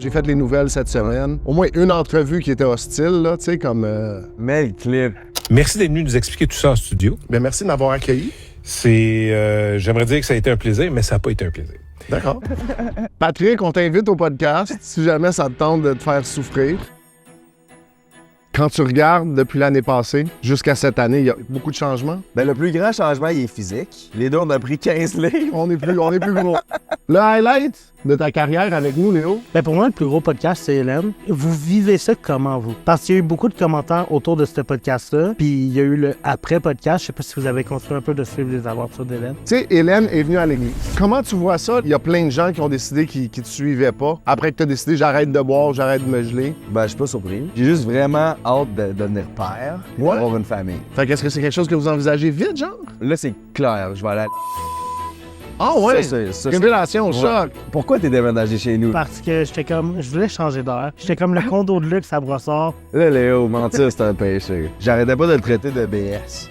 J'ai fait les nouvelles cette semaine. Au moins une entrevue qui était hostile, là, tu sais, comme... Mais le clip. Merci d'être venu nous expliquer tout ça en studio. Bien, merci de m'avoir accueilli. J'aimerais dire que ça a été un plaisir, mais ça n'a pas été un plaisir. D'accord. Patrick, on t'invite au podcast si jamais ça te tente de te faire souffrir. Quand tu regardes depuis l'année passée jusqu'à cette année, il y a beaucoup de changements. Ben, le plus grand changement, il est physique. Les deux, on a pris 15 livres. On est plus gros. Le highlight de ta carrière avec nous, Léo? Ben pour moi, le plus gros podcast, c'est Hélène. Vous vivez ça comment, vous? Parce qu'il y a eu beaucoup de commentaires autour de ce podcast-là, puis il y a eu le après-podcast. Je sais pas si vous avez continué un peu de suivre les aventures d'Hélène. Tu sais, Hélène est venue à l'église. Comment tu vois ça? Il y a plein de gens qui ont décidé qu'ils te suivaient pas. Après que tu as décidé, j'arrête de boire, j'arrête de me geler. Ben, je suis pas surpris. J'ai juste vraiment hâte de devenir père et Ouais. d'avoir une famille. Fait qu'est-ce que c'est quelque chose que vous envisagez vite, genre? Là, c'est clair. Je vais aller à... Ah ouais! Ça, Révélation, Ouais. choc! Pourquoi t'es déménagé chez nous? Parce que je voulais changer d'air. J'étais comme le condo de luxe à Brossard. Là, Léo, mentir, c'est un péché. J'arrêtais pas de le traiter de BS.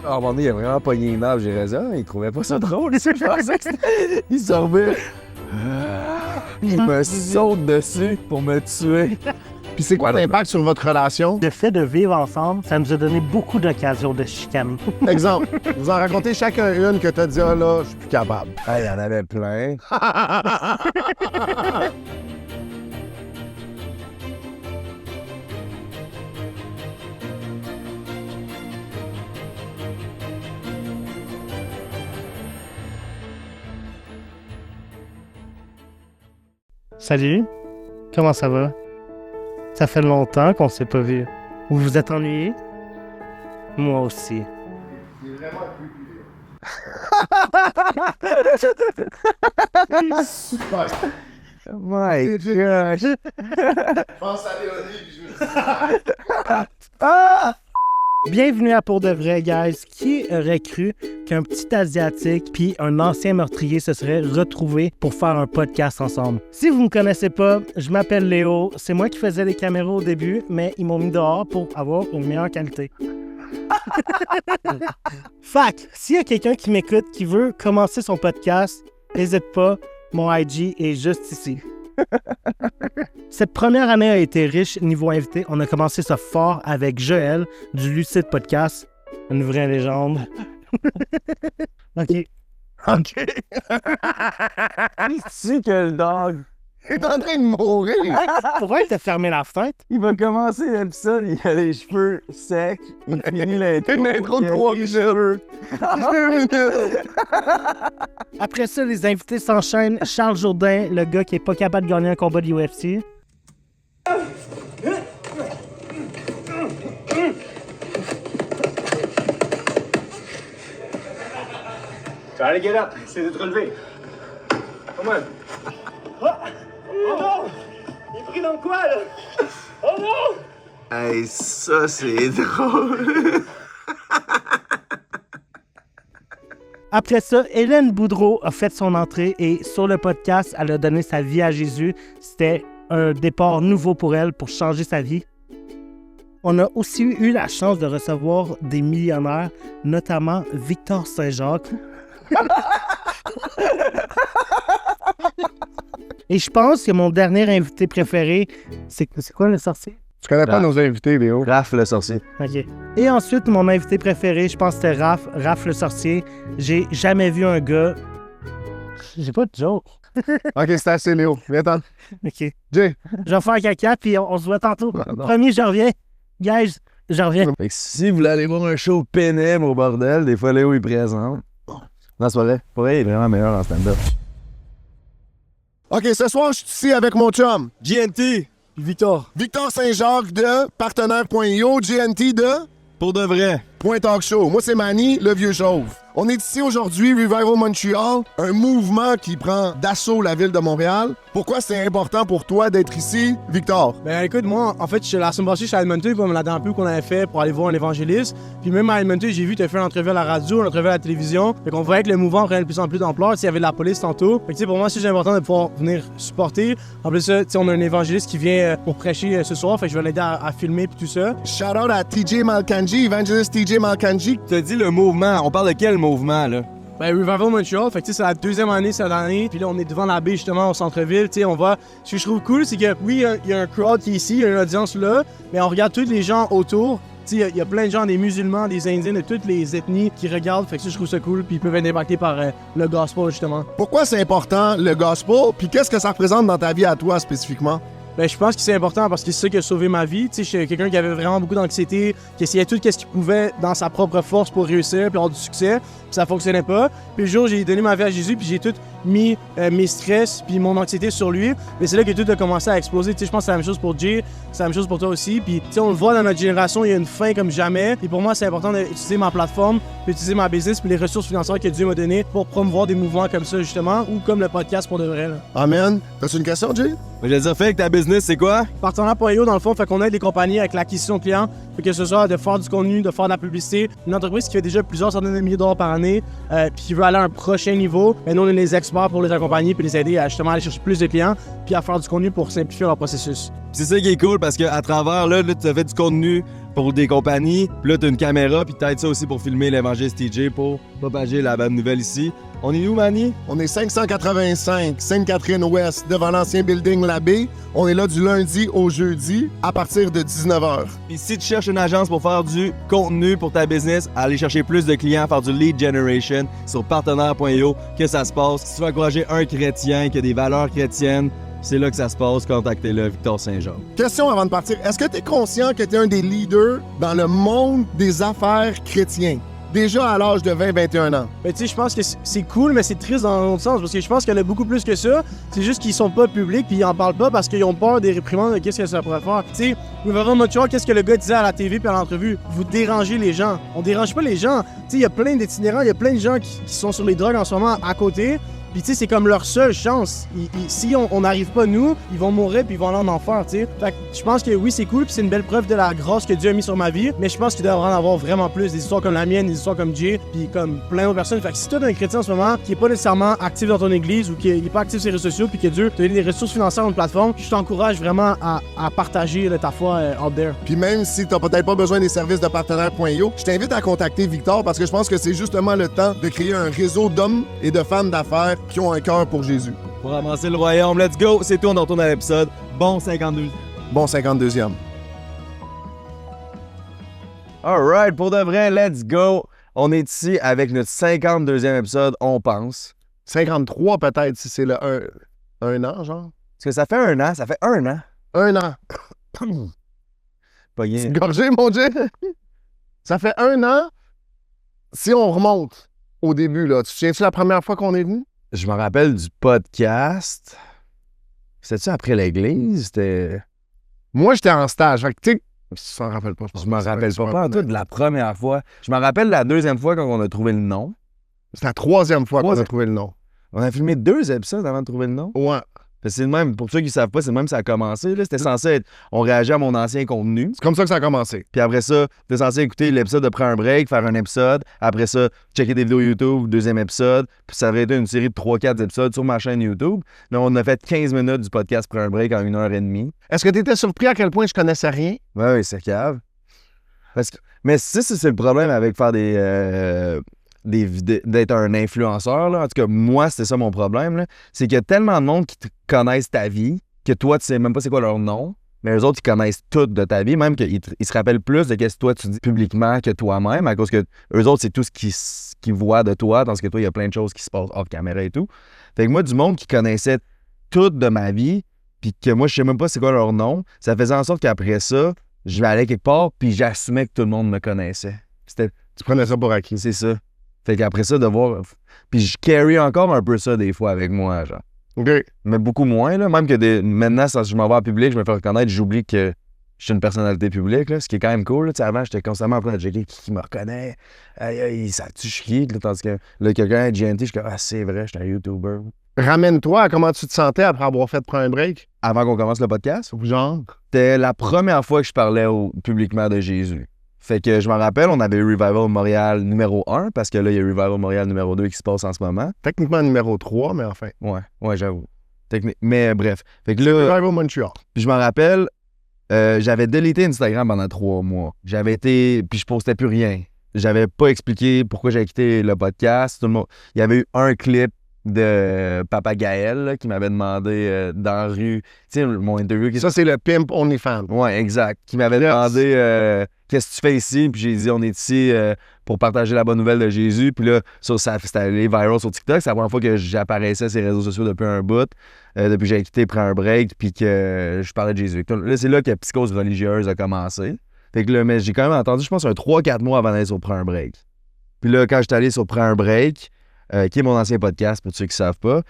À un moment donné, il a vraiment pogné une arbre, j'ai raison. Il trouvait pas ça drôle. Je pensais que c'était... Il sorbait. Il me saute dessus pour me tuer. Puis c'est quoi l'impact sur votre relation? Le fait de vivre ensemble, ça nous a donné beaucoup d'occasions de chicane. Exemple, vous en racontez chacun une que t'as dit, ah là, je suis plus capable. Ah, il y en avait plein. Salut, comment ça va? Ça fait longtemps qu'on s'est pas vu. Vous vous êtes ennuyé? Moi aussi. Super! My gosh. Pense à Léonie, puis je me dis... Bienvenue à Pour de vrai, guys. Qui aurait cru qu'un petit Asiatique puis un ancien meurtrier se seraient retrouvés pour faire un podcast ensemble? Si vous me connaissez pas, je m'appelle Léo. C'est moi qui faisais les caméras au début, mais ils m'ont mis dehors pour avoir une meilleure qualité. Fac, s'il y a quelqu'un qui m'écoute qui veut commencer son podcast, n'hésite pas, mon IG est juste ici. Cette première année a été riche niveau invité. On a commencé ça fort avec Joël du Lucide Podcast, une vraie légende. OK. Tu que le dog, Il est en train de mourir! Pourquoi t'as fermé la fenêtre? il va commencer l'épisode, il a les cheveux secs, il finit l'intro. Une intro de 3 minutes. Après ça, les invités s'enchaînent. Charles Jourdain, le gars qui est pas capable de gagner un combat de UFC. Try to get up. Essaye de te relever. Come on. Oh non! Il est pris dans quoi, là? Oh non! Hey, ça c'est drôle. Après ça, Hélène Boudreau a fait son entrée et sur le podcast, elle a donné sa vie à Jésus. C'était un départ nouveau pour elle, pour changer sa vie. On a aussi eu la chance de recevoir des millionnaires, notamment Victor Saint-Jacques. Et je pense que mon dernier invité préféré, c'est quoi le sorcier? Tu connais pas nos invités, Léo? Raph le sorcier. OK. Et ensuite, mon invité préféré, je pense que c'était Raph le sorcier. J'ai jamais vu un gars... J'ai pas de joke. OK, c'est assez, Léo. Viens-t'en. OK. Jay. Je vais faire caca, puis on se voit tantôt. non. Promis, je reviens. Guys, je reviens. Fait que si vous voulez aller voir un show pénible au bordel, des fois Léo est présent. Non, c'est pas vrai. Pour vrai, il est vraiment meilleur en stand-up. OK, ce soir, je suis ici avec mon chum. GNT, Victor, Victor Saint-Jacques de partenaire.io, GNT de pour de vrai. Point Talk Show. Moi, c'est Manny, le vieux chauve. On est ici aujourd'hui, Revival Montreal, un mouvement qui prend d'assaut la ville de Montréal. Pourquoi c'est important pour toi d'être ici, Victor? Ben écoute, moi, en fait, la semaine passée, je suis à Edmonton, comme la dernière peu qu'on avait fait pour aller voir un évangéliste. Puis même à Edmonton, j'ai vu que tu as fait une entrevue à la radio, une entrevue à la télévision. Fait qu'on voyait que le mouvement prenait de plus en plus d'ampleur. Il y avait de la police tantôt. Fait que tu sais, pour moi, c'est important de pouvoir venir supporter. En plus, tu sais, on a un évangéliste qui vient pour prêcher ce soir. Fait que je vais l'aider à filmer puis tout ça. Shout out à TJ Malkanji, Evangelist TJ Malkanji. Tu as dit le mouvement. On parle de quel mouvement, là? Ben, Revival Montreal, fait que tu sais, c'est la deuxième année cette année, puis là, on est devant la baie, justement, au centre-ville, tu sais, on va... Ce que je trouve cool, c'est que, oui, il y a un crowd qui est ici, il y a une audience là, mais on regarde tous les gens autour. Tu sais, il y a plein de gens, des musulmans, des indiens, de toutes les ethnies qui regardent, fait que ça, je trouve ça cool, puis ils peuvent être impactés par le gospel, justement. Pourquoi c'est important, le gospel, puis qu'est-ce que ça représente dans ta vie à toi, spécifiquement? Ben, je pense que c'est important parce que c'est ça qui a sauvé ma vie. Tu sais, je suis quelqu'un qui avait vraiment beaucoup d'anxiété, qui essayait tout ce qu'il pouvait dans sa propre force pour réussir puis avoir du succès, puis ça fonctionnait pas. Puis le jour où j'ai donné ma vie à Jésus, puis j'ai tout mis mes stress puis mon anxiété sur lui, mais c'est là que tout a commencé à exploser. Tu sais, je pense que c'est la même chose pour Jay, c'est la même chose pour toi aussi. Puis tu sais, on le voit dans notre génération, il y a une fin comme jamais. Et pour moi, c'est important d'utiliser ma plateforme, puis utiliser ma business puis les ressources financières que Dieu m'a données pour promouvoir des mouvements comme ça justement, ou comme le podcast pour de vrai. Là. Amen. T'as-tu une question, Jay? Je veux dire, fait que ta business, c'est quoi? Partenaire.io, dans le fond, fait qu'on aide les compagnies avec l'acquisition de clients, fait que ce soit de faire du contenu, de faire de la publicité. Une entreprise qui fait déjà plusieurs centaines de milliers de dollars par année, puis qui veut aller à un prochain niveau, mais nous, on est les experts pour les accompagner puis les aider à justement aller chercher plus de clients, puis à faire du contenu pour simplifier leur processus. C'est ça qui est cool parce qu'à travers là, tu as fait du contenu pour des compagnies, puis là, tu as une caméra, puis t'aides ça aussi pour filmer l'évangéliste TJ pour propager la bonne nouvelle ici. On est où, Manny? On est 585 Sainte-Catherine-Ouest, devant l'ancien building L'Abbé. On est là du lundi au jeudi à partir de 19h. Puis si tu cherches une agence pour faire du contenu pour ta business, aller chercher plus de clients, faire du lead generation sur partenaire.io, que ça se passe. Si tu veux encourager un chrétien qui a des valeurs chrétiennes, c'est là que ça se passe. Contactez-le, Victor Saint-Jean. Question avant de partir. Est-ce que tu es conscient que tu es un des leaders dans le monde des affaires chrétiens? Déjà à l'âge de 20-21 ans. Ben, tu sais, je pense que c'est cool, mais c'est triste dans l'autre sens, parce que je pense qu'il y en a beaucoup plus que ça. C'est juste qu'ils sont pas publics, puis ils en parlent pas parce qu'ils ont peur des réprimandes de qu'est-ce que ça pourrait faire. Tu sais, Revival Montreal, qu'est-ce que le gars disait à la TV puis à l'entrevue? Vous dérangez les gens. On dérange pas les gens. Tu sais, il y a plein d'itinérants, il y a plein de gens qui sont sur les drogues en ce moment à côté. Puis tu sais, c'est comme leur seule chance. Si on n'arrive pas, nous, ils vont mourir puis ils vont aller en enfer, tu sais. Fait que je pense que oui, c'est cool puis c'est une belle preuve de la grâce que Dieu a mis sur ma vie. Mais je pense qu'il devrait en avoir vraiment plus. Des histoires comme la mienne, des histoires comme Jay, puis comme plein d'autres personnes. Fait que si toi, t'es un chrétien en ce moment qui est pas nécessairement actif dans ton église ou qui est pas actif sur les réseaux sociaux puis que Dieu t'a donné des ressources financières dans une plateforme, je t'encourage vraiment à partager là, ta foi out there. Puis même si tu n'as peut-être pas besoin des services de partenaire.io, je t'invite à contacter Victor parce que je pense que c'est justement le temps de créer un réseau d'hommes et de femmes d'affaires qui ont un cœur pour Jésus. Pour avancer le royaume, let's go! C'est tout, on retourne à l'épisode. Bon 52. Bon 52e. Alright, pour de vrai, let's go! On est ici avec notre 52e épisode, on pense. 53 peut-être si c'est le 1 an, genre. Parce que ça fait un an, ça fait un an. 1 an. Pas C'est gorgé, mon Dieu. Ça fait 1 an. Si on remonte au début, là, tu te souviens-tu la première fois qu'on est venu? Je me rappelle du podcast. C'était-tu après l'église? C'était... Moi, j'étais en stage. Fait que, tu sais, si tu t'en rappelles pas, Je me rappelle pas en tout de la première fois. Je me rappelle la deuxième fois quand on a trouvé le nom. C'est la 3e fois qu'on a trouvé le nom. On a filmé 2 épisodes avant de trouver le nom. Ouais. Parce que c'est le même, pour ceux qui ne savent pas, c'est le même que ça a commencé. Là. C'était censé être, on réagit à mon ancien contenu. C'est comme ça que ça a commencé. Puis après ça, t'es censé écouter l'épisode après un break, faire un épisode. Après ça, checker des vidéos YouTube, 2e épisode. Puis ça aurait été une série de 3-4 épisodes sur ma chaîne YouTube. Là, on a fait 15 minutes du podcast après un break en 1h30. Est-ce que tu étais surpris à quel point je connaissais rien? Ouais, c'est cave. Mais ça, c'est le problème avec faire d'être un influenceur, là. En tout cas, moi, c'était ça mon problème, là. C'est qu'il y a tellement de monde qui connaissent ta vie que toi, tu sais même pas c'est quoi leur nom, mais eux autres, ils connaissent tout de ta vie, même qu'ils se rappellent plus de ce que toi, tu dis publiquement que toi-même, à cause que eux autres, c'est tout ce qu'ils voient de toi, tandis que toi, il y a plein de choses qui se passent off caméra et tout. Fait que moi, du monde qui connaissait tout de ma vie, puis que moi, je sais même pas c'est quoi leur nom, ça faisait en sorte qu'après ça, je vais aller quelque part, puis j'assumais que tout le monde me connaissait. Tu prenais ça pour acquis. C'est ça. Fait qu'après ça, de voir... Puis je carry encore un peu ça des fois avec moi, genre. OK. Mais beaucoup moins, là. Même que maintenant, si je m'en vais en public, je me fais reconnaître, j'oublie que je suis une personnalité publique, là, ce qui est quand même cool. Là. Avant, j'étais constamment en train de checker qui me reconnaît. Ça a-tu chier? Tandis que là, quelqu'un à GNT, je suis comme, ah, c'est vrai, je suis un YouTuber. Ramène-toi à comment tu te sentais après avoir fait Prends un break. Avant qu'on commence le podcast, Genre? c'était la première fois que je parlais publiquement de Jésus. Fait que je me rappelle, on avait eu Revival Montréal numéro 1, parce que là, il y a Revival Montréal numéro 2 qui se passe en ce moment. Techniquement numéro 3, mais enfin. Ouais, j'avoue. Mais bref. Fait que là, Revival Montreal. puis je me rappelle, j'avais délité Instagram pendant 3 mois. Puis je postais plus rien. j'avais pas expliqué pourquoi j'avais quitté le podcast. Tout le monde... Il y avait eu un clip de Papa Gaël là, qui m'avait demandé dans la rue, tu sais, mon interview. Ça, c'est le Pimp OnlyFans. Ouais, exact. Qui m'avait demandé qu'est-ce que tu fais ici? Puis j'ai dit, on est ici pour partager la bonne nouvelle de Jésus. Puis là, c'était allé viral sur TikTok. C'est la première fois que j'apparaissais sur les réseaux sociaux depuis un bout, depuis que j'ai quitté, pris un break, puis que je parlais de Jésus. Là, c'est là que Psychose religieuse a commencé. Fait que là, mais j'ai quand même entendu, je pense, un 3-4 mois avant d'aller sur Prends un break. Puis là, quand j'étais allé sur Prends un break, qui est mon ancien podcast, pour ceux qui ne savent pas,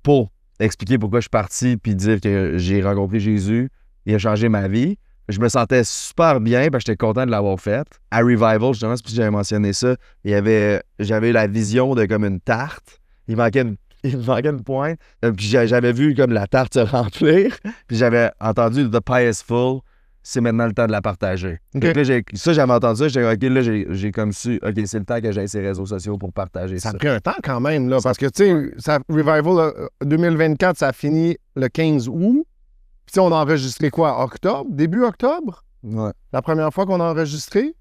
pour expliquer pourquoi je suis parti puis dire que j'ai rencontré Jésus, il a changé ma vie. Je me sentais super bien parce que j'étais content de l'avoir fait. À Revival, justement, c'est parce que j'avais mentionné ça, j'avais eu la vision de comme une tarte. Il manquait une pointe. Puis j'avais vu comme la tarte se remplir. Puis j'avais entendu The Pie is Full. C'est maintenant le temps de la partager. Okay. Donc là, j'avais entendu ça, j'étais OK, là, j'ai comme su, OK, c'est le temps que j'aille ces réseaux sociaux pour partager ça. Ça a pris un temps quand même, là, parce que, tu sais, Revival 2024, ça a fini le 15 août. Puis, on a enregistré quoi? Octobre? Début octobre? Ouais. La première fois qu'on a enregistré.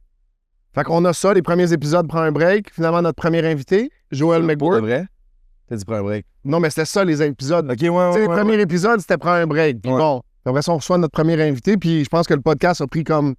Fait qu'on a ça, les premiers épisodes, Prends un break. Finalement, notre premier invité, Joel McBourne. C'est vrai? T'as dit Prends un break? Non, mais c'était ça, les épisodes. OK, ouais. Les premiers épisodes, c'était Prends un break. Puis bon, après ça, on reçoit notre premier invité, puis je pense que le podcast a pris comme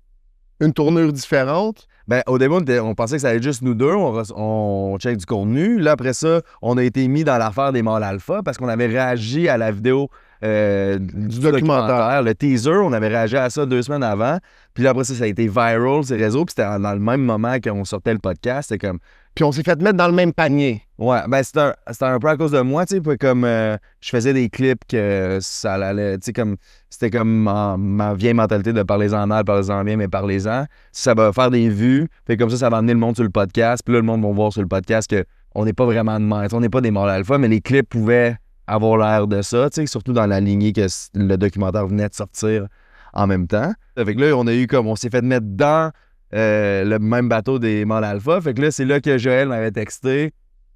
une tournure différente. Ben, au début, on pensait que ça allait être juste nous deux, on check du contenu. Là, après ça, on a été mis dans l'affaire des mâles alpha parce qu'on avait réagi à la vidéo du documentaire. Le teaser, on avait réagi à ça 2 semaines avant. Puis là, après ça, ça a été viral, ces réseaux. Puis c'était dans le même moment qu'on sortait le podcast. C'était comme... Puis on s'est fait mettre dans le même panier. Ouais, ben c'était un peu à cause de moi, tu sais, comme je faisais des clips que ça allait, tu sais, comme c'était comme ma vieille mentalité de parlez-en mal, parlez-en bien, mais parlez-en. Ça va faire des vues, fait comme ça va amener le monde sur le podcast, puis là, le monde va voir sur le podcast qu'on n'est pas vraiment de maître, on n'est pas des mâles alpha, mais les clips pouvaient avoir l'air de ça, tu sais, surtout dans la lignée que le documentaire venait de sortir en même temps. Fait que là, on s'est fait mettre dans le même bateau des mâles alpha. Fait que là, c'est là que Joël m'avait texté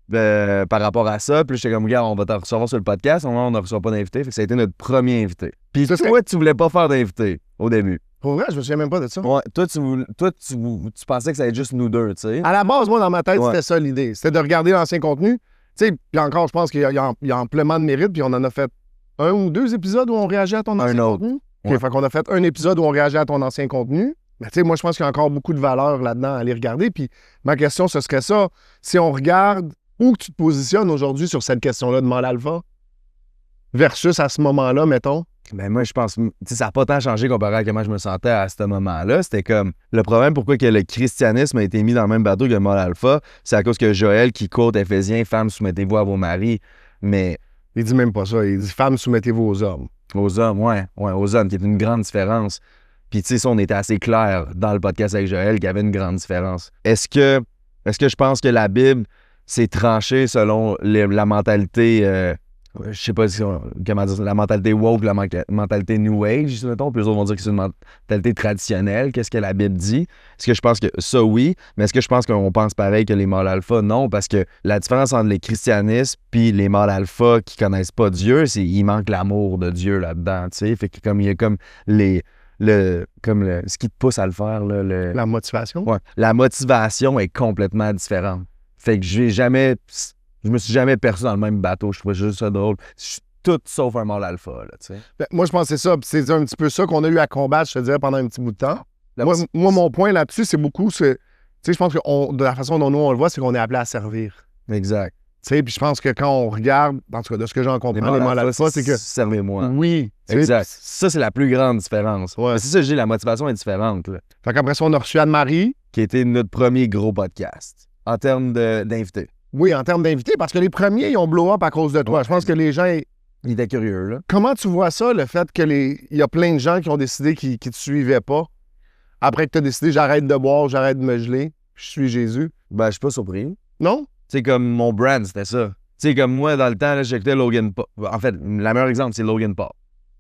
par rapport à ça. Puis j'étais comme, regarde, on va te recevoir sur le podcast. On ne reçoit pas d'invité. Fait que ça a été notre premier invité. Puis toi, tu voulais pas faire d'invité au début. Pour vrai, je me souviens même pas de ça. Ouais, toi, tu pensais que ça allait être juste nous deux, tu sais. À la base, moi, dans ma tête, c'était ça l'idée. C'était de regarder l'ancien contenu. Tu sais, puis encore, je pense qu'il y a amplement de mérite. Puis on en a fait 1 ou 2 épisodes où on réagit à ton ancien contenu. Ouais. OK, fait qu'on a fait un épisode où on réagit à ton ancien contenu. Mais tu sais, moi, je pense qu'il y a encore beaucoup de valeur là-dedans à aller regarder. Puis ma question, ce serait ça. Si on regarde où tu te positionnes aujourd'hui sur cette question-là de mâle alpha versus à ce moment-là, mettons. Ben moi, je pense, tu sais, ça n'a pas tant changé comparé à comment je me sentais à ce moment-là. C'était comme, le problème pourquoi que le christianisme a été mis dans le même bateau que le mâle alpha, c'est à cause que Joël qui quote Éphésiens, femmes, soumettez-vous à vos maris. Mais... Il dit même pas ça. Il dit, femmes, soumettez-vous aux hommes. Aux hommes, ouais, aux hommes, qui est une grande différence. Puis, tu sais, ça, on était assez clair dans le podcast avec Joël qu'il y avait une grande différence. Est-ce que je pense que la Bible s'est tranchée selon la mentalité, je sais pas comment dire, la mentalité woke, la mentalité New Age, mettons, puis eux autres vont dire que c'est une mentalité traditionnelle. Qu'est-ce que la Bible dit? Est-ce que je pense que ça, oui, mais est-ce que je pense qu'on pense pareil que les mâles alpha? Non, parce que la différence entre les christianistes puis les mâles alpha qui connaissent pas Dieu, c'est qu'il manque l'amour de Dieu là-dedans, tu sais. Fait que comme il y a comme ce qui te pousse à le faire, là, la motivation? Ouais. La motivation est complètement différente. Fait que je me suis jamais perçu dans le même bateau. Je trouvais juste ça drôle. Je suis tout sauf un mâle alpha, là, tu sais. Ben, moi, je pense que c'est ça. Puis c'est un petit peu ça qu'on a eu à combattre, je te dirais, pendant un petit bout de temps. Moi, mon point là-dessus, c'est beaucoup... Tu sais, je pense que de la façon dont nous, on le voit, c'est qu'on est appelé à servir. Exact. Tu sais, puis je pense que quand on regarde, en tout cas, de ce que j'en comprends, les mâles alpha, c'est que... Servez-moi. Oui. Exact. Ça, c'est la plus grande différence. Ouais. C'est ça que je dis, la motivation est différente, là. Fait qu'après ça, on a reçu Anne-Marie. Qui était notre premier gros podcast, en termes d'invités. Oui, en termes d'invités, parce que les premiers, ils ont blow up à cause de toi. Ouais. Je pense que les gens... Il était curieux, là. Comment tu vois ça, le fait que il y a plein de gens qui ont décidé qu'ils ne te suivaient pas, après que tu as décidé, j'arrête de boire, j'arrête de me geler, je suis Jésus? Ben, je suis pas surpris. Non? Tu sais, comme mon brand, c'était ça. Tu sais, comme moi, dans le temps, là, j'écoutais Logan Paul. En fait, le meilleur exemple, c'est Logan Paul.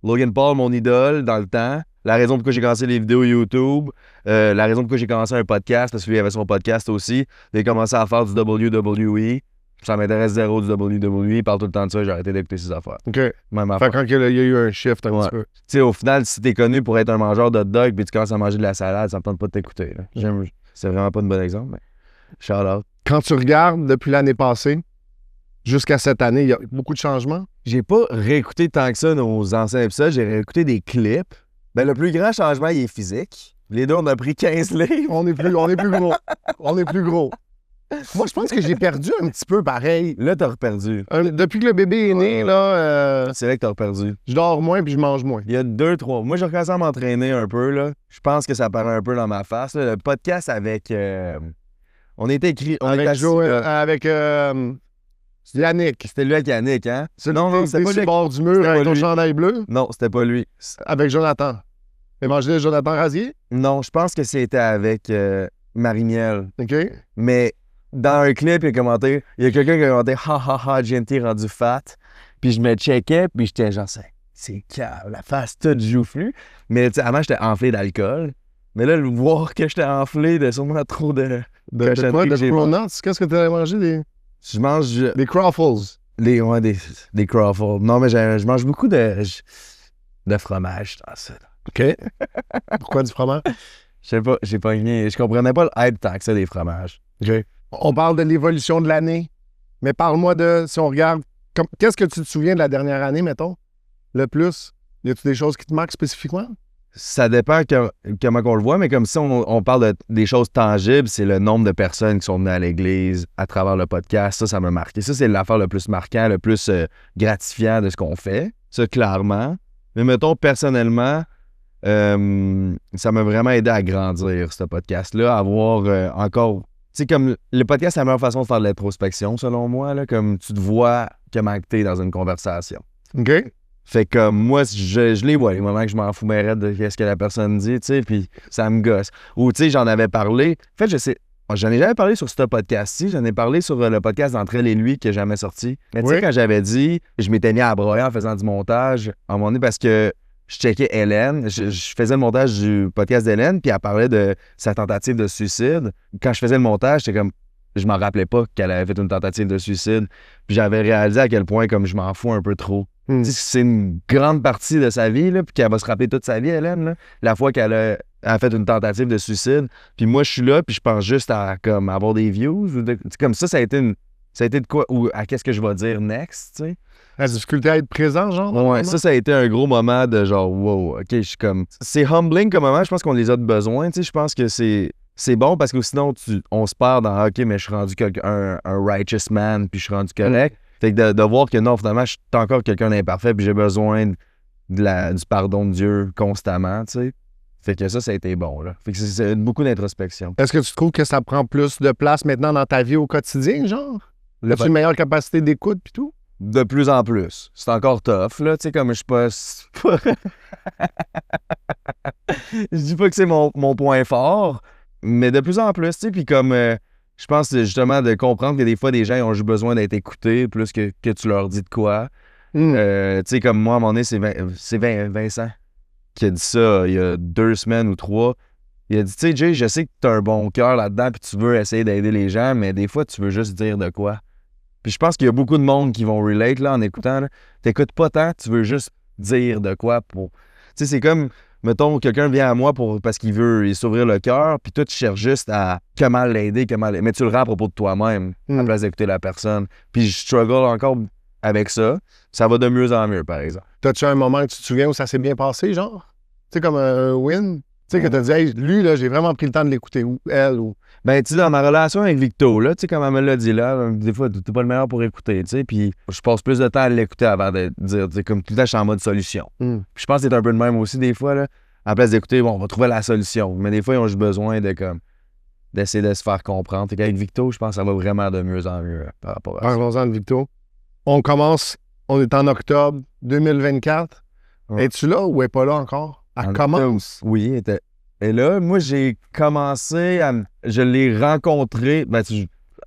Logan Paul, mon idole, dans le temps. La raison pourquoi j'ai commencé les vidéos YouTube. La raison pourquoi j'ai commencé un podcast, parce que lui avait son podcast aussi. J'ai commencé à faire du WWE. Ça m'intéresse zéro du WWE. Il parle tout le temps de ça, j'ai arrêté d'écouter ses affaires. OK. Même Fait affaire. quand il y a eu un shift un petit peu. Tu sais, au final, si t'es connu pour être un mangeur de hot dog puis tu commences à manger de la salade, ça me tente pas de t'écouter, là. C'est vraiment pas un bon exemple, mais shout out. Quand tu regardes depuis l'année passée jusqu'à cette année, il y a beaucoup de changements. J'ai pas réécouté tant que ça nos anciens épisodes, j'ai réécouté des clips. Ben, le plus grand changement, il est physique. Les deux, on a pris 15 livres. On est plus gros. On est plus gros. Moi, je pense que j'ai perdu un petit peu pareil. Là, t'as reperdu. Depuis que le bébé est né, là, C'est là que t'as reperdu. je dors moins puis je mange moins. Il y a 2-3. Moi, j'ai recommencé à m'entraîner un peu, là. Je pense que ça paraît un peu dans ma face, là. Le podcast avec... on était écrit... On Avec était assis, avec Yannick. C'était lui avec Yannick, hein? Non, c'était pas sur lui. le bord du mur C'était avec pas ton lui. chandail bleu. Non, c'était pas lui. Avec Jonathan. Évangéliste Jonathan Razier. Non, je pense que c'était avec Marie-Miel. OK? Mais dans un clip, il y a quelqu'un qui a commenté « Ha ha ha, GNT rendu fat ». Puis je me checkais, puis j'étais genre « C'est calme, la face toute joufflue ». Mais tu sais, avant, j'étais enflé d'alcool. Mais là, le voir que j'étais enflé de sûrement trop de De quoi? cochonneries De que j'ai cronuts? Qu'est-ce que tu as mangé? Je mange Des Crawfles. des Crawford. Non, mais je mange beaucoup de fromage dans ça. OK. Pourquoi du fromage? Je sais pas, je comprenais pas le hype tant que ça des fromages. OK. On parle de l'évolution de l'année, mais parle-moi de, si on regarde, qu'est-ce que tu te souviens de la dernière année, mettons, le plus? Y a-tu des choses qui te marquent spécifiquement? Ça dépend comment on le voit, mais comme si on parle des choses tangibles, c'est le nombre de personnes qui sont venues à l'église à travers le podcast. Ça m'a marqué. Ça, c'est l'affaire le plus marquant, le plus gratifiant de ce qu'on fait. Ça, clairement. Mais mettons, personnellement, ça m'a vraiment aidé à grandir, ce podcast-là, à avoir encore... Tu sais, comme le podcast, c'est la meilleure façon de faire de l'introspection, selon moi, là, comme tu te vois comment t'es dans une conversation. OK. Fait que moi, je les vois, les moments que je m'en fous mais raide de ce que la personne dit, tu sais, puis ça me gosse. Ou, tu sais, j'en avais parlé. En fait, j'en ai jamais parlé sur ce podcast-ci, j'en ai parlé sur le podcast d'Entre elle et lui qui n'a jamais sorti. Mais tu sais, Oui. quand j'avais dit, je m'étais mis à broyer en faisant du montage, à un moment donné, parce que je checkais Hélène, je faisais le montage du podcast d'Hélène, puis elle parlait de sa tentative de suicide. Quand je faisais le montage, j'étais comme, je m'en rappelais pas qu'elle avait fait une tentative de suicide. Puis j'avais réalisé à quel point, comme je m'en fous un peu trop. Hmm. Tu sais, c'est une grande partie de sa vie, là, puis qu'elle va se rappeler toute sa vie, Hélène, là, la fois qu'elle a fait une tentative de suicide. Puis moi, je suis là, puis je pense juste à comme, avoir des views. Comme ça a été de quoi, ou à qu'est-ce que je vais dire next, tu sais. La difficulté à être présent, genre? Ouais, ça a été un gros moment de genre, wow, OK, je suis comme... C'est humbling comme moment, je pense qu'on les a de besoin, tu sais, je pense que c'est bon parce que sinon, on se perd dans, OK, mais je suis rendu un righteous man, puis je suis rendu correct. Fait que de voir que non, finalement, je suis encore quelqu'un d'imparfait, puis j'ai besoin du pardon de Dieu constamment, tu sais. Fait que ça a été bon, là. Fait que c'est beaucoup d'introspection. Est-ce que tu trouves que ça prend plus de place maintenant dans ta vie au quotidien, genre? As-tu une meilleure capacité d'écoute puis tout? De plus en plus. C'est encore tough, là, tu sais, comme je suis pas... Je dis pas que c'est mon point fort, mais de plus en plus, tu sais, puis comme... je pense justement de comprendre que des fois, des gens ils ont juste besoin d'être écoutés plus que tu leur dis de quoi. Hmm. Tu sais, comme moi, à un moment donné, c'est Vincent qui a dit ça il y a 2 semaines ou 3. Il a dit, tu sais, Jay, je sais que t'as un bon cœur là-dedans puis tu veux essayer d'aider les gens, mais des fois, tu veux juste dire de quoi. Puis je pense qu'il y a beaucoup de monde qui vont relate là, en écoutant. Là. T'écoutes pas tant, tu veux juste dire de quoi pour... Tu sais, c'est comme... Mettons, quelqu'un vient à moi parce qu'il veut s'ouvrir le cœur, puis toi, tu cherches juste à comment l'aider, mais tu le rends à propos de toi-même, à la place d'écouter la personne. Puis je struggle encore avec ça. Ça va de mieux en mieux, par exemple. T'as-tu un moment que tu te souviens où ça s'est bien passé, genre? Tu sais, comme un win? Tu sais, que t'as dit, hey, lui, là, j'ai vraiment pris le temps de l'écouter, ou elle, ou... Ben, tu sais, dans ma relation avec Victo, là, tu sais, comme elle me l'a dit là, des fois, t'es pas le meilleur pour écouter, tu sais, puis je passe plus de temps à l'écouter avant de dire, tu sais, comme tout le temps, je suis en mode solution. Hmm. Puis je pense que c'est un peu de même aussi, des fois, là. À la place d'écouter, bon, on va trouver la solution. Mais des fois, ils ont juste besoin d'essayer de se faire comprendre. Fait qu'avec Victo, je pense que ça va vraiment de mieux en mieux par rapport à ça. Parlons-en de Victo. On est en octobre 2024. Ouais. Es-tu là ou est pas là encore? Elle commence. Oui, elle était. Et là, moi, j'ai commencé à... Je l'ai rencontré... Ben,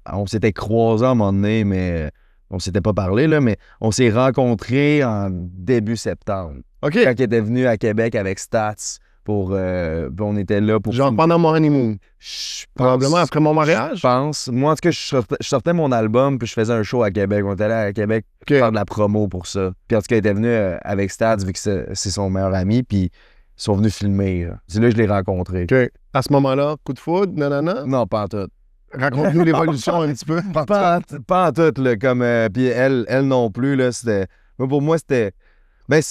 on s'était croisés à un moment donné, mais on s'était pas parlé, là, mais on s'est rencontrés en début septembre. OK. Quand il était venu à Québec avec Stats on était là pour... Genre pendant mon honeymoon. Je pense- Probablement après mon mariage. Je pense. Moi, en tout cas, je sortais mon album puis je faisais un show à Québec. On était allé à Québec OK. faire de la promo pour ça. Puis en tout cas, il était venu avec Stats vu que c'est son meilleur ami. Puis Ils sont venus filmer. Là. C'est là que je l'ai rencontré. OK. À ce moment-là, coup de foudre, non. Non, pas en tout. Raconte-nous l'évolution un petit peu. Pas en tout, là, comme... puis elle non plus, là, c'était... Pour moi, c'était... Ben,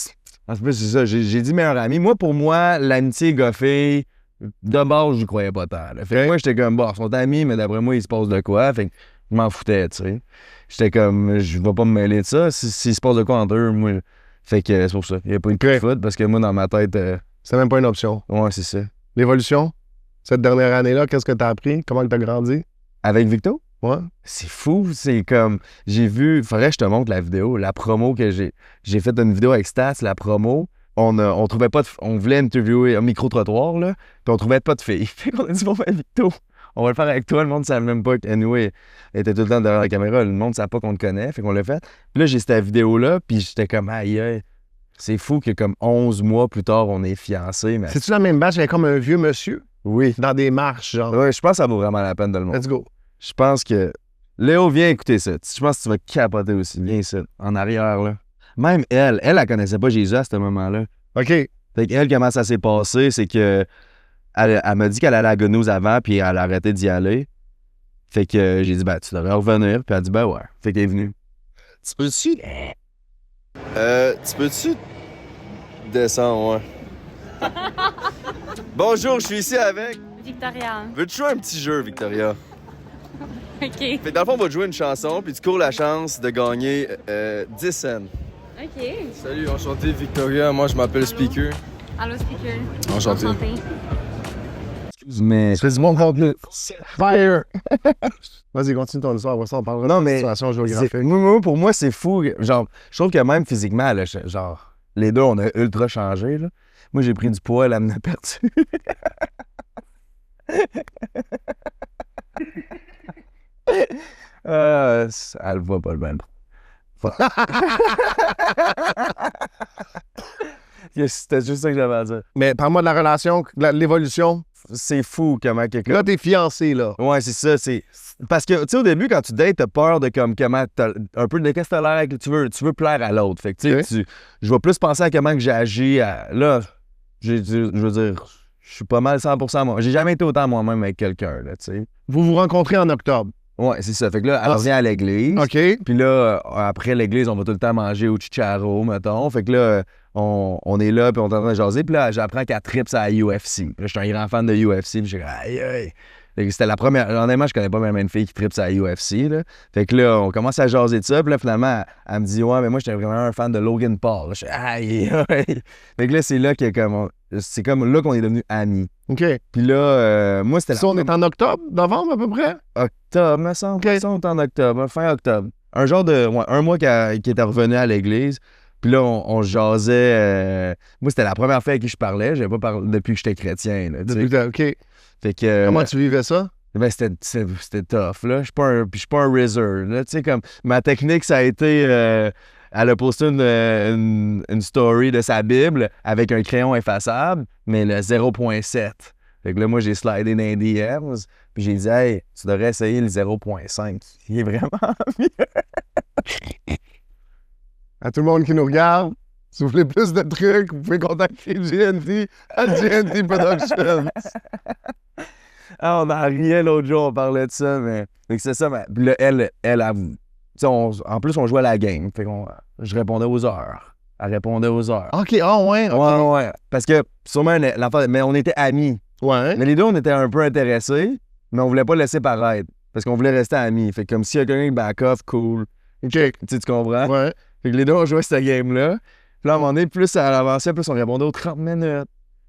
en plus, c'est ça, j'ai dit meilleur ami. Moi, pour moi, l'amitié gars-fille, de base, j'y croyais pas tant. Là. Fait que moi, j'étais comme, bon, ils sont amis, mais d'après moi, il se passe de quoi? Fait que je m'en foutais, tu sais. J'étais comme, je vais pas me mêler de ça. S'il se passe de quoi entre eux, moi... Fait que c'est pour ça. Il n'y a pas eu de foot parce que moi, dans ma tête... C'est même pas une option. Ouais, c'est ça. L'évolution, cette dernière année-là, qu'est-ce que t'as appris? Comment t'as grandi? Avec Victo? Ouais. C'est fou, c'est comme... J'ai vu... Faudrait que je te montre la vidéo, la promo que j'ai... J'ai fait une vidéo avec Stats, la promo. On trouvait pas de... On voulait interviewer un micro-trottoir, là, puis on trouvait pas de filles. Fait qu'on a dit, bon, ben, Victo, on va le faire avec toi. Le monde ne savait même pas qu'anyway, elle était tout le temps derrière la caméra. Le monde ne savait pas qu'on te connaît, fait qu'on l'a fait. Puis là, j'ai cette vidéo-là, puis j'étais comme, aïe, c'est fou que comme 11 mois plus tard, on est fiancés. Mais... C'est-tu la même batch avec comme un vieux monsieur? Oui. Dans des marches, genre. Ouais, je pense que ça vaut vraiment la peine de le montrer. Let's go. Je pense que... Léo, viens écouter ça. Je pense que tu vas capoter aussi. Viens ici, en arrière, là. Même elle connaissait pas Jésus à ce moment-là. OK. Fait qu'elle, comment ça s'est passé, c'est que elle m'a dit qu'elle allait à Gounouze avant, puis elle a arrêté d'y aller. Fait que j'ai dit, ben, tu devrais revenir. Puis elle a dit, ben ouais. Fait qu'elle est venue. Tu peux-tu descendre, ouais. Bonjour, je suis ici avec... Victoria. Veux-tu jouer un petit jeu, Victoria? OK. Fait que dans le fond, on va te jouer une chanson, puis tu cours la chance de gagner 10 cents. OK. Salut, enchanté Victoria, moi je m'appelle Speaker. Allô, speaker. Enchanté. Mais... Tu fais du bon contenu. Fire! Vas-y, continue ton histoire. Après ça, on parlera Non, de mais situation géographique. moi, pour moi, c'est fou. Genre, je trouve que même physiquement, là, genre, les deux, on a ultra changé. Là. Moi, j'ai pris du poids, elle m'en a perdu. Elle voit pas le même. C'était juste ça que j'avais à dire. Mais parle-moi de la relation, de l'évolution. C'est fou comment quelqu'un... Là, t'es fiancé, là. Ouais, c'est ça. C'est... Parce que, tu sais, au début, quand tu dates, t'as peur de comme comment... Un peu de qu'est-ce que t'as l'air avec... Tu veux plaire à l'autre. Fait que, tu sais, je vais plus penser à comment que j'ai agi. Là, je veux dire, je suis pas mal 100% moi. J'ai jamais été autant moi-même avec quelqu'un, là, tu sais. Vous vous rencontrez en octobre. Ouais, c'est ça. Fait que là, elle revient à l'église. OK. Puis là, après l'église, on va tout le temps manger au Chicharo, mettons. Fait que là, on est là, puis on est en train de jaser. Puis là, j'apprends qu'elle tripe à UFC. Puis là, je suis un grand fan de UFC. Puis je dis, aïe, aïe. Fait que c'était la première. Honnêtement, je connais pas même une fille qui tripe à UFC. Là. Fait que là, on commence à jaser de ça. Puis là, finalement, elle me dit, ouais, mais moi, j'étais vraiment un fan de Logan Paul. Là, je suis, aïe, aïe. Fait que là, c'est là c'est comme là qu'on est devenus amis. OK. Puis là, moi, c'était Ça, on est en octobre, novembre à peu près? Octobre, me semble. Okay. Ça, on est en octobre, fin octobre. Un genre de... Ouais, un mois qui était revenu à l'église. Puis là, on jasait... Moi, c'était la première fois à qui je parlais. J'avais pas parlé depuis que j'étais chrétien. Là, OK. Fait que... Comment tu vivais ça? Ben, c'était tough, là. Je suis pas un RZR, là. Tu sais, comme... Ma technique, ça a été... elle a posté une story de sa Bible avec un crayon effaçable, mais le 0.7. Fait que là, moi, j'ai slidé dans les DMs, puis j'ai dit, hey, tu devrais essayer le 0.5. Il est vraiment mieux. À tout le monde qui nous regarde, si vous voulez plus de trucs, vous pouvez contacter GNT à GNT Productions. Ah, on a rien l'autre jour, on parlait de ça, mais... Fait que c'est ça, mais... Puis là, elle en plus, on jouait à la game. Fait que je répondais aux heures. Elle répondait aux heures. OK, ouais. Ouais. Parce que, sûrement, mais on était amis. Ouais. Mais les deux, on était un peu intéressés, mais on voulait pas laisser paraître. Parce qu'on voulait rester amis. Fait que comme s'il y a quelqu'un qui back off, cool. OK. Tu comprends? Ouais. Fait que les deux, on jouait cette game-là. Puis là, à un moment donné, plus elle avançait, plus on répondait aux 30 minutes.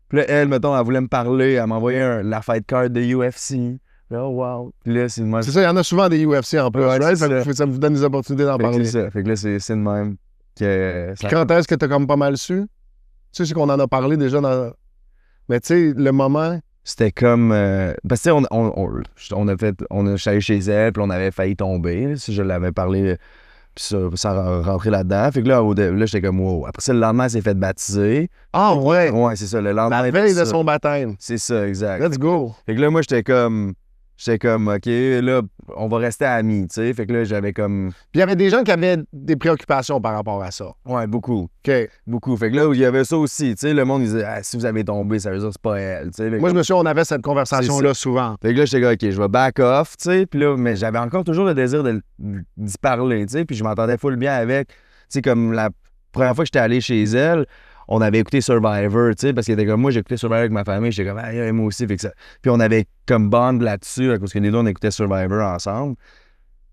Puis là, elle, mettons, elle voulait me parler. Elle m'envoyait la fight card de UFC. Oh, wow. Puis là, c'est de même. C'est ça, il y en a souvent des UFC en plus. Ouais, right? ça vous donne des opportunités d'en parler. C'est ça. Fait que là, c'est de même. Que ça... Quand est-ce que t'as comme pas mal su? Tu sais, c'est qu'on en a parlé déjà dans... Mais tu sais, le moment... C'était comme... parce que on a allé chez elle, puis on avait failli tomber. Si je l'avais parlé, puis ça rentrait là-dedans. Fait que là, j'étais comme, wow. Après ça, le lendemain, elle s'est fait baptiser. Ah ouais? Ouais, c'est ça. Le lendemain. La veille de son baptême. C'est ça, exact. Let's go. Fait que là, moi, j'étais comme... J'étais comme, OK, là, on va rester amis, tu sais. Fait que là, j'avais comme... Puis il y avait des gens qui avaient des préoccupations par rapport à ça. Ouais, beaucoup. OK. Beaucoup. Fait que là, il y avait ça aussi, tu sais. Le monde, il disait, ah, si vous avez tombé, ça veut dire que c'est pas elle, tu sais. Moi, je me souviens, on avait cette conversation-là souvent. Fait que là, j'étais comme, OK, je vais back off, tu sais. Puis là, mais j'avais encore toujours le désir d'y parler, tu sais. Puis je m'entendais full bien avec. Tu sais, comme la première fois que j'étais allé chez elle, on avait écouté Survivor, tu sais, parce qu'il était comme moi, j'écoutais Survivor avec ma famille, j'étais comme, ah, moi aussi, fait que ça. Puis on avait comme bond là-dessus, parce que les deux, on écoutait Survivor ensemble,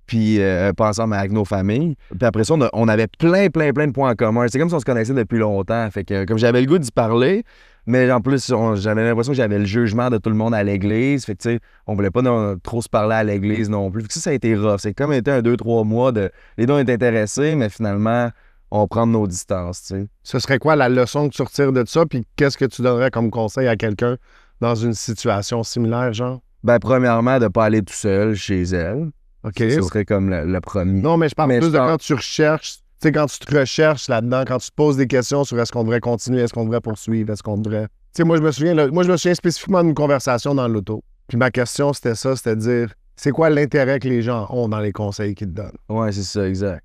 puis pas ensemble, mais avec nos familles. Puis après ça, on avait plein de points en commun. C'est comme si on se connaissait depuis longtemps, fait que comme j'avais le goût d'y parler, mais en plus, j'avais l'impression que j'avais le jugement de tout le monde à l'église, fait que tu sais, on voulait pas trop se parler à l'église non plus. Fait que ça a été rough. C'est comme été 2-3 mois de... Les deux étaient intéressés, mais finalement... on prend nos distances, tu sais. Ce serait quoi la leçon que tu retires de ça? Puis qu'est-ce que tu donnerais comme conseil à quelqu'un dans une situation similaire, genre? Ben, premièrement, de ne pas aller tout seul chez elle. OK. Ce serait comme le premier. Non, mais je parle plus de pense... quand tu recherches, tu sais, quand tu te recherches là-dedans, quand tu te poses des questions sur est-ce qu'on devrait continuer, est-ce qu'on devrait poursuivre, est-ce qu'on devrait... Tu sais, moi, je me souviens spécifiquement d'une conversation dans l'auto. Puis ma question, c'était ça, c'était de dire, c'est quoi l'intérêt que les gens ont dans les conseils qu'ils te donnent? Ouais, c'est ça, exact.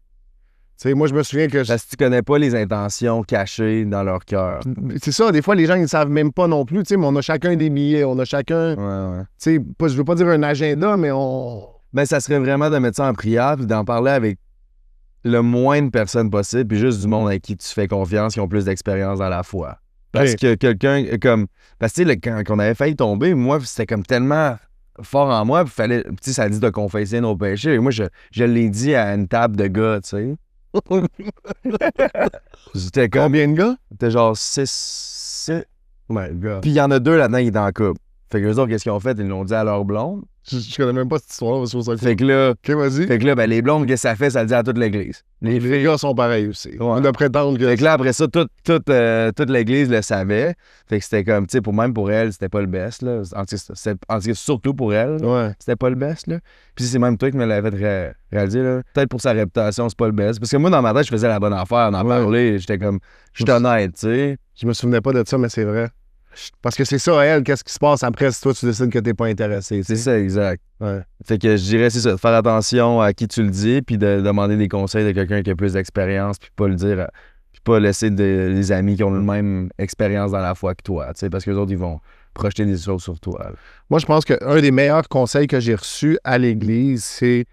Tu sais, moi, je me souviens que... Parce que tu connais pas les intentions cachées dans leur cœur. C'est ça, des fois, les gens, ils ne savent même pas non plus, tu sais, mais on a chacun des billets, on a chacun... Ouais. Tu sais, je veux pas dire un agenda, mais on... Ben, ça serait vraiment de mettre ça en prière puis d'en parler avec le moins de personnes possible puis juste du monde avec qui tu fais confiance, qui ont plus d'expérience dans la foi. Parce que quelqu'un comme... Parce que, tu sais, quand on avait failli tomber, moi, c'était comme tellement fort en moi, puis fallait... Tu sais, ça dit de confesser nos péchés. Et moi, je l'ai dit à une table de gars, tu sais. C'était comme... Combien de gars? C'était genre 6. Ouais, gars. Puis il y en a 2 là-dedans qui étaient en couple. Fait que eux autres, qu'est-ce qu'ils ont fait? Ils l'ont dit à leur blonde. Je connais même pas cette histoire-là, c'est pour ça que... Fait que là... OK, vas-y. Fait que là, ben, les blondes, qu'est-ce que ça fait? Ça le dit à toute l'église. Les gars sont pareils aussi. Ouais. On a prétendre que... Fait que là, après ça, toute l'église le savait. Fait que c'était comme, tu sais, même pour elle, c'était pas le best, là. En tout cas, surtout pour elle, Ouais. c'était pas le best, là. Puis c'est même toi qui me l'avais fait réaliser, là. Peut-être pour sa réputation, c'est pas le best. Parce que moi, dans ma tête, je faisais la bonne affaire, d'en parler. J'étais comme, je suis honnête, tu sais. Je me souvenais pas de ça, mais c'est vrai. Parce que c'est ça, elle, qu'est-ce qui se passe après si toi, tu décides que t'es pas intéressé, tu sais. C'est ça, exact. Ouais. Fait que je dirais, c'est ça, de faire attention à qui tu le dis, puis de demander des conseils de quelqu'un qui a plus d'expérience, puis pas le dire, puis pas laisser des amis qui ont la même expérience dans la foi que toi, tu sais, parce que les autres, ils vont projeter des choses sur toi. Là. Moi, je pense qu'un des meilleurs conseils que j'ai reçus à l'Église, c'est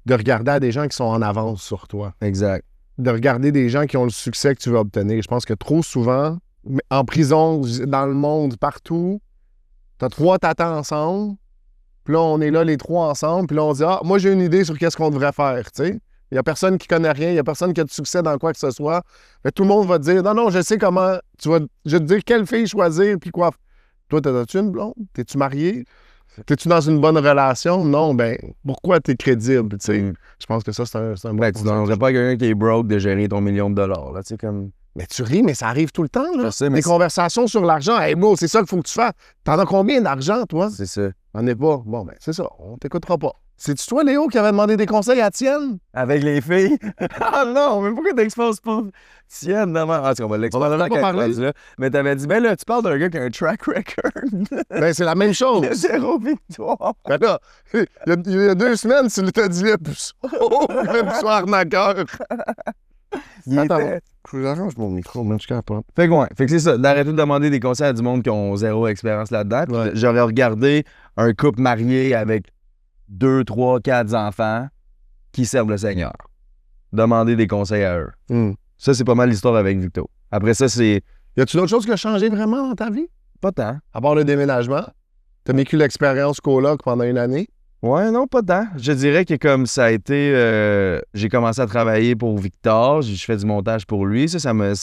de regarder à des gens qui sont en avance sur toi. Exact. De regarder des gens qui ont le succès que tu veux obtenir. Je pense que trop souvent, en prison, dans le monde, partout, t'as 3 tatans ensemble, puis là, on est là les 3 ensemble, puis là, on dit « Ah, moi, j'ai une idée sur qu'est-ce qu'on devrait faire, tu sais. » Il n'y a personne qui connaît rien, il n'y a personne qui a de succès dans quoi que ce soit. Mais tout le monde va te dire « Non, je sais comment, je vais te dire quelle fille choisir, puis quoi. » Toi, t'as-tu une blonde? T'es-tu marié? T'es-tu dans une bonne relation? Non, ben, pourquoi t'es crédible, tu sais? Je pense que ça, c'est un bon Ben, tu ne demanderais pas à quelqu'un qui est broke de gérer ton $1 million, là, tu sais, comme... Mais tu ris, mais ça arrive tout le temps, là. Je sais, mais Des conversations sur l'argent. Hey, bro, c'est ça qu'il faut que tu fasses. T'en as combien d'argent, toi? C'est ça. T'en es pas. Bon, ben, c'est ça. On t'écoutera pas. C'est-tu toi, Léo, qui avait demandé des conseils à Tienne? Avec les filles? Ah non, mais pourquoi t'exposes pas Tienne? Non, en tout cas, on va l'exposer. On en a pas parlé. Là. Mais t'avais dit, ben là, tu parles d'un gars qui a un track record. Ben, c'est la même chose. 0 victoire. Ben là, il y a 2 semaines, tu l'as dit là, puis même soir arnaqueur. Attends, j'arrange mon micro, même, je capable. Fait que ouais, fait que c'est ça, d'arrêter de demander des conseils à du monde qui ont 0 expérience là-dedans. Ouais. J'aurais regardé un couple marié avec 2, 3, 4 enfants qui servent le Seigneur. Demander des conseils à eux. Ça, c'est pas mal l'histoire avec Victo. Après ça, c'est... Y a-tu d'autres choses qui ont changé vraiment dans ta vie? Pas tant. À part le déménagement? T'as vécu l'expérience coloc pendant une année? Ouais, non, pas tant. Je dirais que comme ça a été... j'ai commencé à travailler pour Victor, je fais du montage pour lui. Ça me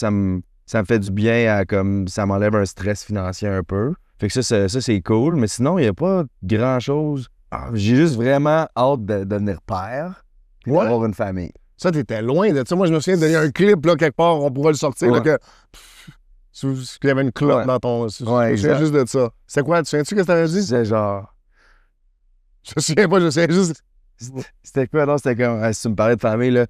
fait du bien, comme ça m'enlève un stress financier un peu. Fait que ça c'est cool. Mais sinon, il n'y a pas grand-chose. J'ai juste vraiment hâte de devenir père et d'avoir une famille. Ça, t'étais loin de ça. Moi, je me souviens de un clip, là, quelque part, on pourrait le sortir, là, que... Il y avait une clope dans ton... Je me souviens juste de ça. C'est quoi? Tu souviens-tu ce que t'avais dit? C'est genre... Je me souviens pas, je sais juste... C'était quoi? Non, c'était comme... Si tu me parlais de famille, là...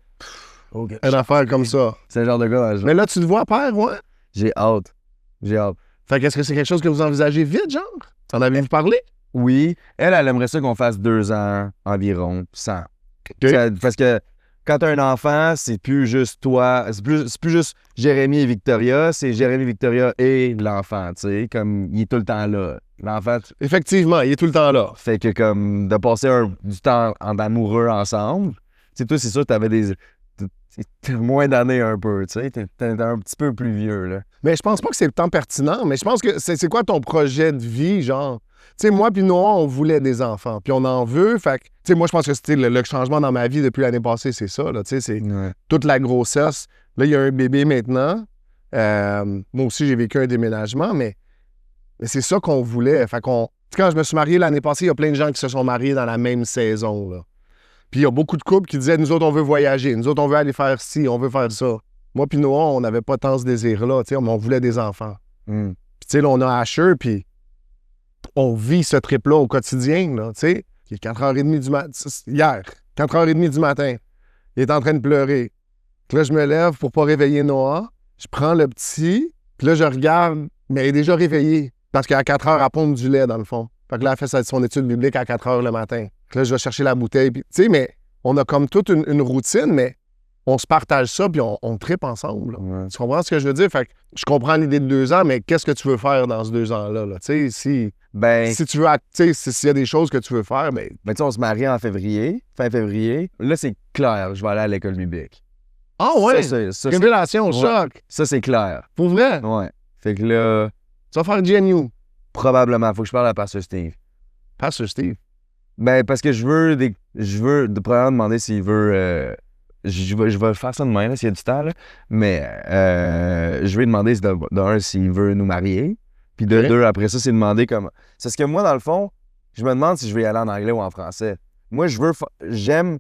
Une affaire comme ça. C'est le genre de gars... Mais là, tu te vois père, ouais? J'ai hâte. Fait qu'est-ce que c'est quelque chose que vous envisagez vite, genre? T'en avez-vous parlé? Oui. Elle aimerait ça qu'on fasse 2 ans environ, sans. Parce que quand t'as un enfant, c'est plus juste toi, c'est plus juste Jérémy et Victoria, c'est Jérémy, Victoria et l'enfant, tu sais, comme il est tout le temps là. L'enfant, Effectivement, il est tout le temps là. fait que comme de passer du temps en amoureux ensemble, tu sais, toi, c'est sûr que t'avais t'as moins d'années un peu, tu sais, t'es un petit peu plus vieux, là. Mais je pense pas que c'est le temps pertinent, mais je pense que c'est quoi ton projet de vie, genre? Tu sais, moi puis Noah, on voulait des enfants, puis on en veut, fait que, tu sais, moi, je pense que c'était le changement dans ma vie depuis l'année passée, c'est ça, là, tu sais, c'est Ouais. toute la grossesse. Là, il y a un bébé maintenant. Moi aussi, j'ai vécu un déménagement, mais c'est ça qu'on voulait. Fait qu'on... Tu sais, quand je me suis marié l'année passée, il y a plein de gens qui se sont mariés dans la même saison, là. Puis il y a beaucoup de couples qui disaient, nous autres, on veut voyager, nous autres, on veut aller faire ci, on veut faire ça. Moi puis Noah, on n'avait pas tant ce désir-là, tu sais, mais on voulait des enfants. Mm. Puis tu sais, là, on a Asher, puis on vit ce trip-là au quotidien, là, tu sais. Il est 4h30 du matin. Hier, 4h30 du matin. Il est en train de pleurer. Puis là, je me lève pour pas réveiller Noah. Je prends le petit, puis là, je regarde, mais il est déjà réveillé. Parce qu'à 4h, elle pompe du lait, dans le fond. Fait que là, elle fait son étude biblique à 4h le matin. Puis là, je vais chercher la bouteille. Puis, tu sais, mais on a comme toute une routine, mais on se partage ça, puis on tripe ensemble, là. Ouais. Tu comprends ce que je veux dire? Fait que je comprends l'idée de 2 ans, mais qu'est-ce que tu veux faire dans ce 2 ans-là, là? Tu sais, Ben, si tu veux, tu sais, s'il y a des choses que tu veux faire, mais ben tu sais, on se marie en février, fin février. Là, c'est clair, je vais aller à l'école biblique. ah ouais! Ça, Révélation, Ouais. choc! ça, c'est clair. Pour vrai? Ouais. Fait que là, Tu vas faire GNU. probablement, faut que je parle à Pasteur Steve. Pasteur Steve. Ben, parce que je veux premièrement demander s'il veut. Je vais faire ça demain, là, s'il y a du temps, là. Mais je vais demander d'un s'il veut nous marier. Puis de Ok. 2, après ça, c'est demander comment. C'est ce que moi, dans le fond, je me demande si je vais y aller en anglais ou en français. Moi, j'aime.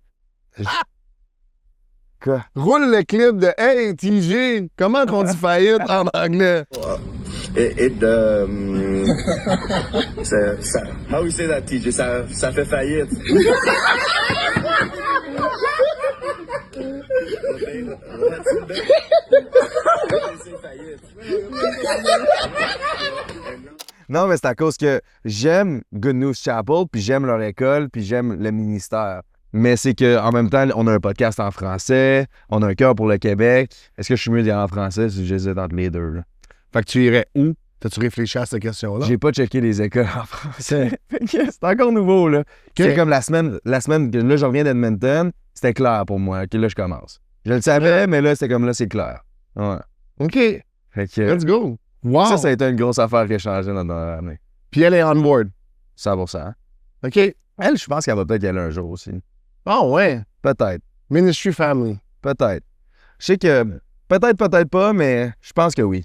Quoi? Roule le clip de Hey TJ, comment qu'on dit faillite en anglais? How we say that, TJ? Ça fait faillite. Non, mais c'est à cause que j'aime Good News Chapel, puis j'aime leur école, puis j'aime le ministère. Mais c'est qu'en même temps, on a un podcast en français, on a un cœur pour le Québec. Est-ce que je suis mieux d'y aller en français si j'hésite entre les deux, là? Fait que tu irais où? T'as-tu réfléchi à cette question-là? J'ai pas checké les écoles en français. Fait que c'est encore nouveau, là. C'est comme la semaine que là, je reviens d'Edmonton, c'était clair pour moi. Que là, je commence. Je le savais, mais là, c'est comme là, c'est clair. Ouais. OK, Fait que let's go. Wow! ça a été une grosse affaire qui a changé dans l'année. Puis elle est on board. 100%. OK. Elle, je pense qu'elle va peut-être y aller un jour aussi. Ah ouais. Peut-être. Ministry Family. Peut-être. Je sais que peut-être pas, mais je pense que oui.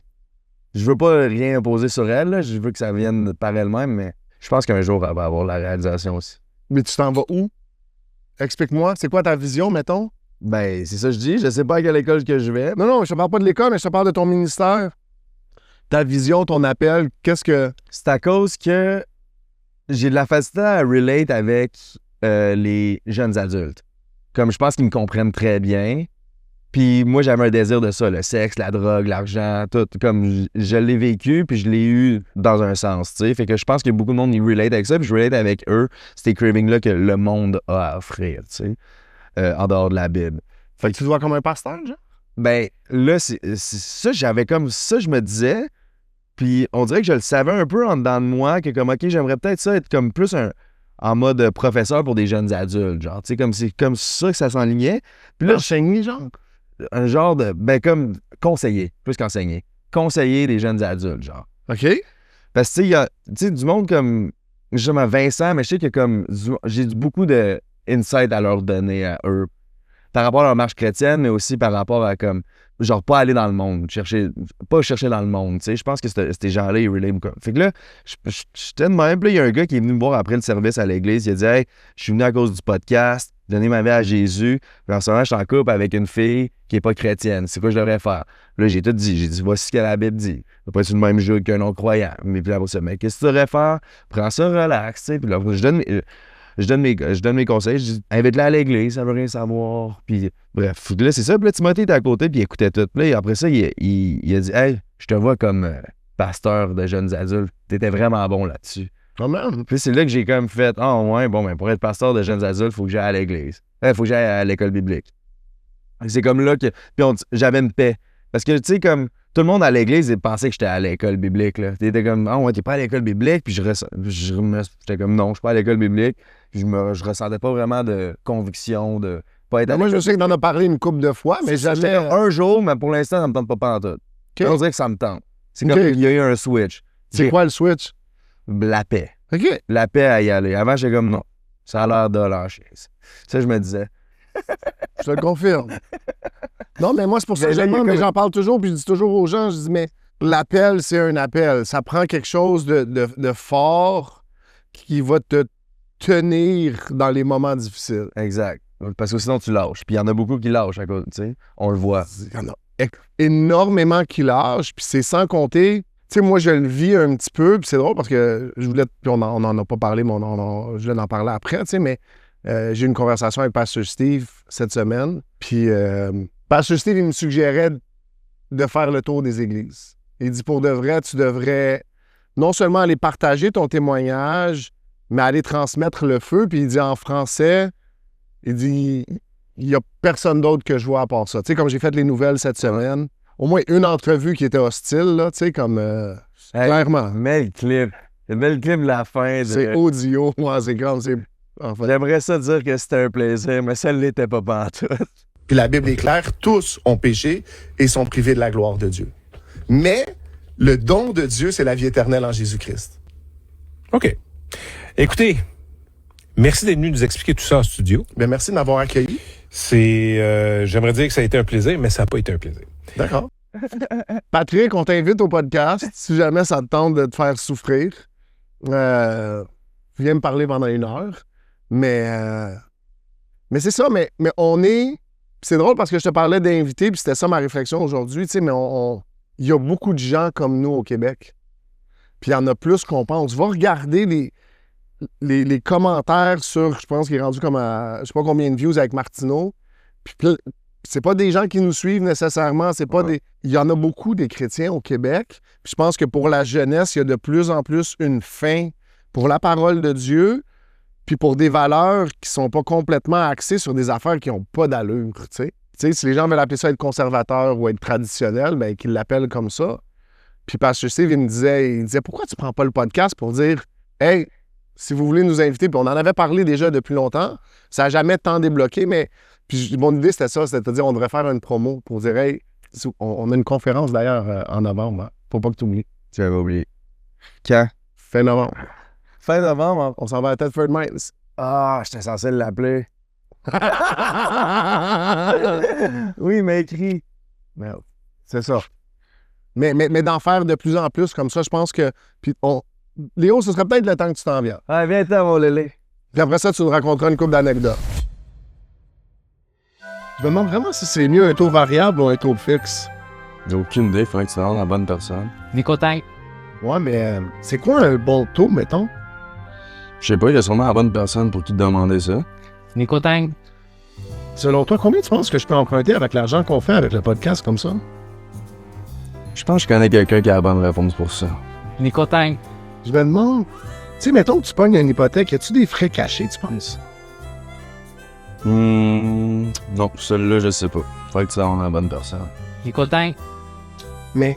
Je veux pas rien imposer sur elle, là. Je veux que ça vienne par elle-même, mais je pense qu'un jour, elle va avoir la réalisation aussi. Mais tu t'en vas où? Explique-moi, c'est quoi ta vision, mettons? Ben, c'est ça que je dis. Je sais pas à quelle école que je vais. Non, non, je te parle pas de l'école, mais je te parle de ton ministère. Ta vision, ton appel, qu'est-ce que... C'est à cause que j'ai de la facilité à relate avec les jeunes adultes. Comme je pense qu'ils me comprennent très bien. Puis moi, j'avais un désir de ça, le sexe, la drogue, l'argent, tout. Comme je l'ai vécu, puis je l'ai eu dans un sens, tu sais. Fait que je pense que beaucoup de monde y relate avec ça, puis je relate avec eux, ces cravings-là que le monde a à offrir, tu sais, en dehors de la Bible. Fait que tu te vois comme un pasteur, genre? Ben, là, c'est ça, j'avais comme ça, je me disais, puis on dirait que je le savais un peu en dedans de moi, que comme, OK, j'aimerais peut-être ça être comme plus en mode professeur pour des jeunes adultes, genre, tu sais, comme c'est comme ça que ça s'enlignait. Puis là, Enseigner, genre? un genre de, ben comme conseiller, plus qu'enseigner. Conseiller des jeunes adultes, genre. OK. Parce que, tu sais, il y a, tu sais, du monde comme, justement, Vincent, mais je sais que comme, j'ai beaucoup de insight à leur donner à eux. Par rapport à leur marche chrétienne, mais aussi par rapport à, comme, genre, pas aller dans le monde, pas chercher dans le monde, tu sais. Je pense que ces gens-là, ils relèvent comme. Fait que là, j'étais de même. Puis là, il y a un gars qui est venu me voir après le service à l'église. Il a dit, hey, je suis venu à cause du podcast, donner ma vie à Jésus. Puis en ce moment, je suis en couple avec une fille qui est pas chrétienne. C'est quoi je devrais faire? Puis là, j'ai tout dit. J'ai dit, voici ce que la Bible dit. Ça pas être le même jeu qu'un non-croyant. Mais puis là, mais qu'est-ce que tu devrais faire? Prends ça, relax, tu sais. Puis là, je donne mes conseils. Je dis, invite-la à l'église, ça veut rien savoir. Puis bref, là, c'est ça. Puis là, Timothée était à côté, puis il écoutait tout. Puis là, après ça, il a dit, hey, je te vois comme pasteur de jeunes adultes. T'étais vraiment bon là-dessus. Comment? Puis c'est là que j'ai comme fait, ouais, bon, ben pour être pasteur de jeunes adultes, il faut que j'aille à l'église. Il faut que j'aille à l'école biblique. Et c'est comme là que. Puis j'avais une paix. Parce que, tu sais, comme tout le monde à l'église, il pensait que j'étais à l'école biblique. Là. T'étais comme, ouais, t'es pas à l'école biblique. Puis j'étais comme, non, je suis pas à l'école biblique. Puis je ressentais pas vraiment de conviction de pas être à Moi, je l'école. sais que t'en as parlé une couple de fois, mais J'étais jamais. comme, un jour, mais pour l'instant, ça me tente pas pantoute. On dirait que ça me tente. C'est comme, il y a eu un switch. C'est quoi le switch? La paix. OK. La paix à y aller. Avant, j'étais comme, non, ça a l'air de lâcher. Ça, je me disais. Je te le confirme. Non, mais moi, c'est pour ça que je demande, mais j'en parle toujours, puis je dis toujours aux gens, je dis, mais l'appel, c'est un appel. Ça prend quelque chose de fort qui va te tenir dans les moments difficiles. Exact. Parce que sinon, tu lâches. Puis il y en a beaucoup qui lâchent à cause, tu sais. On le voit. Il y en a énormément qui lâchent, puis c'est sans compter. Tu sais, moi, je le vis un petit peu, puis c'est drôle parce que je voulais, puis on n'en a pas parlé, mais je voulais en parler après, tu sais, mais j'ai eu une conversation avec Pasteur Steve cette semaine, puis Pasteur Steve, il me suggérait de faire le tour des églises. Il dit, pour de vrai, tu devrais non seulement aller partager ton témoignage, mais aller transmettre le feu, puis il dit en français, il dit, il n'y a personne d'autre que je vois à part ça. Tu sais, comme j'ai fait les nouvelles cette semaine, au moins une entrevue qui était hostile, là, tu sais, comme clairement. Mets le clip. Mets le clip de la fin. C'est audio. Ouais, c'est comme, c'est... Enfin. J'aimerais ça dire que c'était un plaisir, mais ça ne l'était pas pantoute. Puis la Bible est claire, tous ont péché et sont privés de la gloire de Dieu. Mais le don de Dieu, c'est la vie éternelle en Jésus-Christ. OK. Écoutez, merci d'être venu nous expliquer tout ça en studio. Bien, merci de m'avoir accueilli. J'aimerais dire que ça a été un plaisir, mais ça n'a pas été un plaisir. D'accord. Patrick, on t'invite au podcast. Si jamais ça te tente de te faire souffrir, viens me parler pendant 1 heure. Mais c'est ça, mais on est... C'est drôle parce que je te parlais d'invités, puis c'était ça ma réflexion aujourd'hui, tu sais, mais il y a beaucoup de gens comme nous au Québec. Puis il y en a plus qu'on pense. Va regarder les commentaires sur, je pense qu'il est rendu comme à, je sais pas combien de views avec Martineau. Puis c'est pas des gens qui nous suivent nécessairement, c'est pas des... Il y en a beaucoup des chrétiens au Québec. Puis je pense que pour la jeunesse, il y a de plus en plus une faim pour la parole de Dieu, puis pour des valeurs qui sont pas complètement axées sur des affaires qui ont pas d'allure, tu sais. Tu sais, si les gens veulent appeler ça être conservateur ou être traditionnel, bien, qu'ils l'appellent comme ça. Puis Pasteur Steve, il me disait, pourquoi tu prends pas le podcast pour dire, hey, si vous voulez nous inviter, puis on en avait parlé déjà depuis longtemps, ça n'a jamais tant débloqué, mais puis mon idée, c'était ça, c'est-à-dire on devrait faire une promo pour dire, hey, on a une conférence d'ailleurs en novembre, hein. Faut pas que tu oublies. Tu avais oublié. Quand? Fin novembre. Fin novembre. On s'en va à Thetford Mines. Ah, j'étais censé l'appeler. Oui, il m'a écrit. Merde. C'est ça. Mais d'en faire de plus en plus comme ça, je pense que... Puis Léo, ce serait peut-être le temps que tu t'en viennes. Ah, viens-t'en, mon Lélé. Puis après ça, tu nous raconteras une couple d'anecdotes. Je me demande vraiment si c'est mieux un taux variable ou un taux fixe. J'ai aucune idée, il faudrait que tu rendes la bonne personne. Nicotine. Ouais, mais c'est quoi un bon taux, mettons? Je sais pas, il y a sûrement la bonne personne pour qui te demander ça. Nicotine. Selon toi, combien tu penses que je peux emprunter avec l'argent qu'on fait avec le podcast comme ça? Je pense que je connais quelqu'un qui a la bonne réponse pour ça. Nicotine. Je me demande, tu sais, mettons que tu pognes une hypothèque, y a-tu des frais cachés, tu penses? Non, celui-là, je sais pas. Faudrait que tu rendes la bonne personne. Nicotine. Mais,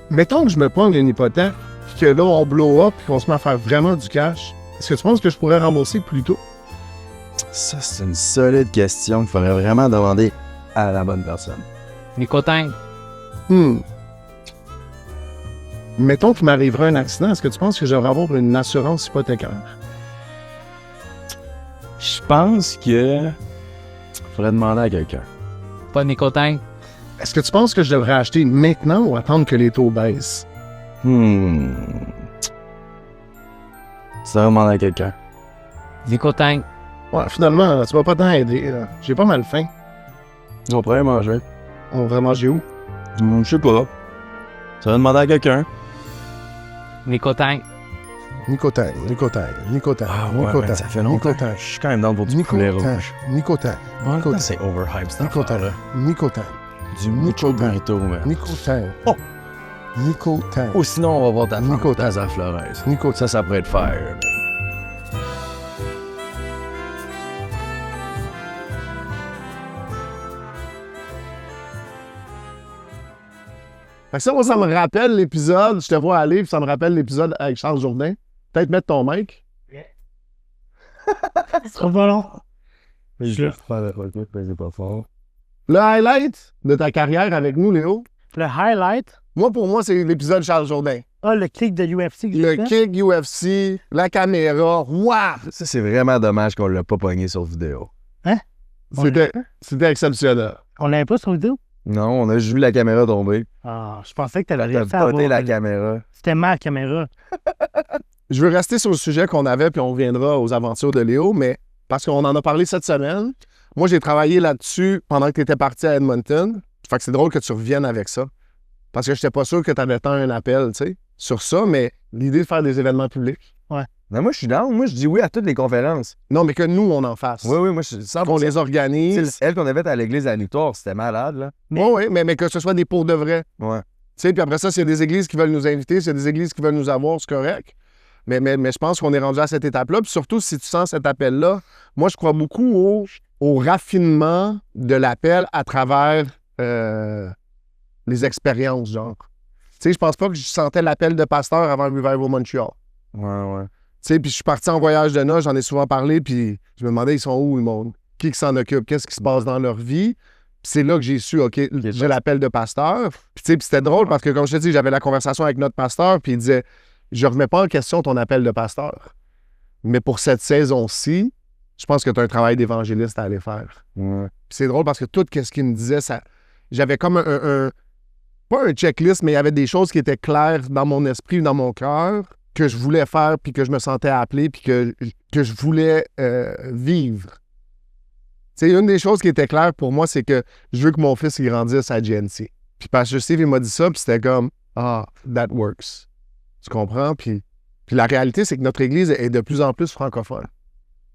mettons que je me pogne une hypothèque, puis que là, on blow up, puis qu'on se met à faire vraiment du cash. Est-ce que tu penses que je pourrais rembourser plus tôt? Ça, c'est une solide question qu'il faudrait vraiment demander à la bonne personne. Nicotine. Mettons qu'il m'arriverait un accident, est-ce que tu penses que je devrais avoir une assurance hypothécaire? Je pense que faudrait demander à quelqu'un. Pas de nicotine. Est-ce que tu penses que je devrais acheter maintenant ou attendre que les taux baissent? Tu devrais demander à quelqu'un. Nicotine. Ouais, finalement, tu vas pas tant aider, là. J'ai pas mal faim. On pourrait manger. On va manger où? Je sais pas. Tu devrais demander à quelqu'un. Nicotine. Nicotine. Ben, ça fait longtemps. Je suis quand même dans le du poulet rouge. Nicotine. C'est overhyped, cette Nicotine. affaire-là. Nicotine. Du mucho burrito, man. Nicotine. Nico Tan. Ou sinon, on va voir ta Nico Taz à Florence. Nico Tan. Ça pourrait être fire. Fait que ça, moi, ça me rappelle l'épisode, je te vois aller, puis ça me rappelle l'épisode avec Charles Jourdain. Peut-être mettre ton mic. Ce sera pas long. Je vais faire le retour, mais pas fort. Le highlight de ta carrière avec nous, Léo, Le highlight, pour moi, c'est l'épisode Charles Jourdain. le kick de UFC que j'ai Le fait. kick UFC, la caméra, waouh! Ça, c'est vraiment dommage qu'on l'a pas pogné sur vidéo. C'était exceptionnel. On l'avait pas sur vidéo? Non, on a juste vu la caméra tomber. Ah, je pensais que t'avais T'as réussi à poté la avoir... caméra. C'était ma caméra. Je veux rester sur le sujet qu'on avait, puis on reviendra aux aventures de Léo, mais parce qu'on en a parlé cette semaine, moi, j'ai travaillé là-dessus pendant que tu étais parti à Edmonton. Fait que c'est drôle que tu reviennes avec ça. Parce que je n'étais pas sûr que tu avais tant un appel, tu sais, sur ça, mais l'idée de faire des événements publics. Non, moi, je suis down. Moi, je dis oui à toutes les conférences. Non, mais que nous, on en fasse. Oui, moi, je suis Qu'on les organise. Elle qu'on avait faite à l'église à Victoire, c'était malade, là. Oui, mais que ce soit des pour de vrai. Ouais. Tu sais, puis après ça, s'il y a des églises qui veulent nous inviter, s'il y a des églises qui veulent nous avoir, c'est correct. Mais je pense qu'on est rendu à cette étape-là. Puis surtout, si tu sens cet appel-là, moi, je crois beaucoup au raffinement de l'appel à travers les expériences, genre. Tu sais, je pense pas que je sentais l'appel de pasteur avant le Revival Montreal. Ouais. Tu sais, puis je suis parti en voyage de noces, j'en ai souvent parlé, puis je me demandais, ils sont où, le monde? Qui s'en occupe? Qu'est-ce qui se passe dans leur vie? Puis c'est là que j'ai su, OK, j'ai l'appel de pasteur. Puis tu sais, c'était drôle parce que, comme je te dis, j'avais la conversation avec notre pasteur, puis il disait, je remets pas en question ton appel de pasteur. Mais pour cette saison-ci, je pense que tu as un travail d'évangéliste à aller faire. Ouais. Puis c'est drôle parce que tout ce qu'il me disait, ça, j'avais comme pas un checklist, mais il y avait des choses qui étaient claires dans mon esprit, dans mon cœur, que je voulais faire, puis que je me sentais appelé, puis que je voulais vivre. Tu sais, une des choses qui était claire pour moi, c'est que je veux que mon fils il grandisse à GNC. Puis Pasteur Steve, il m'a dit ça, puis c'était comme « Ah, that works ». Tu comprends? Puis la réalité, c'est que notre Église est de plus en plus francophone.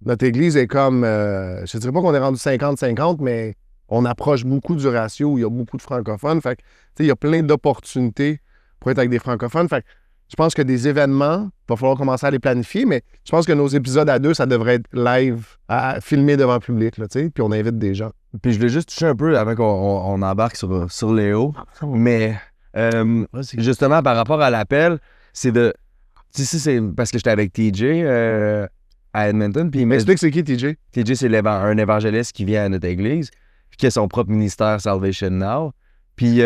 Notre Église est comme, je ne dirais pas qu'on est rendu 50-50, mais on approche beaucoup du ratio où il y a beaucoup de francophones. Fait que, tu sais, il y a plein d'opportunités pour être avec des francophones. Fait que, je pense que des événements, il va falloir commencer à les planifier, mais je pense que nos épisodes à deux, ça devrait être live, à filmer devant le public, là, tu sais, puis on invite des gens. Puis je voulais juste toucher un peu avant qu'on embarque sur Léo. Mais justement, par rapport à l'appel, c'est de... Tu sais, c'est parce que j'étais avec TJ à Edmonton. Puis il Explique c'est qui TJ? TJ, c'est un évangéliste qui vient à notre église, puis qui a son propre ministère Salvation Now. Puis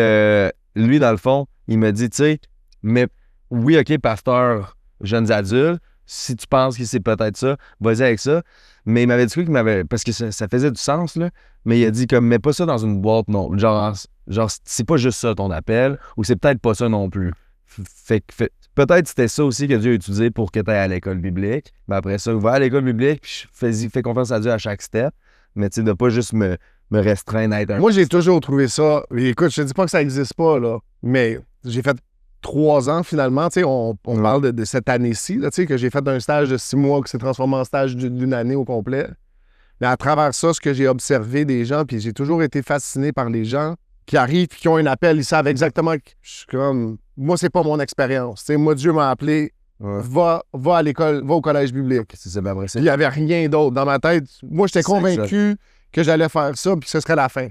lui, dans le fond, il me dit, tu sais, mais oui, OK, pasteur jeunes adultes, si tu penses que c'est peut-être ça, vas-y avec ça. Mais il m'avait dit parce que ça faisait du sens, là, mais il a dit comme, mets pas ça dans une boîte, non. Genre c'est pas juste ça ton appel, ou c'est peut-être pas ça non plus. Peut-être c'était ça aussi que Dieu a utilisé pour que tu ailles à l'école biblique. Mais après ça, va à l'école biblique, puis fais confiance à Dieu à chaque step. Mais tu sais, de pas juste me restreindre à être un... Moi, j'ai toujours trouvé ça. Et écoute, je te dis pas que ça n'existe pas, là, mais j'ai fait 3 ans finalement. Tu sais, on parle de cette année-ci, là, tu sais, que j'ai fait un stage de 6 mois qui s'est transformé en stage d'une année au complet. Mais à travers ça, ce que j'ai observé des gens, puis j'ai toujours été fasciné par les gens qui arrivent et qui ont un appel, ils savent exactement que je suis comme... Moi, c'est pas mon expérience. Tu sais, moi, Dieu m'a appelé, va à l'école, va au collège biblique. C'est ça, ben après ça. Il n'y avait rien d'autre dans ma tête. Moi, j'étais convaincu que j'allais faire ça, puis que ce serait la fin.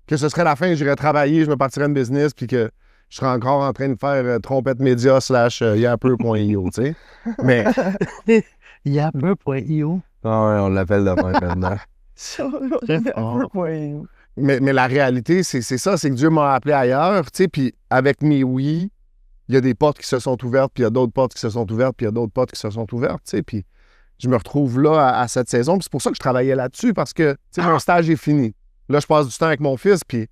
Que ce serait la fin, j'irais travailler, je me partirais une business, puis que je serais encore en train de faire trompette média / yapper.io, tu sais. Mais... yapper.io. Ah ouais, on l'appelle de même maintenant. Mais la réalité, c'est ça, c'est que Dieu m'a appelé ailleurs, tu sais, puis avec mes oui, il y a des portes qui se sont ouvertes, puis il y a d'autres portes qui se sont ouvertes, puis il y a d'autres portes qui se sont ouvertes, tu sais, puis je me retrouve là à cette saison, puis c'est pour ça que je travaillais là-dessus, parce que, tu sais, mon stage est fini. Là, je passe du temps avec mon fils, puis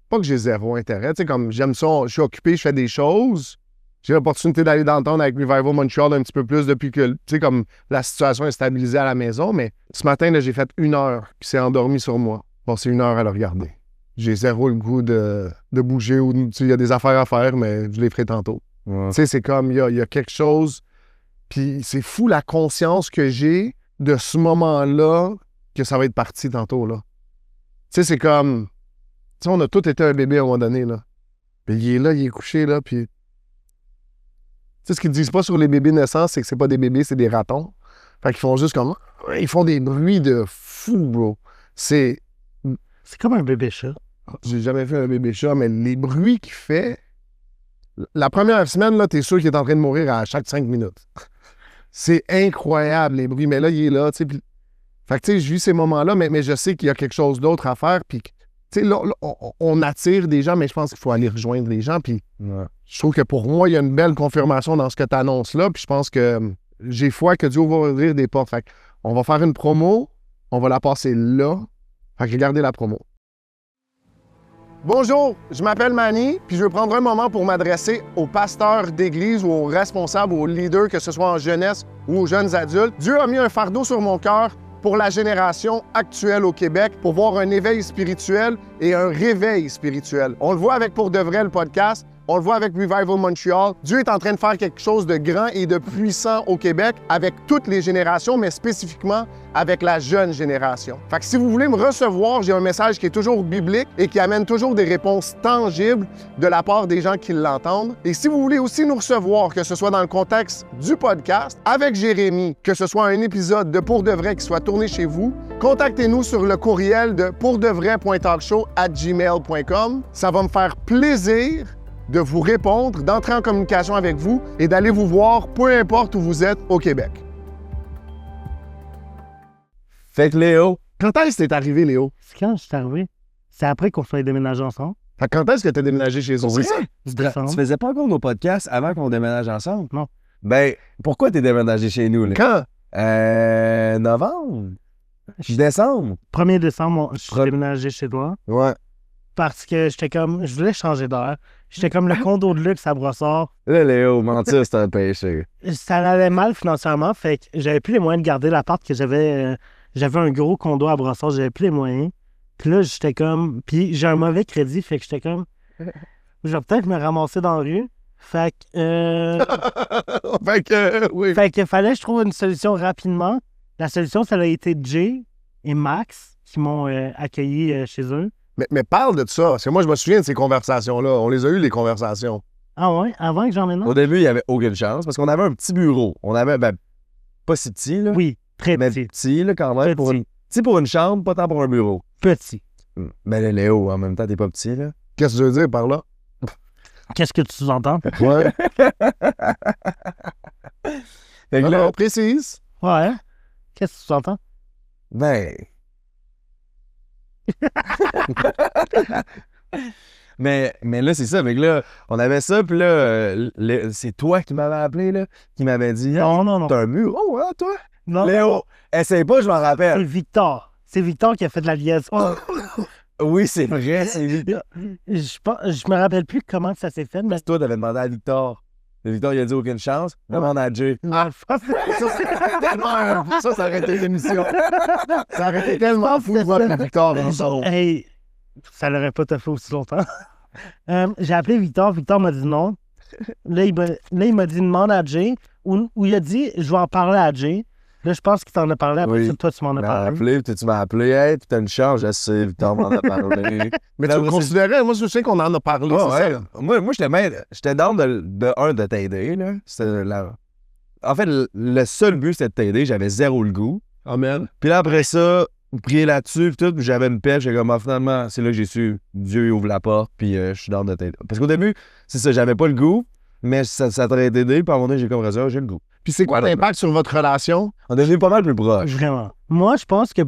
pas que j'ai zéro intérêt, tu sais, comme j'aime ça, je suis occupé, je fais des choses. J'ai l'opportunité d'aller d'entendre avec Revival Montreal un petit peu plus depuis que, tu sais, comme la situation est stabilisée à la maison. Mais ce matin, là, j'ai fait 1 heure, puis c'est endormi sur moi. Bon, c'est 1 heure à le regarder. J'ai zéro le goût de bouger ou, tu sais, il y a des affaires à faire, mais je les ferai tantôt. Ouais. Tu sais, c'est comme, il y a quelque chose, puis c'est fou la conscience que j'ai de ce moment-là que ça va être parti tantôt, là. Tu sais, c'est comme, tu sais, on a tous été un bébé à un moment donné, là. Puis il est là, il est couché, là, puis... Tu sais, ce qu'ils disent pas sur les bébés naissants, c'est que c'est pas des bébés, c'est des ratons. Fait qu'ils font juste comme... Ils font des bruits de fou, bro. C'est comme un bébé chat. J'ai jamais fait un bébé chat, mais les bruits qu'il fait... La première semaine, là, t'es sûr qu'il est en train de mourir à chaque 5 minutes. C'est incroyable, les bruits. Mais là, il est là, tu sais. Fait que, tu sais, j'ai eu ces moments-là, mais je sais qu'il y a quelque chose d'autre à faire. Puis, tu sais, là, on attire des gens, mais je pense qu'il faut aller rejoindre les gens. Puis, je trouve que pour moi, il y a une belle confirmation dans ce que tu annonces là. Puis, je pense que j'ai foi que Dieu va ouvrir des portes. Fait que, on va faire une promo, on va la passer là. Fait que, regardez la promo. Bonjour, je m'appelle Manny, puis je veux prendre un moment pour m'adresser aux pasteurs d'église ou aux responsables, aux leaders, que ce soit en jeunesse ou aux jeunes adultes. Dieu a mis un fardeau sur mon cœur pour la génération actuelle au Québec, pour voir un éveil spirituel et un réveil spirituel. On le voit avec Pour de vrai le podcast, on le voit avec Revival Montreal. Dieu est en train de faire quelque chose de grand et de puissant au Québec avec toutes les générations, mais spécifiquement avec la jeune génération. Fait que si vous voulez me recevoir, j'ai un message qui est toujours biblique et qui amène toujours des réponses tangibles de la part des gens qui l'entendent. Et si vous voulez aussi nous recevoir, que ce soit dans le contexte du podcast, avec Jérémy, que ce soit un épisode de Pour de vrai qui soit tourné chez vous, contactez-nous sur le courriel de pourdevrai.talkshow@gmail.com. Ça va me faire plaisir de vous répondre, d'entrer en communication avec vous et d'aller vous voir, peu importe où vous êtes au Québec. Fait que Léo, Quand est-ce que t'es arrivé, Léo? C'est quand je suis arrivé? C'est après qu'on soit déménagé ensemble. Fait que quand est-ce que t'as déménagé chez eux? Du décembre. tu faisais pas encore nos podcasts avant qu'on déménage ensemble? Non. Ben, pourquoi t'es déménagé chez nous, là? Quand? Novembre? Décembre? 1er décembre, je suis déménagé chez toi Ouais. parce que je voulais changer d'air. J'étais comme le condo de luxe à Brossard. Là, Léo, mentir, c'est un péché. Ça allait mal financièrement, fait que j'avais plus les moyens de garder l'appart que j'avais. J'avais un gros condo à Brossard, j'avais plus les moyens. Puis là, j'étais comme... Puis j'ai un mauvais crédit, fait que j'étais comme... Je vais peut-être me ramasser dans la rue. Fait que... oui. Fait que fallait que je trouve une solution rapidement. La solution, ça a été Jay et Max qui m'ont accueilli chez eux. Mais parle de ça, parce que moi, je me souviens de ces conversations-là. On les a eues, les conversations. Ah ouais? Avant que j'emmène? Au début, il n'y avait aucune chance parce qu'on avait un petit bureau. On avait, ben, pas si petit, là. Oui, très mais petit. petit, là, quand même. Petit. Pour une chambre, pas tant pour un bureau. Petit. Ben là, Léo, en même temps, t'es pas petit, là. Qu'est-ce que tu veux dire par là? Qu'est-ce que tu sous-entends? Ouais. Fait que là, Alors, précise. Ouais. Qu'est-ce que tu sous-entends? ben... mais là, c'est ça. Fait que là, on avait ça, puis là, c'est toi qui m'avais appelé, là, qui m'avait dit... Non. T'as un mur? Oh, ouais, toi? Non. Léo, essaye pas, je m'en C'est rappelle. Victor. C'est Victor qui a fait de la liaison. Oui, c'est vrai, c'est Victor. Je me rappelle plus comment ça s'est fait, mais... Toi, t'avais demandé à Victor. Et Victor, il a dit aucune chance. Demande à Jay. Ça aurait été l'émission. Ça aurait été tellement fou de voir la victoire ensemble. Hey, ça l'aurait pas fait aussi longtemps. J'ai appelé Victor. Victor m'a dit non. Là, il m'a dit demande à Jay. Ou il a dit je vais en parler à Jay. Là, je pense qu'il t'en a parlé. Après Oui. ça, toi, tu m'en as Tu m'as parlé. appelé, puis tu m'as appelé. Hey, puis t'as une chance, je sais. Victor m'en a parlé. Mais tu le considérais, moi, je sais qu'on en a parlé. Ouais, c'est ouais. ça. Moi, j'étais down de t'aider, là. En fait, le seul but, c'était de t'aider. J'avais zéro le goût. Amen. Puis là, après ça, prier là-dessus, puis tout, puis j'avais une paix. J'étais comme, finalement, c'est là que j'ai su, Dieu ouvre la porte, puis je suis down de t'aider. Parce qu'au début, c'est ça, j'avais pas le goût, mais ça t'aurait aidé, puis à un moment donné, j'ai comme raison, j'ai le goût. Puis c'est quoi l'impact sur votre relation? On est devenu pas mal plus proches. Vraiment. Moi, je pense que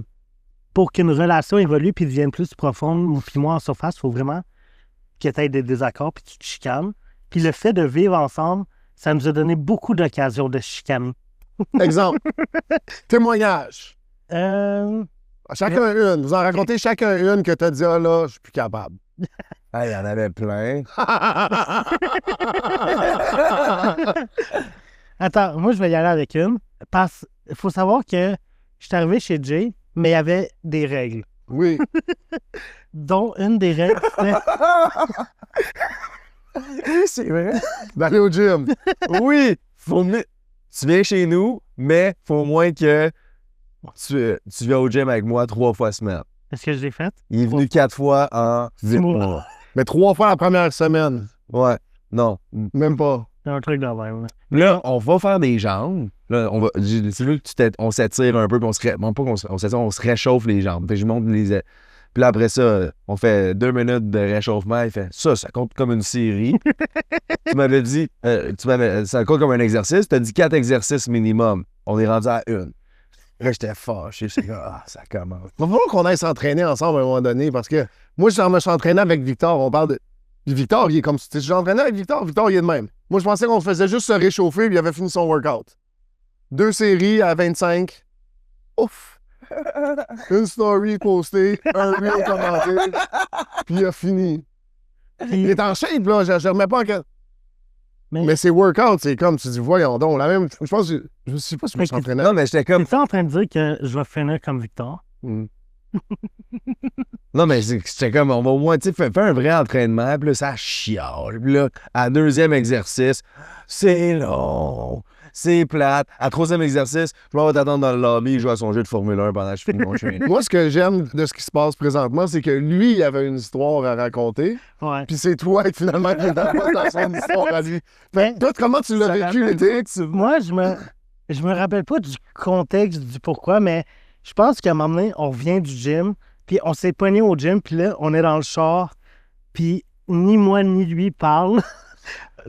pour qu'une relation évolue puis devienne plus profonde, puis moi, en surface, il faut vraiment que tu aies des désaccords puis tu te chicanes. Puis le fait de vivre ensemble, ça nous a donné beaucoup d'occasions de chicaner. Exemple. Témoignage. Chacun une. Vous en racontez chacun une que t'as dit, ah là, je suis plus capable. Il y en avait plein. Attends, moi, je vais y aller avec une. Parce qu'il faut savoir que je suis arrivé chez Jay, mais il y avait des règles. Oui. Dont une des règles, c'était... C'est vrai. D'aller au gym. Oui. Tu viens chez nous, mais faut au moins que tu viens au gym avec moi 3 fois semaine. Est-ce que je l'ai fait? Il est venu 4 fois en 8 mois. Mais 3 fois la première semaine. Ouais. Non. Même pas. C'est un truc de même. Là, on va faire des jambes. Là, c'est là que on s'étire un peu, puis on se réchauffe les jambes. Fait que je monte les. Puis là, après ça, on fait 2 minutes de réchauffement. Il fait ça compte comme une série. Tu m'avais dit, ça compte comme un exercice. Tu as dit 4 exercices minimum. On est rendu à 1. Là, j'étais fâché. C'est comme, ça commence. Il va falloir qu'on aille s'entraîner ensemble à un moment donné parce que moi, je me suis entraîné avec Victor. On parle de. Puis Victor, il est comme. Je suis entraîné avec Victor. Victor, il est de même. Moi, je pensais qu'on faisait juste se réchauffer puis il avait fini son workout. 2 séries à 25. Ouf! Une story postée, un reel commenté, puis il a fini. Il est en shape, là. Je remets pas en question. Mais c'est workout, c'est comme tu dis, voyons donc. La même. Je pense que. Je sais pas si je me suis entraîné. Non, mais j'étais comme. T'es en train de dire que je vais finir comme Victor? Non, mais j'étais comme, on va au moins, tu sais, faire un vrai entraînement, puis là, ça chiale. Puis là, à 2e exercice, c'est long, c'est plate. À 3e exercice, je m'en vais t'attendre dans le lobby et jouer à son jeu de Formule 1 pendant que je finis mon training. Moi, ce que j'aime de ce qui se passe présentement, c'est que lui, il avait une histoire à raconter. Ouais. Puis c'est toi qui finalement qui dans son histoire à lui. Toi, comment tu l'as vécu, l'été? Moi, je me rappelle pas du contexte du pourquoi, mais je pense qu'à un moment donné, on revient du gym, puis on s'est pogné au gym, puis là, on est dans le char, puis ni moi ni lui parle.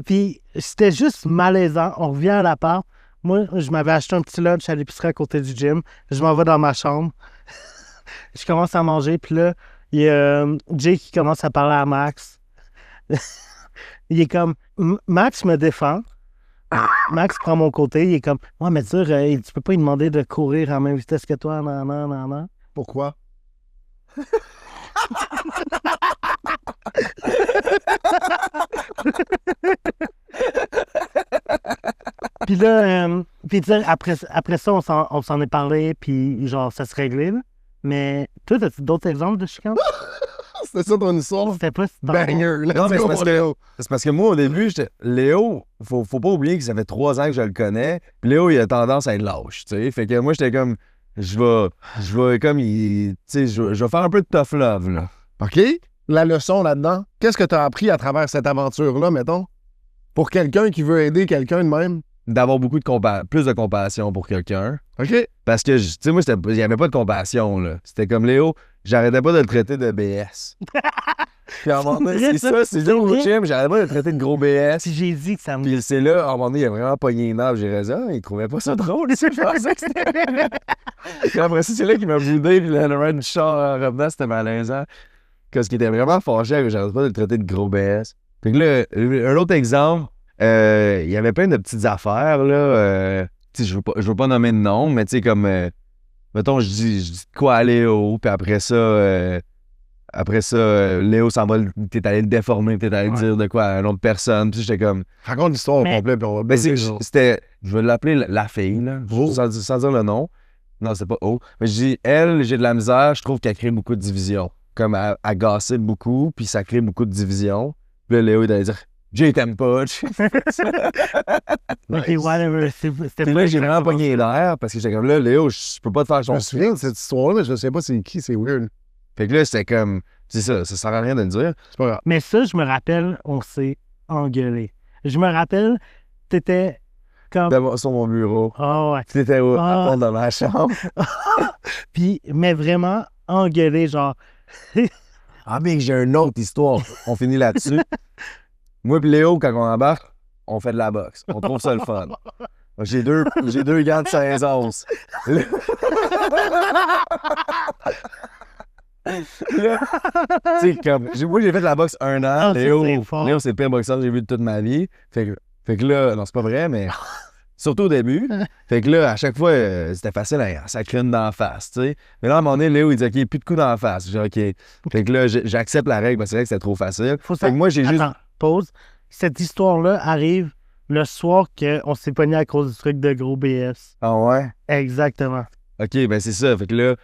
Puis c'était juste malaisant. On revient à l'appart. Moi, je m'avais acheté un petit lunch à l'épicerie à côté du gym. Je m'en vais dans ma chambre. Je commence à manger, puis là, il y a Jay qui commence à parler à Max. Il est comme... Max me défend. Max prend mon côté. Il est comme... Ouais, mais tu peux pas lui demander de courir à la même vitesse que toi. Non. Pourquoi? Puis là, après ça, on s'en est parlé, puis genre, ça se réglait, là. Mais toi, as-tu d'autres exemples de chicane? C'était ça ton histoire? C'était pas... Banger, là. Non, mais c'est parce que moi, au début, Léo, faut pas oublier que ça fait 3 ans que je le connais. Puis Léo, il a tendance à être lâche, tu sais. Fait que moi, j'étais comme... Je vais comme... Tu sais, je vais faire un peu de tough love, là. OK? La leçon là-dedans, qu'est-ce que tu as appris à travers cette aventure-là, mettons? Pour quelqu'un qui veut aider quelqu'un de même? D'avoir beaucoup de plus de compassion pour quelqu'un. OK? Parce que, tu sais, moi, il n'y avait pas de compassion, là. C'était comme Léo, j'arrêtais pas de le traiter de BS. Puis à un moment donné, c'est là au gym, j'arrêtais pas de le traiter de gros BS. Si j'ai dit que ça me... Puis c'est là, à un moment donné, il a vraiment pogné une arbre, j'ai dit, il trouvait pas ça drôle, je pensais que c'était... Puis après ça, c'est là qu'il m'a boudé, puis le ride du char en revenant, c'était malaisant. Parce qu'il était vraiment fâché, j'arrêtais pas de le traiter de gros BS. Fait que là, un autre exemple, il y avait plein de petites affaires, là. Tu sais, je veux pas nommer de nom, mais tu sais, comme, mettons, je dis quoi à Léo, puis après ça, Léo s'en va, t'es allé le déformer, t'es allé dire de quoi à une autre personne, puis j'étais comme... Raconte l'histoire au complet, puis on va... Ben, c'était... Je vais l'appeler la fille, là, sans dire le nom. Non, c'est pas O. Mais je dis, elle, j'ai de la misère, je trouve qu'elle crée beaucoup de division. Comme, elle gossip beaucoup, puis ça crée beaucoup de division. Puis là, Léo, il allait dire... Jay t'aime pas. Ok, whatever. Puis là, j'ai vraiment pogné l'air parce que j'étais comme là, Léo, je peux pas te faire Je me souviens de cette histoire-là, mais je sais pas c'est qui, c'est weird. Fait que là, c'était comme, c'est ça sert à rien de le dire. C'est pas grave. Mais ça, je me rappelle, on s'est engueulé. Je me rappelle, t'étais comme... Sur mon bureau. Ah ouais. T'étais à fond dans ma chambre. Puis, mais vraiment engueulé, genre... Ah, mais j'ai une autre histoire. On finit là-dessus. Moi et Léo, quand on embarque, on fait de la boxe. On trouve ça le fun. J'ai deux gants de 16 onces. Moi, j'ai fait de la boxe 1 an. Léo, c'est le pire boxeur que j'ai vu de toute ma vie. Fait que là, non, c'est pas vrai, mais surtout au début. Fait que là, à chaque fois, c'était facile à sacrer une dans la face, tu sais. Mais là, à un moment donné, Léo, il dit, OK, plus de coups dans la face. J'ai dit, OK. Fait que là, j'accepte la règle, parce que c'est vrai que c'était trop facile. Fait que moi, j'ai juste... Attends, pause. Cette histoire-là arrive le soir qu'on s'est pogné à cause du truc de gros BS. Ah ouais? Exactement. OK, ben c'est ça. Fait que là,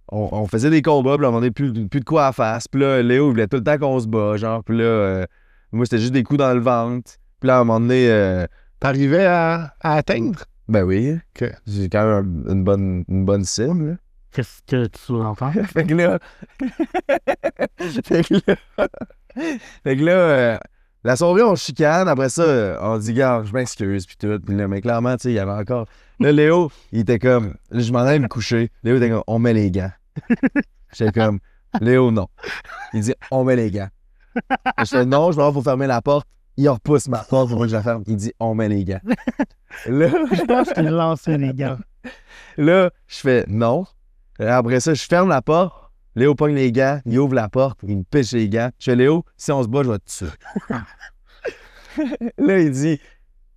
on faisait des combats, puis là, on avait plus de quoi à la face. Puis là, Léo, il voulait tout le temps qu'on se bat, genre. Puis là, moi, c'était juste des coups dans le ventre. Puis là, à un moment donné... T'arrivais à atteindre? Ben oui. Okay. J'ai quand même une bonne cible, là. Qu'est-ce que tu sous-entends? Fait que là... Fait que là, la soirée, on chicane. Après ça, on dit, gars, je m'excuse, puis tout. Puis là, mais clairement, tu sais, il y avait encore... Là, Léo, il était comme... Là, je m'en allais me coucher. Léo était comme, on met les gants. J'étais comme, Léo, non. Il dit, on met les gants. Je fais, non, je vais faut fermer la porte. Il repousse ma porte pour que je la ferme. Il dit, on met les gants. Là, Je pense que je lançais les gars. là, je fais, non. Après ça, je ferme la porte. Léo pogne les gants, il ouvre la porte, il me pêche les gants. Je fais, Léo, si on se bat, je vais te tuer. Là, il dit,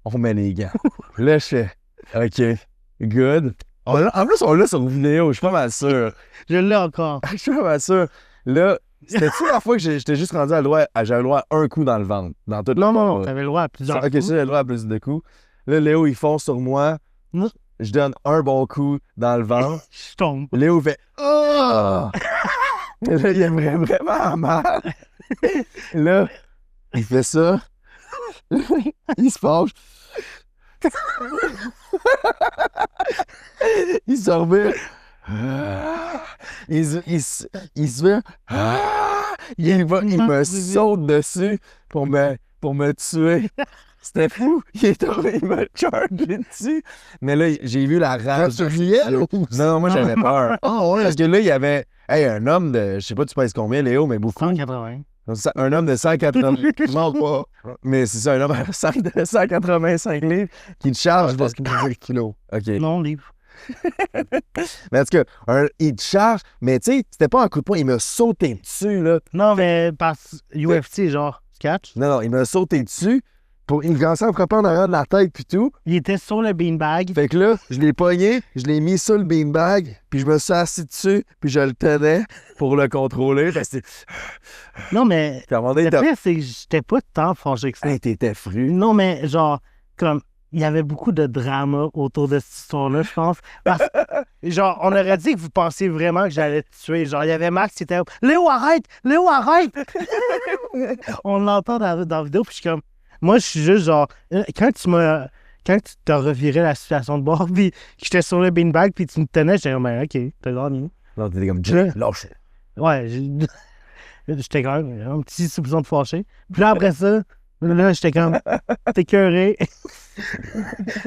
on met les gants. Là, je fais, OK, good. En plus, on l'a sur une vidéo, je suis pas mal sûr. Je l'ai encore. Je suis pas mal sûr. Là, c'était-tu la fois que j'étais juste rendu j'avais le droit à un coup dans le ventre? Dans toute Non, t'avais le droit à plusieurs OK, coups. ça, j'avais le droit à plus de coups. Là, Léo, il fonce sur moi. Non. Je donne un bon coup dans le ventre. Je tombe. Léo fait ah! Là, il aimerait vraiment mal. Là, il fait ça. Il se fâche. Il se remet. Il se fait. Il me saute dessus pour me tuer. C'était fou. Il m'a chargé dessus. Mais là, j'ai vu la rage. Tu riais, là? Non, moi, j'avais peur. Ah ouais. Parce que là, il y avait un homme de, je sais pas, tu pèses combien, Léo, mais beaucoup. 180. Un homme de 180. Non, pas. Mais c'est ça, un homme de 185 livres qui te charge. Je pense qu'il me dit kilos. OK. Non, livre. Mais en tout cas, il te charge, mais tu sais, c'était pas un coup de poing, il m'a sauté dessus, là. Non, mais parce UFC, genre, tu catches? Non, il m'a sauté dessus. Il me commençait à me frapper en arrière de la tête puis tout. Il était sur le beanbag. Fait que là, je l'ai pogné, je l'ai mis sur le beanbag, puis je me suis assis dessus, puis je le tenais pour le contrôler. Fait que c'était... Non, mais Puis à un moment donné, le pire, c'est que j'étais pas tant fâché que ça. Hey, t'étais fru. Non, mais genre, comme, il y avait beaucoup de drama autour de cette histoire-là, je pense. Parce genre, on aurait dit que vous pensiez vraiment que j'allais te tuer. Genre, il y avait Max qui était « Léo, arrête! Léo, arrête! » On l'entend dans la vidéo, puis je suis comme... Moi, je suis juste genre... Quand tu t'as reviré la situation de bord, puis que j'étais sur le beanbag, puis tu me tenais, j'étais comme « Ben, OK, t'as gagné. Non, t'étais comme lâche. » Ouais, j'étais quand même un petit soupçon de fâché. Puis là, après ça, là, j'étais comme... T'es écœuré.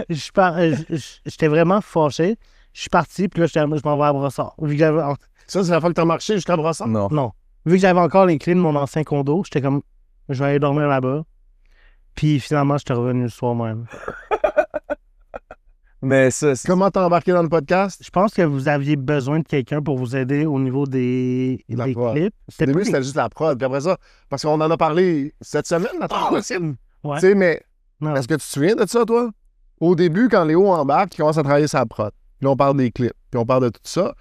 J'étais vraiment fâché. Je suis parti, puis là, je m'en vais à Brossard. Vu que j'avais... Ça, c'est la fois que t'as marché jusqu'à Brossard? Non. Non. Vu que j'avais encore les clés de mon ancien condo, j'étais comme... Je vais aller dormir là-bas. Puis finalement, j'étais revenu le soir même. Mais ça, c'est... Comment t'as embarqué dans le podcast? Je pense que vous aviez besoin de quelqu'un pour vous aider au niveau des prod. clips. Au début, pas c'était juste la prod. Puis après ça, parce qu'on en a parlé cette semaine, la troisième. Ouais. Tu sais, mais Non. est-ce que tu te souviens de ça, toi? Au début, quand Léo embarque, il commence à travailler sa prod. Puis là, on parle des clips. Puis on parle de tout ça.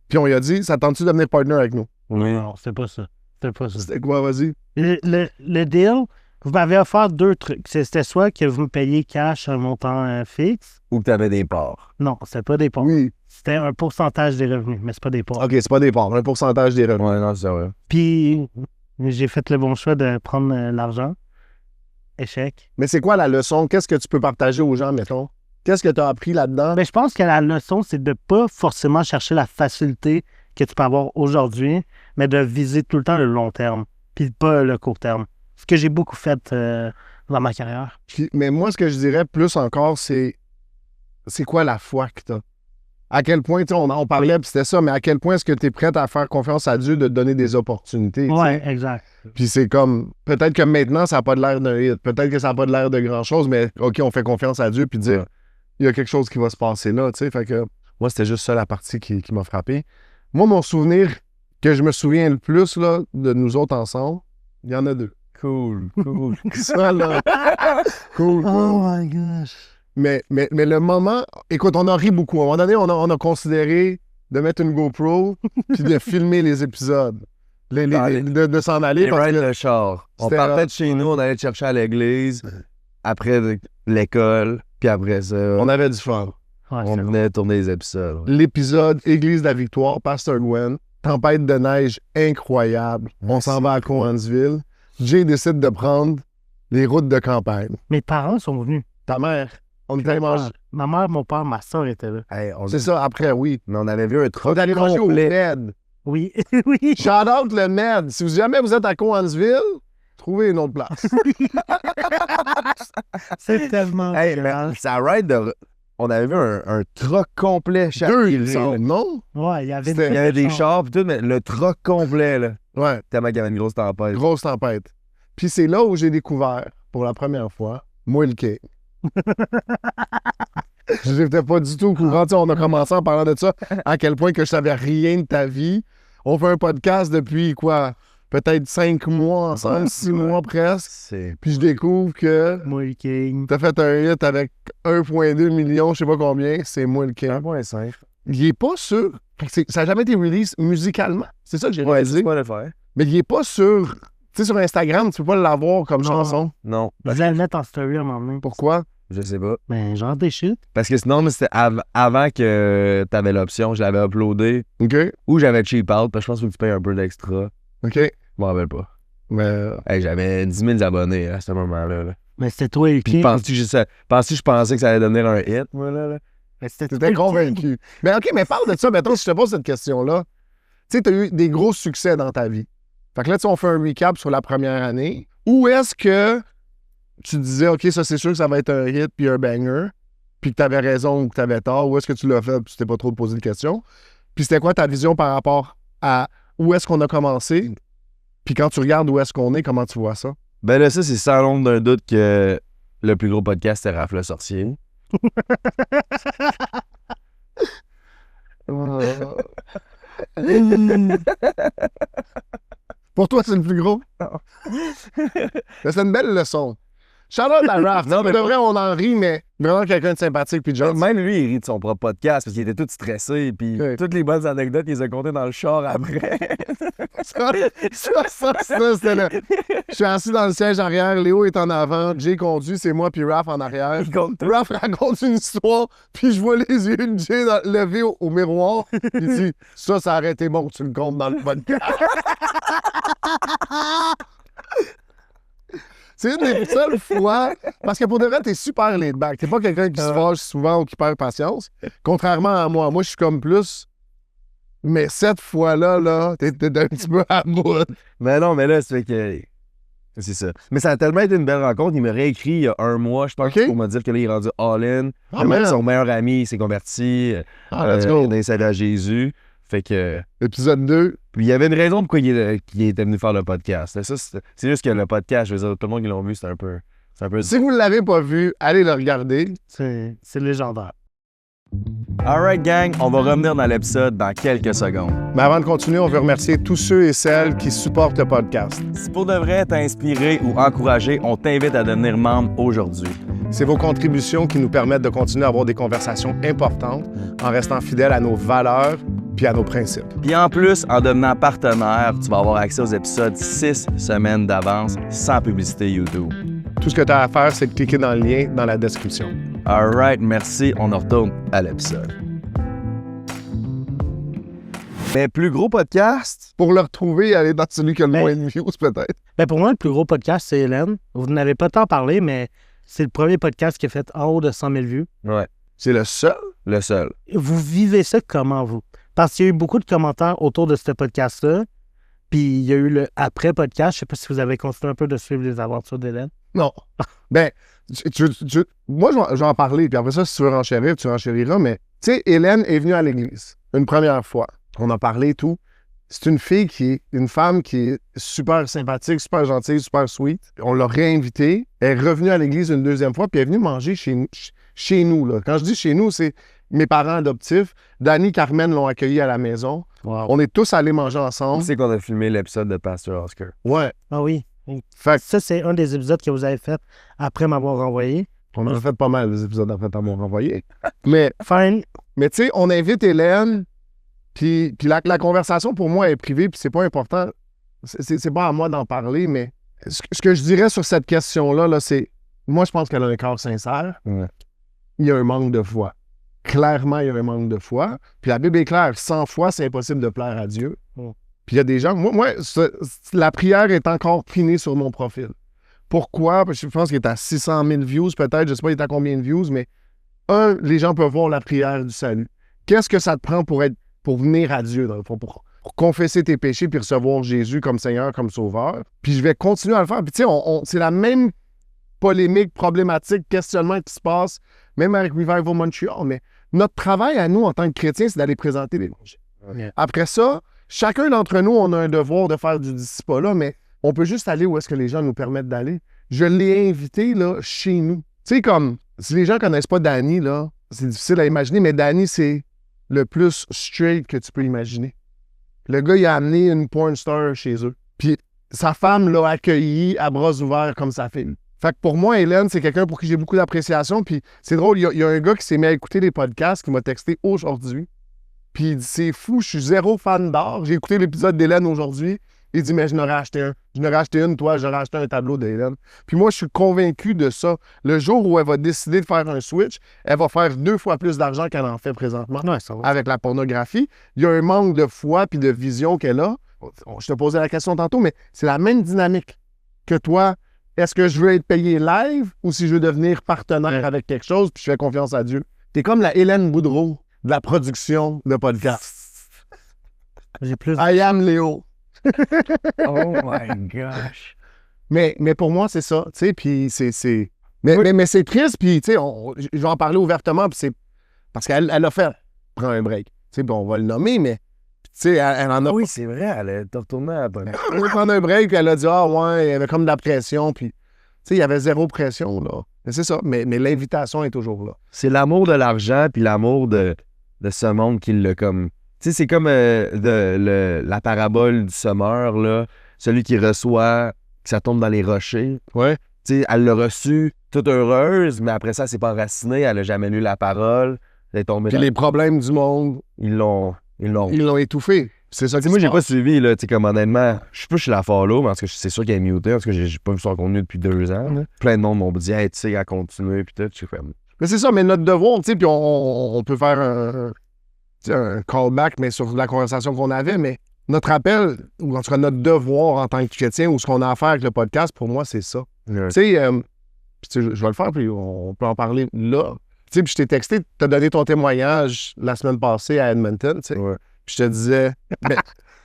Puis on lui a dit, ça tente-tu de devenir partner avec nous? Oui. Non, c'était pas ça. C'était pas ça. C'était quoi, vas-y? Le deal, vous m'avez offert deux trucs. C'était soit que vous me payiez cash un montant fixe. Ou que t'avais des parts. Non, c'était pas des parts. Oui. C'était un pourcentage des revenus, mais c'est pas des parts. OK, c'est pas des parts, un pourcentage des revenus. Ouais, non, c'est vrai. Puis j'ai fait le bon choix de prendre l'argent. Échec. Mais c'est quoi la leçon? Qu'est-ce que tu peux partager aux gens, mettons? Qu'est-ce que tu as appris là-dedans? Ben, je pense que la leçon, c'est de pas forcément chercher la facilité que tu peux avoir aujourd'hui, mais de viser tout le temps le long terme, puis pas le court terme. Ce que j'ai beaucoup fait dans ma carrière. Mais moi, ce que je dirais plus encore, c'est quoi la foi que tu as? À quel point, tu sais, on parlait, puis c'était ça, mais à quel point est-ce que tu es prête à faire confiance à Dieu de te donner des opportunités? tu sais? Ouais, exact. Puis c'est comme, peut-être que maintenant, ça n'a pas de l'air d'un hit, peut-être que ça n'a pas de l'air de grand-chose, mais OK, on fait confiance à Dieu, puis dire, il y a quelque chose qui va se passer là, tu sais. Fait que moi, c'était juste ça la partie qui m'a frappé. Moi, mon souvenir que je me souviens le plus là, de nous autres ensemble, il y en a deux. Cool. Ça, là. Cool. Oh my gosh. Mais le moment, écoute, on a ri beaucoup. À un moment donné, on a considéré de mettre une GoPro puis de filmer les épisodes. De s'en aller. Et Parce ride que le char. On c'était partait là. de chez nous, on allait te chercher à l'église, après l'école, puis après ça, on avait du fun. Ouais, on c'est venait tourner des épisodes. L'épisode Église de la Victoire, Pasteur Gwen, tempête de neige incroyable. On s'en va à Cowansville. Jay décide de prendre les routes de campagne. Mes parents sont venus. Ta mère, on était allé manger. Ma mère, mon père, ma soeur étaient là. Hey, C'est ça, après, oui. Mais on avait vu un On truc est allé manger au complet. Med. Oui, oui. Shout out le Med. Si jamais vous êtes à Cowansville, trouver une autre place. C'est tellement Hey, grave. mais ça ride de... On avait vu un truck complet chaque Deux, tiré, il semble, là. non? Ouais, il y avait C'était- Il y avait des chars pis tout, mais le truck complet, là. Ouais, Tellement qu'il y avait une grosse tempête. grosse tempête. Puis c'est là où j'ai découvert, pour la première fois, moi le king. J'étais pas du tout au courant. Tu sais, on a commencé en parlant de ça, à quel point que je savais rien de ta vie. On fait un podcast depuis quoi? Peut-être 5 mois ensemble, 6 mois presque. C'est... Puis je découvre que Moi, le king. t'as fait un hit avec 1,2 million, je sais pas combien, c'est moi le king. 1.5. Il est pas sûr. Fait que ça n'a jamais été release musicalement. C'est ça que j'ai Ouais, réalisé. c'est quoi le faire? Mais il est pas sur. Tu sais, sur Instagram, tu peux pas l'avoir comme Non. chanson. Non, Vous allez le mettre en story à un moment donné. Pourquoi? je sais pas. Ben, genre des shit. Parce que sinon, mais c'était avant que t'avais l'option, je l'avais uploadé. OK. Ou j'avais cheap out, parce que je pense qu'il faut que tu payes un peu d'extra. OK. Je m'en rappelle pas. Mais. Hey, j'avais 10 000 abonnés à ce moment-là. Là. Mais c'était toi et le Puis king. penses-tu que je pensais que ça allait devenir un hit, moi, là? Mais c'était toi T'étais le king. convaincu. Mais OK, mais parle de ça. Mettons, si je te pose cette question-là. Tu sais, t'as eu des gros succès dans ta vie. Fait que là, tu sais, on fait un recap sur la première année. Où est-ce que tu disais, OK, ça, c'est sûr que ça va être un hit puis un banger, puis que t'avais raison ou que t'avais tort? Où est-ce que tu l'as fait puis tu t'es pas trop posé de questions? Puis c'était quoi ta vision par rapport à où est-ce qu'on a commencé? Puis quand tu regardes où est-ce qu'on est, comment tu vois ça? Ben là, ça, c'est sans l'ombre d'un doute que le plus gros podcast, c'est Raph le Sorcier. Pour toi, c'est le plus gros? Mais c'est une belle leçon. Shout-out à Raph. Non, mais de vrai, on en rit, mais vraiment quelqu'un de sympathique puis de gentil. Même lui, il rit de son propre podcast parce qu'il était tout stressé. Puis Ouais. toutes les bonnes anecdotes, il les a comptées dans le char après. Ça, c'était là. Je suis assis dans le siège arrière, Léo est en avant, Jay conduit, c'est moi puis Raph en arrière. Il compte tout. Raph raconte une histoire, puis je vois les yeux de Jay levés au miroir. Il dit ça aurait été bon que tu le comptes dans le podcast. C'est une des seules fois, parce que pour de vrai, t'es super laid back. T'es pas quelqu'un qui se fâche souvent ou qui perd patience. Contrairement à moi. Moi, je suis comme plus. Mais cette fois-là, là, t'es un petit peu à bout. Mais non, mais là, c'est que. C'est ça. Mais ça a tellement été une belle rencontre. Il m'a réécrit il y a un mois, je pense, OK. pour me dire que là, il est rendu all-in. Ah, Même man. son meilleur ami, il s'est converti. Ah, let's go. Dans les salles à Jésus. Fait que. Épisode 2. Puis il y avait une raison pourquoi il était venu faire le podcast. Ça, c'est juste que le podcast, je veux dire, tout le monde qui l'a vu, c'est un peu. Si vous ne l'avez pas vu, allez le regarder. C'est légendaire. Alright gang, on va revenir dans l'épisode dans quelques secondes. Mais avant de continuer, on veut remercier tous ceux et celles qui supportent le podcast. Si pour de vrai t'as inspiré ou encouragé, on t'invite à devenir membre aujourd'hui. C'est vos contributions qui nous permettent de continuer à avoir des conversations importantes en restant fidèles à nos valeurs puis à nos principes. Puis en plus, en devenant partenaire, tu vas avoir accès aux épisodes 6 semaines d'avance sans publicité YouTube. Tout ce que tu as à faire, c'est de cliquer dans le lien dans la description. Alright, merci, on en retourne à l'épisode. Mais plus gros podcast, Pour le retrouver, allez dans celui qui a le moins de views, peut-être. Ben pour moi, le plus gros podcast, c'est Hélène. Vous n'avez pas tant parlé, mais c'est le premier podcast qui a fait en haut de 100 000 vues. ouais, C'est le seul. le seul. Vous vivez ça comment, vous? Parce qu'il y a eu beaucoup de commentaires autour de ce podcast-là. Puis il y a eu le après-podcast. Je sais pas si vous avez continué un peu de suivre les aventures d'Hélène. Non. Ben, moi, je vais en parler, puis après ça, si tu veux renchérir, tu renchériras, mais tu sais, Hélène est venue à l'église une première fois. On a parlé et tout. C'est une femme qui est super sympathique, super gentille, super sweet. On l'a réinvitée. Elle est revenue à l'église une deuxième fois, puis elle est venue manger chez nous. Là. Quand je dis chez nous, c'est mes parents adoptifs. Danny, Carmen l'ont accueilli à la maison. Wow. On est tous allés manger ensemble. C'est qu'on a filmé l'épisode de Pastor Oscar. Ouais. Ah oui. Fait que Ça, c'est un des épisodes que vous avez fait après m'avoir renvoyé. on a fait pas mal des épisodes après t'avoir renvoyé. Mais Fine. Mais tu sais, on invite Hélène, puis la conversation pour moi est privée, puis c'est pas important. C'est pas à moi d'en parler, mais ce que je dirais sur cette question-là, là, c'est. Moi, je pense qu'elle a un cœur sincère. Ouais. Il y a un manque de foi. Clairement, il y a un manque de foi. Puis la Bible est claire, sans foi, c'est impossible de plaire à Dieu. Puis il y a des gens. La prière est encore pinée sur mon profil. Pourquoi? Parce que je pense qu'il est à 600 000 views, peut-être. Je sais pas, il est à combien de views, mais les gens peuvent voir la prière du salut. Qu'est-ce que ça te prend pour venir à Dieu, dans le fond, pour pour confesser tes péchés puis recevoir Jésus comme Seigneur, comme Sauveur. Puis je vais continuer à le faire. Puis tu sais, c'est la même polémique, problématique, questionnement qui se passe, même avec Revival Montreal. Mais notre travail à nous, en tant que chrétiens, c'est d'aller présenter l'Évangile. Yeah. Après ça, chacun d'entre nous, on a un devoir de faire du disciple-là, mais on peut juste aller où est-ce que les gens nous permettent d'aller. Je l'ai invité, là, chez nous. Tu sais, comme, si les gens connaissent pas Danny, là, c'est difficile à imaginer, mais Danny, c'est le plus straight que tu peux imaginer. Le gars, il a amené une porn star chez eux. Puis sa femme l'a accueilli à bras ouverts comme sa fille. Fait que pour moi, Hélène, c'est quelqu'un pour qui j'ai beaucoup d'appréciation. Puis c'est drôle, il y a un gars qui s'est mis à écouter les podcasts qui m'a texté aujourd'hui. Puis il dit, c'est fou, je suis zéro fan d'art. J'ai écouté l'épisode d'Hélène aujourd'hui. Il dit, mais je n'aurais acheté un. Je n'aurais acheté une, toi, j'aurais acheté un tableau d'Hélène. Puis moi, je suis convaincu de ça. Le jour où elle va décider de faire un switch, elle va faire 2 fois plus d'argent qu'elle en fait présentement Ouais, ça va. avec la pornographie. Il y a un manque de foi puis de vision qu'elle a. Je te posais la question tantôt, mais c'est la même dynamique que toi. Est-ce que je veux être payé live ou si je veux devenir partenaire avec quelque chose puis je fais confiance à Dieu? T'es comme la Hélène Boudreau de la production de podcast. J'ai plus. I am Léo. Oh my gosh. Mais pour moi, c'est ça, tu sais, puis c'est... Mais c'est triste, puis tu sais, je vais en parler ouvertement, puis c'est... Parce qu'elle a fait, prends un break, tu sais, puis on va le nommer, mais, tu sais, elle en a... Oui, c'est vrai, elle est retournée à la Elle a prendre un break, puis elle a dit, ah ouais, il y avait comme de la pression, puis, tu sais, il y avait zéro pression, là. Mais c'est ça, mais l'invitation est toujours là. C'est l'amour de l'argent puis l'amour de ce monde qui l'a comme... Tu sais, c'est comme la parabole du semeur, là. Celui qui reçoit, que ça tombe dans les rochers. Ouais. Tu sais, elle l'a reçu toute heureuse, mais après ça, elle s'est pas enracinée, elle a jamais lu la parole. Elle est tombée Puis les problèmes du monde, Ils l'ont... ils l'ont étouffé. C'est ça Tu sais, qui moi, se j'ai pas passe. suivi, là, tu sais, comme honnêtement, je sais pas si je la follow, mais en tout cas, c'est sûr qu'elle est mutée, parce que j'ai pas vu son contenu depuis 2 ans. là. Plein de monde m'ont dit, hey, tu sais, elle continue, puis tout, je suis comme... Mais c'est ça, mais notre devoir, tu sais, puis on peut faire un callback, mais sur la conversation qu'on avait, mais notre appel, ou en tout cas notre devoir en tant que chrétien, ou ce qu'on a à faire avec le podcast, pour moi, c'est ça. Ouais. Tu sais, puis tu sais, je vais le faire, puis on peut en parler là. Tu sais, puis je t'ai texté, t'as donné ton témoignage la semaine passée à Edmonton, tu sais. Ouais. Puis je te disais,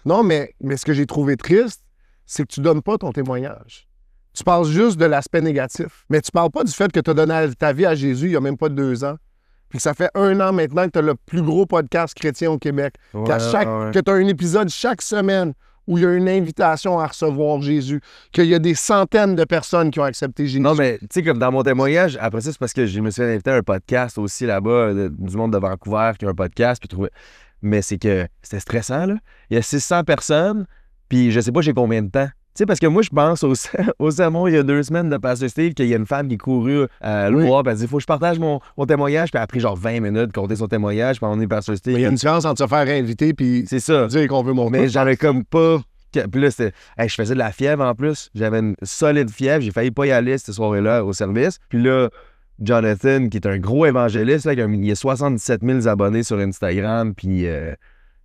non, mais ce que j'ai trouvé triste, c'est que tu donnes pas ton témoignage. Tu parles juste de l'aspect négatif. Mais tu parles pas du fait que tu as donné ta vie à Jésus il y a même pas 2 ans. Puis que ça fait 1 an maintenant que tu as le plus gros podcast chrétien au Québec. Ouais, Que tu as un épisode chaque semaine où il y a une invitation à recevoir Jésus. Qu'il y a des centaines de personnes qui ont accepté Jésus. Non, mais tu sais, comme dans mon témoignage, après ça, c'est parce que je me suis invité à un podcast aussi là-bas, du monde de Vancouver qui a un podcast, puis trouvé... Mais c'est que c'était stressant, là. Il y a 600 personnes, puis je sais pas j'ai combien de temps. Tu sais, parce que moi, je pense au sermon il y a 2 semaines de Pasteur Steve qu'il y a une femme qui est courue le voir, puis elle dit, faut que je partage mon témoignage, puis elle a pris genre 20 minutes de compter son témoignage, puis on est Pasteur Steve. Mais il y a une différence entre se faire inviter puis C'est ça. dire qu'on veut monter. Mais j'avais comme pas... Puis là, c'était... Hey, je faisais de la fièvre en plus. J'avais une solide fièvre. J'ai failli pas y aller cette soirée-là au service. Puis là, Jonathan, qui est un gros évangéliste, là, il a 77 000 abonnés sur Instagram. Puis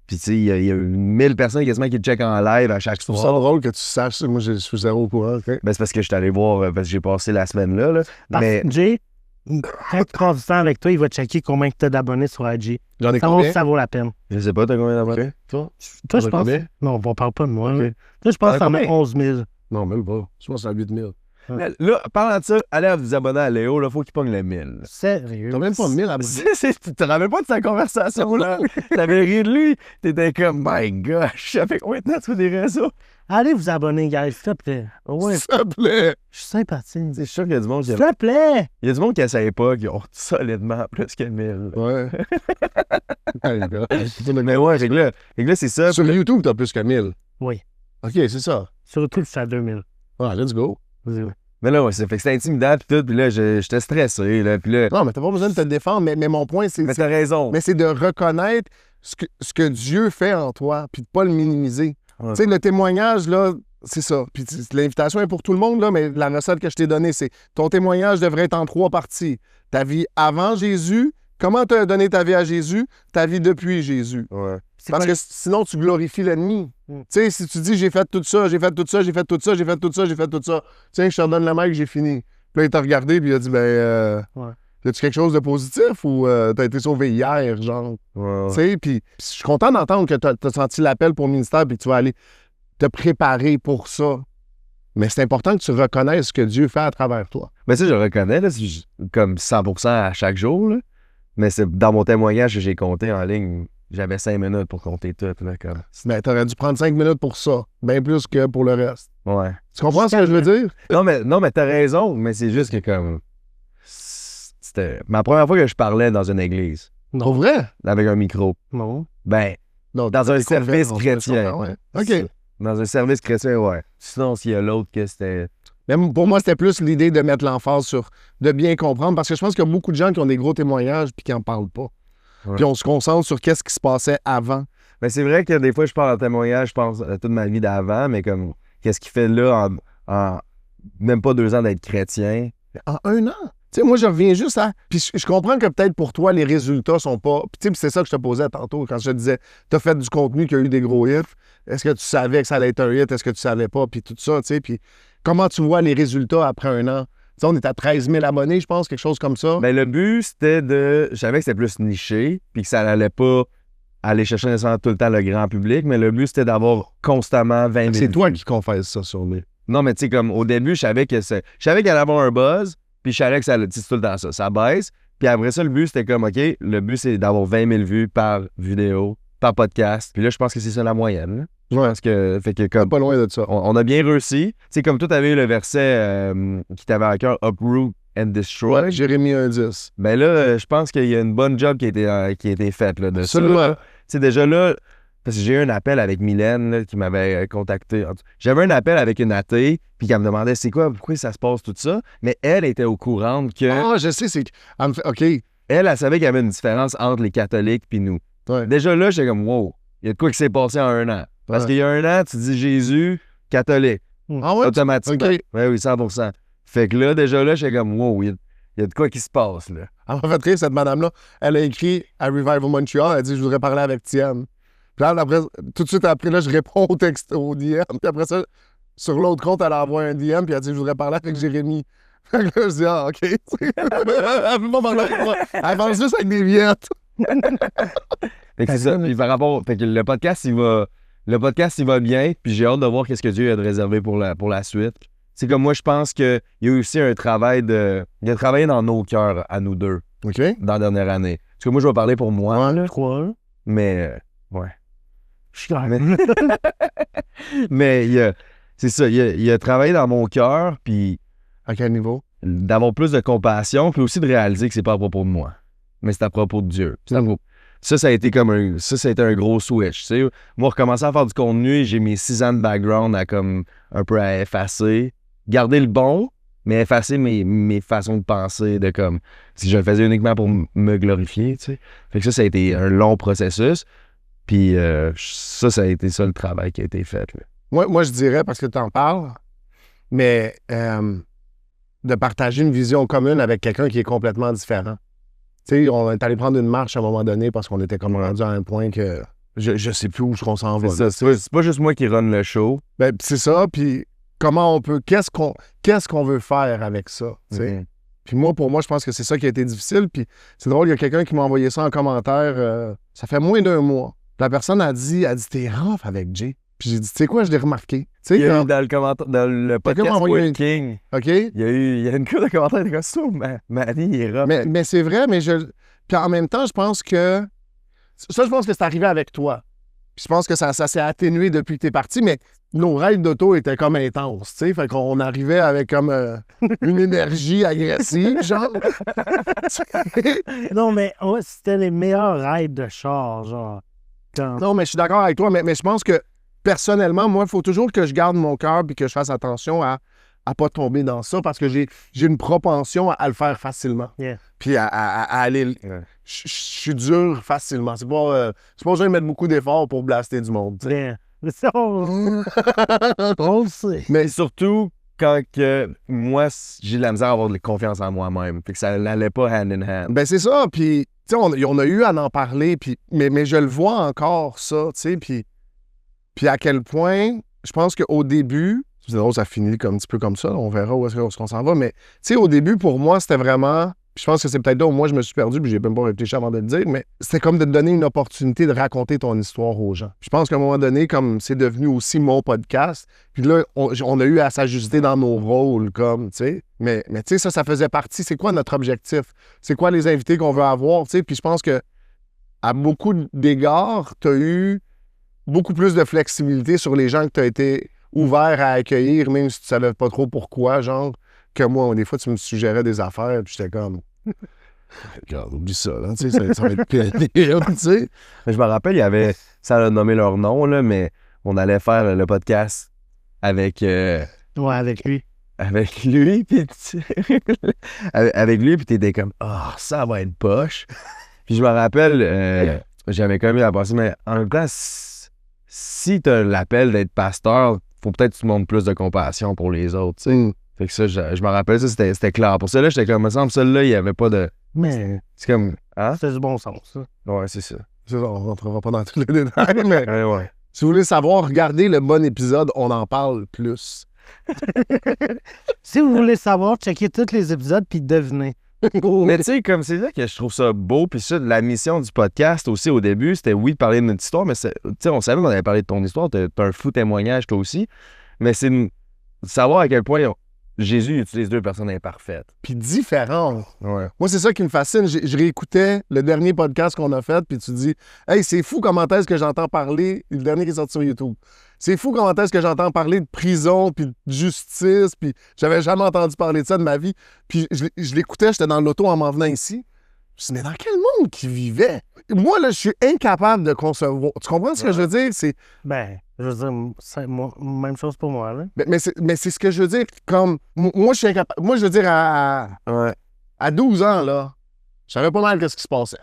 tu sais, il y a 1000 personnes quasiment qui le checkent en live à chaque Je trouve ça soir. drôle que tu saches ça. Moi, je suis zéro au courant. OK? Ben, c'est parce que je suis allé voir, parce que j'ai passé la semaine là. Mais Jay, quand tu prends du temps avec toi, il va checker combien tu as d'abonnés sur IG. J'en ai Ça vaut, combien? ça vaut la peine. je sais pas, t'as combien d'abonnés? Toi? Toi, T'en je as pense. combien? Non, on parle pas de moi. Ok. Toi, je pense que T'en ça as met combien? 11 000. Non, même pas. 68 000. Là, parlant de ça, allez à vous abonner à Léo, là, faut qu'il pogne le 1000. Sérieux. T'as même pas 1000 abonnés. Tu te rappelles pas de sa conversation, là? T'avais ri de lui. T'étais comme, my gosh, ça fait combien de temps tu fais des réseaux? Allez vous abonner, guys, s'il te plaît. Ouais, S'il te plaît. je suis sympathique. C'est sûr qu'il y a du monde qui... S'il te plaît. Il y a du monde qui essaye pas, qui ont solidement plus que 1000. Ouais. Hey, gars. Mais ouais, fait que là, c'est ça. Sur YouTube, t'as plus que 1000. Oui. OK, c'est ça. Surtout que c'est à 2000. Ah, let's go. Mais là, ouais, ça fait que c'était intimidant pis tout, pis là, j'étais stressé, là, pis là... Non, mais t'as pas besoin de te défendre, mais mon point, c'est Mais t'as raison. mais c'est de reconnaître ce que Dieu fait en toi, puis de pas le minimiser. Ouais. Tu sais, le témoignage, là, c'est ça. Puis l'invitation est pour tout le monde, là, mais la recette que je t'ai donnée, c'est ton témoignage devrait être en 3 parties. Ta vie avant Jésus, comment tu as donné ta vie à Jésus, ta vie depuis Jésus. Ouais. Parce que sinon, tu glorifies l'ennemi. Tu sais, si tu dis, j'ai fait tout ça, j'ai fait tout ça, j'ai fait tout ça, j'ai fait tout ça, j'ai fait tout ça, tiens, je te redonne la mic, j'ai fini. Puis là, il t'a regardé, puis il a dit, ben, Ouais. As-tu quelque chose de positif ou t'as été sauvé hier, genre? Ouais. Tu sais, puis je suis content d'entendre que t'as senti l'appel pour le ministère puis que tu vas aller te préparer pour ça. Mais c'est important que tu reconnaisses ce que Dieu fait à travers toi. Mais ça, je le reconnais, là, comme 100% à chaque jour, là. Mais c'est dans mon témoignage que j'ai compté en ligne, j'avais 5 minutes pour compter tout, là, comme. Mais t'aurais dû prendre 5 minutes pour ça, bien plus que pour le reste. Ouais. Tu comprends ce que je veux dire? Non, mais t'as raison, mais c'est juste que comme. C'était ma première fois que je parlais dans une église, Pour vrai? avec un micro. Non. Ben, Non, dans un t'es service convaincu, chrétien. ouais. OK. Dans un service chrétien, ouais. Sinon, s'il y a l'autre que c'était. Même pour moi, c'était plus l'idée de mettre l'emphase sur de bien comprendre, parce que je pense qu'il y a beaucoup de gens qui ont des gros témoignages puis qui n'en parlent pas. Ouais. Puis on se concentre sur qu'est-ce qui se passait avant. Mais c'est vrai que des fois, je parle en témoignage, je pense à toute ma vie d'avant, mais comme, qu'est-ce qu'il fait là en même pas 2 ans d'être chrétien? En 1 an. Tu sais, moi, je reviens juste à... Puis je comprends que peut-être pour toi, les résultats sont pas... Puis tu sais, c'est ça que je te posais tantôt, quand je te disais, t'as fait du contenu qui a eu des gros hits. Est-ce que tu savais que ça allait être un hit? Est-ce que tu savais pas? Puis tout ça, tu sais. Puis comment tu vois les résultats après 1 an? Tu sais, on est à 13 000 abonnés, je pense, quelque chose comme ça. Ben, le but, c'était de... Je savais que c'était plus niché, puis que ça n'allait pas aller chercher nécessairement tout le temps le grand public, mais le but, c'était d'avoir constamment 20 000 C'est toi qui confesse ça sur lui. Non, mais tu sais, comme au début, je savais qu'il allait avoir un buzz, puis je savais que ça allait, c'est tout le temps ça. Ça baisse, puis après ça, le but, c'était comme, OK, le but, c'est d'avoir 20 000 vues par vidéo, par podcast. Puis là, je pense que c'est ça la moyenne, là. Je pense que, fait que comme, Pas loin de ça. on a bien réussi. Tu sais, comme toi, t'avais eu le verset qui t'avait à cœur, Uproot and Destroy. Ouais, Jérémie 1,10. Ben là, je pense qu'il y a une bonne job qui a été faite là, de ça. Absolument. Tu sais, déjà là, parce que j'ai eu un appel avec Mylène là, qui m'avait contacté. J'avais un appel avec une athée, puis qui me demandait c'est quoi, pourquoi ça se passe tout ça. Mais elle était au courant que. Ah, je sais, c'est... Elle me fait... OK. Elle savait qu'il y avait une différence entre les catholiques puis nous. Ouais. Déjà là, j'étais comme, wow, il y a de quoi qui s'est passé en 1 an. Parce qu'il y a 1 an, tu dis Jésus, catholique. Ah ouais? Automatiquement. OK. Oui, oui, 100%. Fait que là, déjà là, j'étais comme, wow, il y a de quoi qui se passe, là. Elle m'a fait rire, cette madame-là. Elle a écrit à Revival Montreal, elle a dit « Je voudrais parler avec Tienne ». Puis là, après, tout de suite après, là, je réponds au texte, au DM. Puis après ça, sur l'autre compte, elle a envoyé un DM, puis elle a dit « Je voudrais parler avec Jérémy ». Fait que là, je dis « Ah, OK. » Elle veut pas parler avec moi. Elle pense juste avec des viettes. Fait que c'est ça. Puis par rapport... Fait que le podcast, il va bien, puis j'ai hâte de voir qu'est-ce que Dieu a de réservé pour la suite. C'est comme moi, je pense qu'il y a eu aussi un travail de... Il a travaillé dans nos cœurs, à nous deux, OK. dans la dernière année. Parce que moi, je vais parler pour moi, là, 3. mais... ouais. Je suis quand Mais, même. mais c'est ça, il a travaillé dans mon cœur, puis À quel niveau? d'avoir plus de compassion, puis aussi de réaliser que c'est pas à propos de moi, mais c'est à propos de Dieu. C'est à propos- Ça a été comme un gros switch. Tu sais. Moi, recommencer à faire du contenu, j'ai mes 6 ans de background à comme un peu à effacer. Garder le bon, mais effacer mes façons de penser, de comme si je le faisais uniquement pour me glorifier. Tu sais. Fait que ça a été un long processus. Puis ça a été ça le travail qui a été fait. Là. Moi, je dirais, parce que tu en parles, mais de partager une vision commune avec quelqu'un qui est complètement différent. Tu sais, on est allé prendre une marche à un moment donné parce qu'on était comme rendu à un point que je sais plus où on s'en va. C'est ça. C'est pas juste moi qui run le show. Ben, c'est ça, puis comment on peut... Qu'est-ce qu'on veut faire avec ça, tu sais? Mhm. Puis pour moi, je pense que c'est ça qui a été difficile. Puis c'est drôle, il y a quelqu'un qui m'a envoyé ça en commentaire, ça fait moins d'1 mois. Puis la personne a dit, t'es rough avec Jay. Puis j'ai dit, tu sais quoi, je l'ai remarqué. Tu sais, Il y a quand- eu dans le commentaire, dans le podcast m'a envoyé Will un- King, OK? il y a une couple de commentaires comme ça. Manny, il est rough. Mais c'est vrai, mais Puis en même temps, je pense que... Ça, je pense que c'est arrivé avec toi. Puis je pense que ça s'est atténué depuis que t'es parti, mais nos raids d'auto étaient comme intenses, tu sais. Fait qu'on arrivait avec comme une énergie agressive, genre. Non, mais ouais, c'était les meilleurs raids de char, genre. Quand... Non, mais je suis d'accord avec toi, mais je pense que personnellement, moi, il faut toujours que je garde mon cœur et que je fasse attention à pas tomber dans ça parce que j'ai une propension à le faire facilement. Yeah. Puis à aller... Ouais. Je suis dur facilement. C'est pas besoin de mettre beaucoup d'efforts pour blaster du monde, tu sais. Bien. Ça, on le sait. Mais Surtout quand que moi, j'ai de la misère à avoir de la confiance en moi-même. Fait que ça n'allait pas hand in hand. ben c'est ça, puis tu sais, on a eu à en parler, puis mais je le vois encore, ça, tu sais, puis à quel point, je pense qu'au début, c'est drôle, ça finit comme un petit peu comme ça, là, on verra où est-ce qu'on s'en va, mais tu sais, au début, pour moi, c'était vraiment Puis je pense que c'est peut-être là où moi je me suis perdu, puis j'ai même pas réfléchi avant de le dire, mais c'était comme de te donner une opportunité de raconter ton histoire aux gens. Puis je pense qu'à un moment donné, comme c'est devenu aussi mon podcast, puis là, on a eu à s'ajuster dans nos rôles, comme, tu sais. Mais tu sais, ça faisait partie. C'est quoi notre objectif? C'est quoi les invités qu'on veut avoir, tu sais? Puis je pense que à beaucoup d'égards, tu as eu beaucoup plus de flexibilité sur les gens que tu as été ouvert à accueillir, même si tu savais pas trop pourquoi, genre, que moi, des fois, tu me suggérais des affaires, puis j'étais comme... Regarde, oublie ça, là, tu sais, ça va être pire, tu sais. Mais je me rappelle, il y avait, ça a nommé leur nom, là, mais on allait faire le podcast avec... Ouais, avec lui. Avec lui, puis avec lui, puis t'étais comme, ça va être poche. Puis je me rappelle, j'avais quand même eu la pensée, mais en même temps, si t'as l'appel d'être pasteur, faut peut-être que tu montres plus de compassion pour les autres, tu sais. Fait que ça, je me rappelle, ça, c'était clair. Pour ça, là, j'étais comme, me semble, celle-là, il n'y avait pas de... Mais C'est comme, hein? c'est du bon sens, ça. Ouais, c'est ça. C'est ça, on rentrera pas dans tous les détails, mais Ouais. si vous voulez savoir, regardez le bon épisode, on en parle plus. Si vous voulez savoir, checkez tous les épisodes puis devinez. Mais tu sais, comme c'est là que je trouve ça beau, puis ça, la mission du podcast aussi au début, c'était oui de parler de notre histoire, mais tu sais, on savait qu'on allait parler de ton histoire, t'as un fou témoignage toi aussi, mais c'est de savoir à quel point Jésus utilise deux personnes imparfaites. Puis différentes. Ouais. Moi, c'est ça qui me fascine. Je réécoutais le dernier podcast qu'on a fait, puis tu dis, hey, c'est fou comment est-ce que j'entends parler, le dernier qui est sorti sur YouTube. C'est fou comment est-ce que j'entends parler de prison, puis de justice, puis j'avais jamais entendu parler de ça de ma vie. Puis je l'écoutais, j'étais dans l'auto en m'en venant ici. Je me suis dit, mais dans quel monde qui vivait? Moi, là, je suis incapable de concevoir. Tu comprends ce que je veux dire? C'est... Ben, je veux dire, c'est même chose pour moi, là. Mais c'est ce que je veux dire. Comme, moi, je suis incapable. Moi, je veux dire, à 12 ans, là, je savais pas mal ce qui se passait.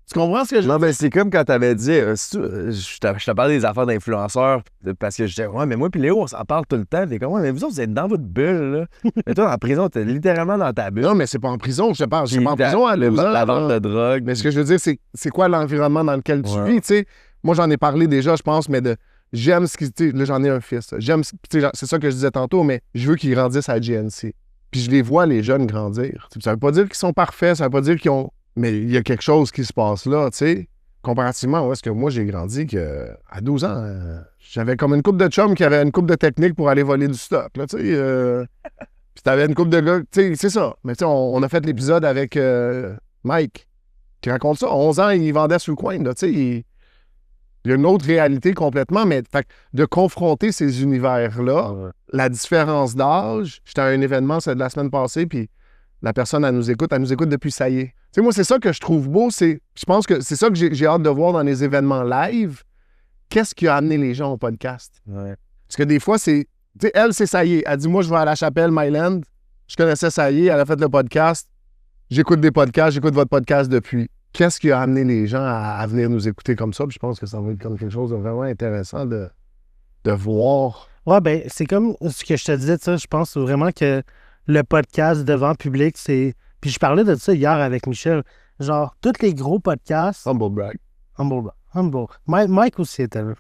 Tu comprends ce que je veux dire? Non, ben c'est comme quand t'avais dit, je te parlais des affaires d'influenceurs, parce que je disais, ouais, mais moi puis Léo, on s'en parle tout le temps. T'es comme, ouais, mais vous autres, vous êtes dans votre bulle, là. Mais toi, en prison, t'es littéralement dans ta bulle. Non, mais c'est pas en prison que je te parle. Je suis pas en prison à 12 ans. La vente de drogue. Mais ce que je veux dire, c'est quoi l'environnement dans lequel tu Ouais. vis, tu sais? Moi, j'en ai parlé déjà, je pense, mais j'aime ce qui... Tu sais, là, j'en ai un fils. C'est ça que je disais tantôt, mais je veux qu'ils grandissent à GNC. Puis je les vois, les jeunes, grandir. Ça veut pas dire qu'ils sont parfaits, ça veut pas dire qu'ils ont... Mais il y a quelque chose qui se passe là, tu sais. Comparativement, où est-ce que moi, j'ai grandi à 12 ans, j'avais comme une couple de chums qui avaient une couple de techniques pour aller voler du stock, là, tu sais. Puis t'avais une couple de gars, tu sais, c'est ça. Mais tu sais, on a fait l'épisode avec Mike, qui raconte ça. 11 ans, il vendait sous le coin, là, tu sais. Il y a une autre réalité complètement, mais fait, de confronter ces univers-là, la différence d'âge. J'étais à un événement, c'est de la semaine passée, puis la personne, elle nous écoute depuis ça y est. Tu sais, moi, c'est ça que je trouve beau, je pense que c'est ça que j'ai hâte de voir dans les événements live. Qu'est-ce qui a amené les gens au podcast? Ouais. Parce que des fois, c'est... Tu sais, elle, c'est ça y est. Elle dit, moi, je vais à la chapelle Myland. Je connaissais ça y est. Elle a fait le podcast. J'écoute des podcasts. J'écoute votre podcast depuis. Qu'est-ce qui a amené les gens à venir nous écouter comme ça? Puis je pense que ça va être comme quelque chose de vraiment intéressant de voir. Ouais, ben, c'est comme ce que je te disais, tu sais, je pense vraiment que le podcast devant public, c'est... Puis je parlais de ça hier avec Michel. Genre, tous les gros podcasts... Humble brag. Humble. Mike aussi était là.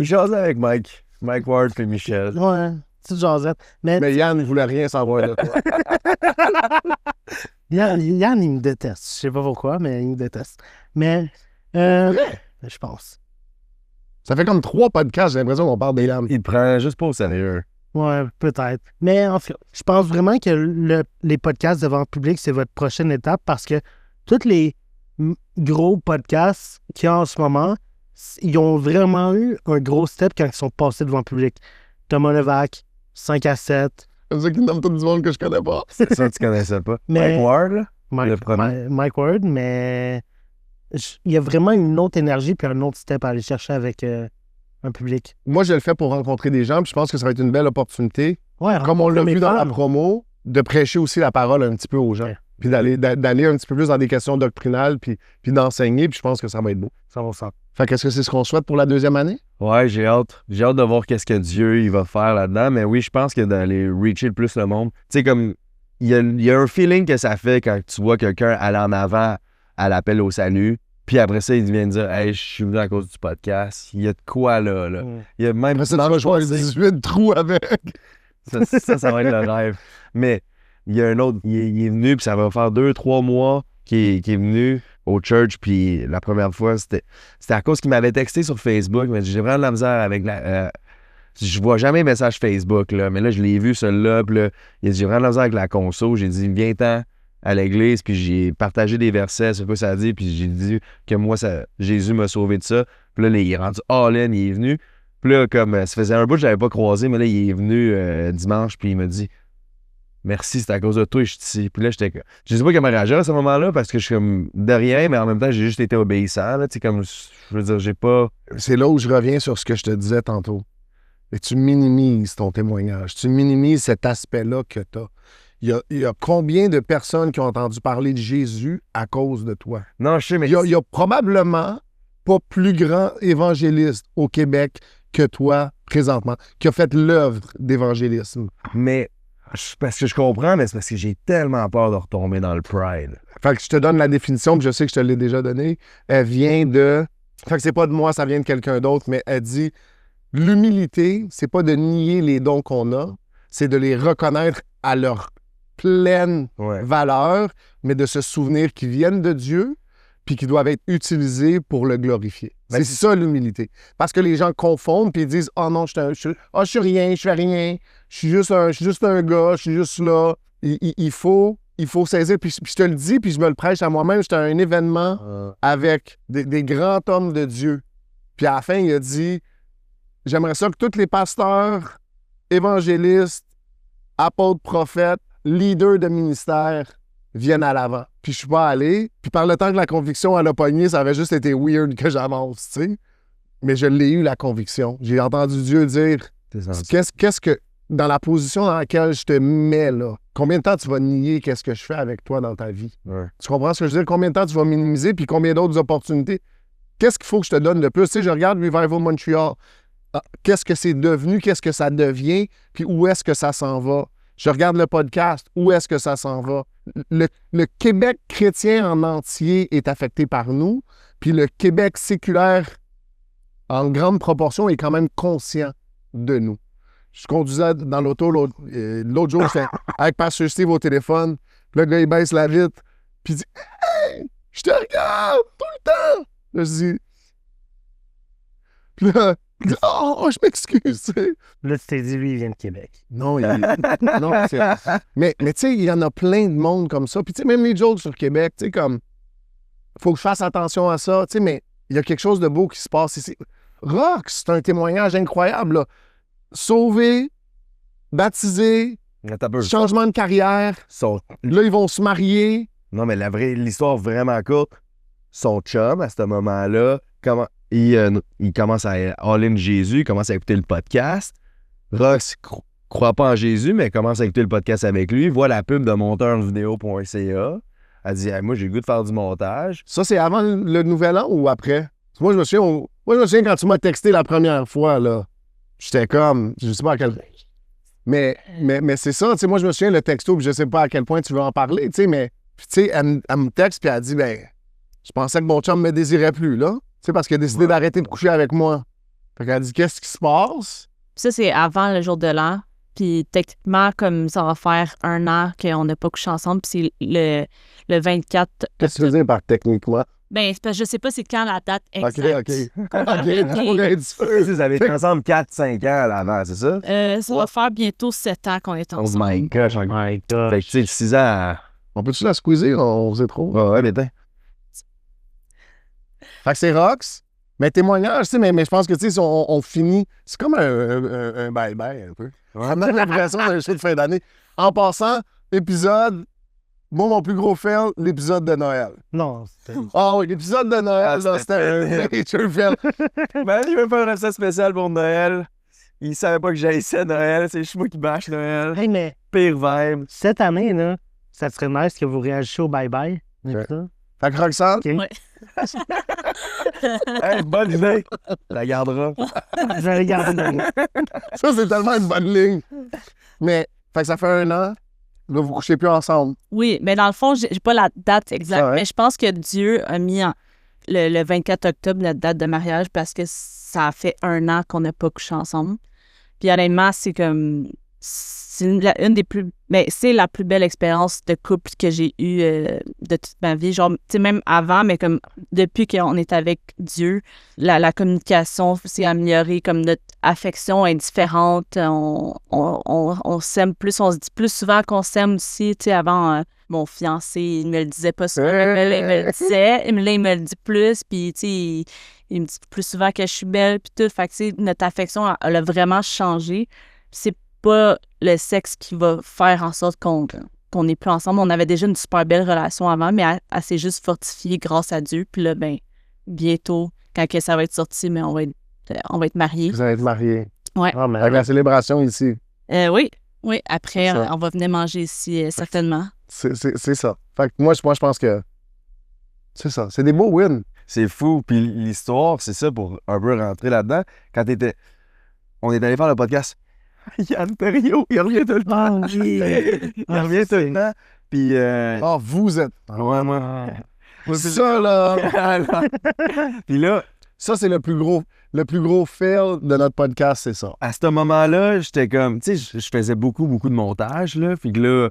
Jasais avec Mike. Mike Ward et Michel. Ouais, petite jasette. Mais Yann, il voulait rien savoir de toi. Yann, il me déteste. Je sais pas pourquoi, mais il me déteste. Mais, je pense. Ça fait comme 3 podcasts, j'ai l'impression qu'on parle des lames. Il te prend juste pas au sérieux. Ouais, peut-être. Mais en fait, je pense vraiment que les podcasts devant le public, c'est votre prochaine étape parce que tous les gros podcasts qu'il y a en ce moment, ils ont vraiment eu un gros step quand ils sont passés devant le public. Thomas Levac, 5 à 7. C'est ça qui nomme tout du monde que je connais pas. C'est ça, tu connaissais pas. Mais- Mike Ward, là? Le premier. Mike Ward, mais il y a vraiment une autre énergie puis un autre step à aller chercher avec un public. Moi, je le fais pour rencontrer des gens, puis je pense que ça va être une belle opportunité, Ouais, comme on l'a mes vu dans la fans. promo, de prêcher aussi la parole un petit peu aux gens. Ouais. Puis d'aller un petit peu plus dans des questions doctrinales, puis d'enseigner, puis je pense que ça va être beau. 100%. Fait qu'est-ce que c'est ce qu'on souhaite pour la 2e année? Ouais, j'ai hâte. J'ai hâte de voir qu'est-ce que Dieu il va faire là-dedans. Mais oui, je pense que d'aller reacher le plus le monde. Tu sais, comme, il y a un feeling que ça fait quand tu vois quelqu'un aller en avant à l'appel au salut. Puis après ça, il vient de dire, hey, je suis venu à cause du podcast. Il y a de quoi là. Il y a même. Après ça, tu vas jouer 18 trous avec. Ça va être le rêve. Mais il y a un autre, il est venu, puis ça va faire 2-3 mois qu'il est venu au church, puis la première fois, c'était à cause qu'il m'avait texté sur Facebook, mais j'ai vraiment de la misère avec je vois jamais les messages Facebook, là, mais là, je l'ai vu, celui-là, puis là, il a dit, j'ai vraiment de la misère avec la conso, j'ai dit, viens-t'en à l'église, puis j'ai partagé des versets, c'est quoi ça a dit, puis j'ai dit que moi, Jésus m'a sauvé de ça, puis là, il est rendu all-in, il est venu, puis là, comme, ça faisait un bout que je l'avais pas croisé, mais là, il est venu dimanche, puis il m'a dit, merci, c'est à cause de toi, je suis ici. Puis là, je sais pas comment réagir à ce moment-là, parce que je suis comme de rien, mais en même temps, j'ai juste été obéissant, là, tu sais, comme, je veux dire, j'ai pas... C'est là où je reviens sur ce que je te disais tantôt. Et tu minimises ton témoignage. Tu minimises cet aspect-là que tu as. Il y a combien de personnes qui ont entendu parler de Jésus à cause de toi? Non, je sais, mais... Il y a probablement pas plus grand évangéliste au Québec que toi, présentement, qui a fait l'œuvre d'évangélisme. Mais, parce que je comprends, mais c'est parce que j'ai tellement peur de retomber dans le pride. Fait que je te donne la définition, puis je sais que je te l'ai déjà donnée. Elle vient de... Fait que c'est pas de moi, ça vient de quelqu'un d'autre, mais elle dit... L'humilité, c'est pas de nier les dons qu'on a, c'est de les reconnaître à leur pleine valeur, mais de se souvenir qu'ils viennent de Dieu puis qu'ils doivent être utilisés pour le glorifier. C'est ça l'humilité. Parce que les gens confondent puis ils disent « Oh non, je suis rien, je fais rien, je suis juste un gars, je suis juste là. » Il faut saisir. Puis je te le dis, puis je me le prêche à moi-même. J'étais à un événement avec des grands hommes de Dieu. Puis à la fin, il a dit... J'aimerais ça que tous les pasteurs, évangélistes, apôtres, prophètes, leaders de ministère viennent à l'avant. Puis je suis pas allé. Puis par le temps que la conviction elle a pogné, ça avait juste été weird que j'avance, tu sais. Mais je l'ai eu, la conviction. J'ai entendu Dieu dire, qu'est-ce que, dans la position dans laquelle je te mets là, combien de temps tu vas nier qu'est-ce que je fais avec toi dans ta vie? Ouais. Tu comprends ce que je veux dire? Combien de temps tu vas minimiser, puis combien d'autres opportunités? Qu'est-ce qu'il faut que je te donne de plus? Tu sais, je regarde Revival Montreal. Qu'est-ce que c'est devenu, qu'est-ce que ça devient, puis où est-ce que ça s'en va. Je regarde le podcast, où est-ce que ça s'en va. Le Québec chrétien en entier est affecté par nous, puis le Québec séculaire, en grande proportion, est quand même conscient de nous. Je conduisais dans l'auto l'autre jour, je fais avec Pasteur Steve au téléphone, puis le gars, il baisse la vitre, puis il dit « Hey, je te regarde tout le temps! » Là, je dis... Puis là, oh, je m'excuse. Là, tu t'es dit, lui, il vient de Québec. Non, non, mais tu sais, il y en a plein de monde comme ça. Puis tu sais, même les jokes sur Québec, tu sais, comme, faut que je fasse attention à ça, tu sais, mais il y a quelque chose de beau qui se passe ici. Rox, c'est un témoignage incroyable, là. Sauvé, baptisé, changement de carrière. Là, ils vont se marier. Non, mais l'histoire vraiment courte, son chum, à ce moment-là, il commence à all-in Jésus, il commence à écouter le podcast. Rox croit pas en Jésus, mais commence à écouter le podcast avec lui, voit la pub de monteurvideo.ca. Elle dit hey, moi, j'ai le goût de faire du montage. Ça, c'est avant le nouvel an ou après? Moi, je me souviens quand tu m'as texté la première fois, là. J'étais comme, je sais pas à quel point. Mais c'est ça, tu sais, moi, je me souviens le texto, puis je sais pas à quel point tu veux en parler, tu sais, mais, tu sais, elle me texte, puis elle dit, ben, je pensais que mon chum me désirait plus, là. Tu sais, parce qu'il a décidé d'arrêter de coucher avec moi. Fait qu'elle dit, qu'est-ce qui se passe? Ça, c'est avant le jour de l'an. Puis techniquement, comme ça va faire 1 an qu'on n'a pas couché ensemble, puis c'est le 24... Qu'est-ce que tu veux dire par techniquement? Ben, c'est parce que je sais pas c'est quand la date exacte. OK. Vous avez été ensemble 4-5 ans à l'avant, c'est ça? Ça va faire bientôt 7 ans qu'on est ensemble. Oh my gosh. Fait que tu sais, 6 ans... On peut-tu la squeezer? On faisait trop. Ouais, mais t'es... Fait que c'est Rox. Mais témoignage, tu sais, mais je pense que, tu sais, on finit... C'est comme un bye-bye, un peu. On a l'impression d'un show de fin d'année. En passant, épisode... Moi, mon plus gros fail, l'épisode de Noël. Non, c'était... Ah oui, l'épisode de Noël, là, c'était un major fail. Ben, il veut faire un recette spécial pour Noël. Il savait pas que j'haïssais Noël. C'est juste moi qui bâche Noël. Hey, mais... Pire vibe. Cette année, là, ça serait nice que vous réagissiez au bye-bye. Ouais. Fait que Roxane... Okay. Ouais. Hey, bonne idée. La gardera. Je vais regarder. Ça, c'est tellement une bonne ligne. Mais, fait que ça fait 1 an... Là, vous ne couchez plus ensemble. Oui, mais dans le fond, j'ai pas la date exacte, Ah ouais? mais je pense que Dieu a mis le 24 octobre notre date de mariage parce que ça fait 1 an qu'on n'a pas couché ensemble. Puis honnêtement, c'est comme... une des plus... Ben, c'est la plus belle expérience de couple que j'ai eue de toute ma vie. Genre, tu sais, même avant, mais comme depuis qu'on est avec Dieu, la communication s'est améliorée, comme notre affection est différente. On s'aime plus, on se dit plus souvent qu'on s'aime aussi. Tu sais, avant, mon fiancé, il me le disait pas souvent, mais là, il me le disait. Mais là, il me le dit plus, puis tu sais, il me dit plus souvent que je suis belle, puis tout. Fait que, tu sais, notre affection, elle a vraiment changé. C'est pas le sexe qui va faire en sorte qu'on n'est plus ensemble. On avait déjà une super belle relation avant, mais elle s'est juste fortifiée grâce à Dieu. Puis là, ben, bientôt, quand que ça va être sorti, mais on va être mariés. Vous allez être mariés. Ouais. Ah, mais avec la célébration ici. Oui. Après, C'est ça. on va venir manger ici, certainement. C'est ça. Fait que moi, je pense que c'est ça. C'est des beaux wins. C'est fou. Puis l'histoire, c'est ça pour un peu rentrer là-dedans. Quand on est allé faire le podcast, Yann Terriot, il revient tout le temps. Il revient tout le temps. Puis. Vous êtes. Ouais, moi. Ça, là. Puis là, ça, c'est le plus gros fail de notre podcast, c'est ça. À ce moment-là, j'étais comme. Tu sais, je faisais beaucoup de montage, là. Puis que là,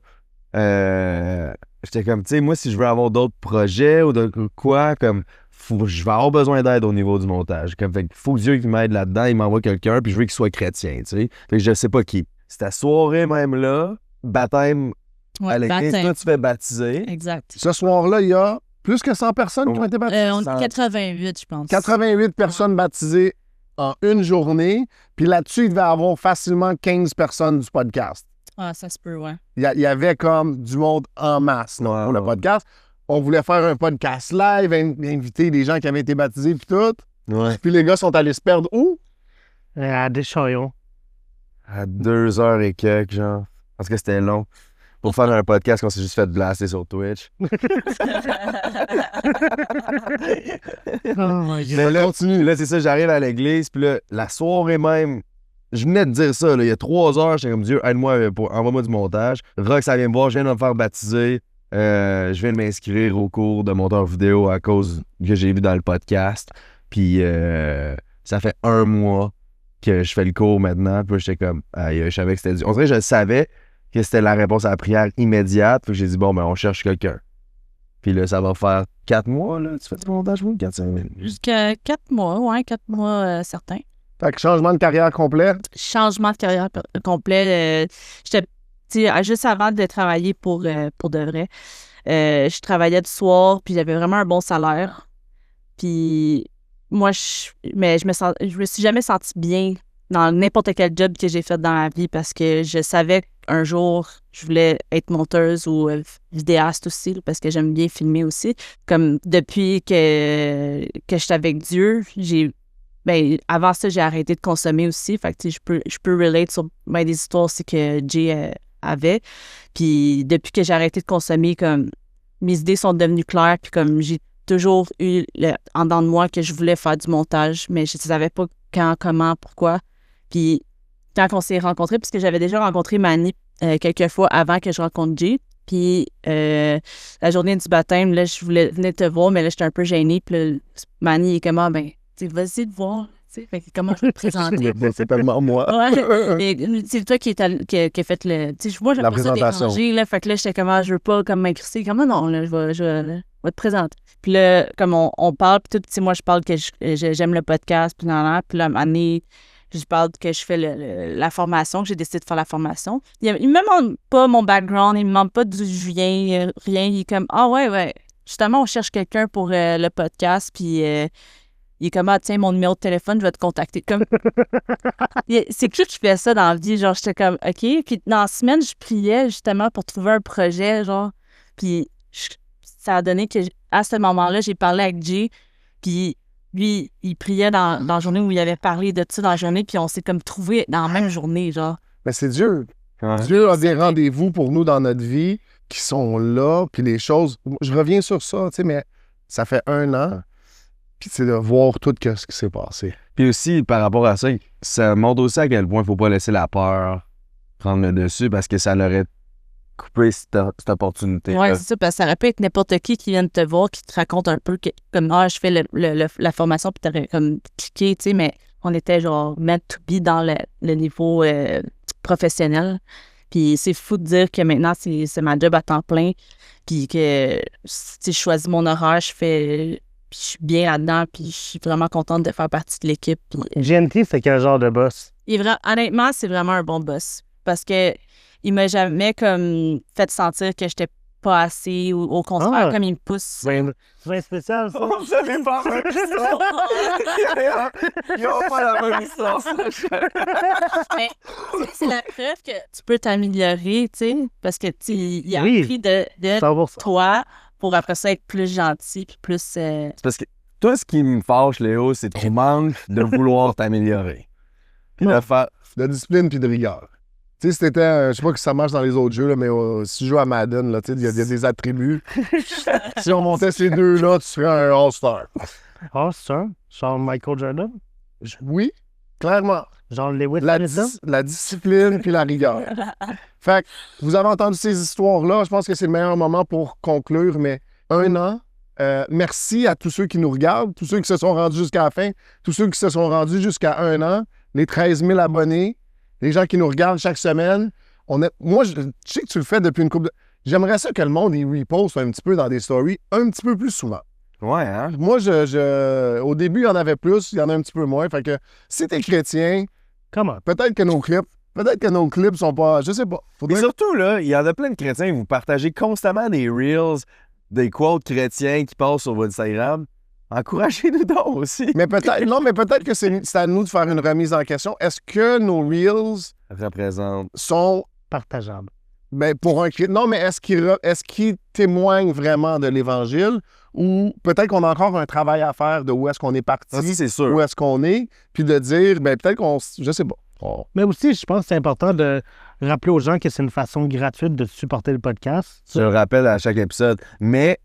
j'étais comme, tu sais, moi, si je veux avoir d'autres projets ou de quoi, comme. Je vais avoir besoin d'aide au niveau du montage. Comme, fait, faut que Dieu qui m'aide là-dedans, il m'envoie quelqu'un, puis je veux qu'il soit chrétien, tu sais. Fait que je sais pas qui. C'était soirée même là, baptême à l'église, toi tu fais baptiser. Exact. Ce soir-là, il y a plus que 100 personnes qui ont été baptisées. On est 88, je pense. 88 personnes baptisées en une journée, puis là-dessus, il devait y avoir facilement 15 personnes du podcast. Ah, ça se peut, ouais. Il y avait comme du monde en masse pour le podcast. On voulait faire un podcast live, inviter des gens qui avaient été baptisés puis tout. Ouais. Puis les gars sont allés se perdre où? À Deschaillons. À 2 heures et quelques, genre. Parce que c'était long. Pour faire un podcast qu'on s'est juste fait blaster sur Twitch. Mais là, continue. Là, c'est ça, j'arrive à l'église, puis là, la soirée même, je venais de dire ça, là, il y a 3 heures, j'étais comme Dieu, aide-moi, envoie-moi du montage. Rox, ça vient me voir, je viens de me faire baptiser. Je viens de m'inscrire au cours de monteur vidéo à cause que j'ai vu dans le podcast. Puis ça fait 1 mois que je fais le cours maintenant. Puis j'étais comme, aïe, je savais que c'était Dieu. On dirait que je savais que c'était la réponse à la prière immédiate. Puis j'ai dit, bon, ben on cherche quelqu'un. Puis là, ça va faire 4 mois, là. Tu fais du montage, moi, 4-5 minutes? Jusqu'à 4 mois, ouais, 4 mois certains. Fait que changement de carrière complet. Changement de carrière complet. J'étais, juste avant de travailler pour de vrai, je travaillais du soir, puis j'avais vraiment un bon salaire. Puis moi, je me suis jamais sentie bien dans n'importe quel job que j'ai fait dans la vie parce que je savais qu'un jour, je voulais être monteuse ou vidéaste aussi, parce que j'aime bien filmer aussi. Comme depuis que j'étais avec Dieu, avant ça, j'ai arrêté de consommer aussi. Fait que, je peux relate sur des histoires aussi que Jay avait. Puis depuis que j'ai arrêté de consommer, comme mes idées sont devenues claires, puis comme j'ai toujours eu en dedans de moi que je voulais faire du montage, mais je ne savais pas quand, comment, pourquoi. Puis quand on s'est rencontrés, puisque j'avais déjà rencontré Manny quelques fois avant que je rencontre Jay, puis la journée du baptême, là, je voulais venir te voir, mais là, j'étais un peu gênée. Puis là, Manny est comme, vas-y te voir. Fait que comment je vais te présenter? C'est tellement moi. Ouais. Et c'est toi qui a fait le. Moi, j'aime pas ça déranger, là. Fait que là, j'étais comme, je veux pas comme m'incruster. Comme, non, là, je vais te présenter. Puis là, comme on parle, puis tout, moi, je parle que j'aime le podcast, puis là, Annie, je parle que je fais la formation, que j'ai décidé de faire la formation. Il me demande pas mon background, il me demande pas d'où je viens, rien. Il est comme, ouais. Justement, on cherche quelqu'un pour le podcast, puis. Il est comme, tiens, mon numéro de téléphone, je vais te contacter. Comme... c'est que je fais ça dans la vie. Genre, j'étais comme, OK. Puis dans la semaine, je priais justement pour trouver un projet, genre. Puis ça a donné que, à ce moment-là, j'ai parlé avec Jay. Puis lui, il priait dans la journée où il avait parlé de ça dans la journée. Puis on s'est comme trouvé dans la même journée, genre. Mais c'est Dieu. Ouais. Dieu a des rendez-vous pour nous dans notre vie qui sont là. Puis les choses. Je reviens sur ça, tu sais, mais ça fait 1 an. Puis c'est de voir tout ce qui s'est passé. Puis aussi, par rapport à ça, ça montre aussi à quel point il ne faut pas laisser la peur prendre le dessus parce que ça l'aurait coupé cette opportunité. Oui, c'est ça, parce que ça aurait pu être n'importe qui vient te voir, qui te raconte un peu comme, je fais la formation, puis t'aurais comme cliqué, tu sais, mais on était genre meant to be dans le niveau professionnelle. Puis c'est fou de dire que maintenant, c'est ma job à temps plein. Puis que je choisis mon horaire, puis je suis bien là-dedans. Puis je suis vraiment contente de faire partie de l'équipe. Puis, GNT, c'est quel genre de boss? honnêtement, c'est vraiment un bon boss. Parce que il m'a jamais comme fait sentir que j'étais pas assez ou au contraire, comme il me pousse. C'est bien spécial, ça. On savait pas la même histoire. Ils ont pas la même histoire, ça. Mais c'est la preuve que tu peux t'améliorer, tu sais, parce que il a appris de 100%. toi pour après ça être plus gentil puis plus... C'est parce que toi, ce qui me fâche, Léo, c'est ton manque de vouloir t'améliorer. Puis de faire... De discipline puis de rigueur. Tu sais, si t'étais, je sais pas que ça marche dans les autres jeux, là, mais si tu joues à Madden, là, tu sais, il y a des attributs. Si on montait ces deux-là, tu serais un All-Star. All-Star? Genre Michael Jordan? Oui, clairement. Genre Lewis Hamilton? La discipline puis la rigueur. Fait que vous avez entendu ces histoires-là. Je pense que c'est le meilleur moment pour conclure, mais 1 an. Merci à tous ceux qui nous regardent, tous ceux qui se sont rendus jusqu'à la fin, tous ceux qui se sont rendus jusqu'à 1 an, les 13 000 abonnés, les gens qui nous regardent chaque semaine. Moi, je sais que tu le fais depuis une couple de... J'aimerais ça que le monde y reposte un petit peu dans des stories, un petit peu plus souvent. Ouais, hein? Moi, au début, il y en avait plus, il y en a un petit peu moins. Fait que si t'es chrétien, peut-être que nos clips sont pas... Je sais pas. Mais surtout, là, il y en a plein de chrétiens, vous partagez constamment des reels, des quotes chrétiens qui passent sur votre Instagram. Encouragez-nous donc aussi. Mais peut-être que c'est à nous de faire une remise en question. Est-ce que nos reels sont partageables? Ben, pour un non, mais est-ce qu'ils témoignent vraiment de l'Évangile ou peut-être qu'on a encore un travail à faire de où est-ce qu'on est parti, c'est sûr. Où est-ce qu'on est, puis de dire, ben peut-être qu'on... Je sais pas. Mais aussi, je pense que c'est important de rappeler aux gens que c'est une façon gratuite de supporter le podcast. Je le rappelle à chaque épisode. Mais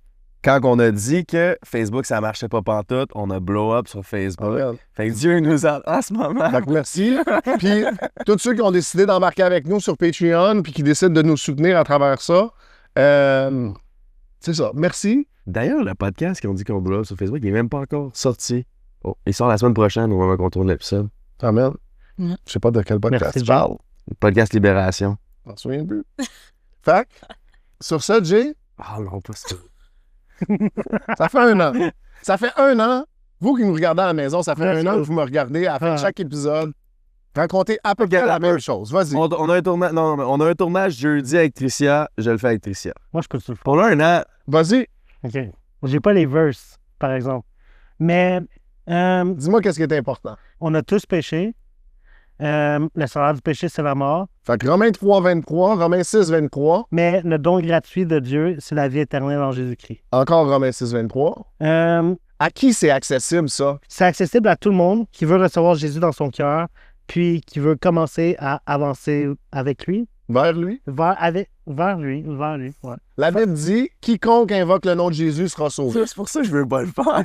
quand on a dit que Facebook, ça marchait pas pantoute, on a blow up sur Facebook. Fait que Dieu nous a en ce moment. Donc, merci. Puis, tous ceux qui ont décidé d'embarquer avec nous sur Patreon puis qui décident de nous soutenir à travers ça, c'est ça. Merci. D'ailleurs, le podcast qu'on dit qu'on blow up sur Facebook, il n'est même pas encore sorti. Oh, il sort la semaine prochaine au moment qu'on tourne l'épisode. Amen. Je sais pas de quel podcast tu parles. Le podcast Libération. Je m'en souviens plus. Fait que, sur ça, Jay... Ah non, pas ça. Ça fait 1 an. Ça fait 1 an. Vous qui nous regardez à la maison, ça fait 1 an que vous me regardez à la fin de chaque épisode. Racontez à peu près la même chose. Vas-y. On a un tournage. Non, on a un tournage jeudi avec Tricia. Je le fais avec Tricia. Moi, je peux te le faire. Pour là, 1 an. Vas-y. OK. J'ai pas les verses, par exemple. Mais. Dis-moi qu'est-ce qui est important. On a tous péché. Le salaire du péché, c'est la mort. Fait que Romains 3, 23, Romains 6, 23. Mais le don gratuit de Dieu, c'est la vie éternelle en Jésus-Christ. Encore Romains 6, 23. À qui c'est accessible, ça? C'est accessible à tout le monde qui veut recevoir Jésus dans son cœur, puis qui veut commencer à avancer avec lui. Vers lui? Vers lui, ouais. La Bible dit « Quiconque invoque le nom de Jésus sera sauvé ». C'est pour ça que je veux pas le faire.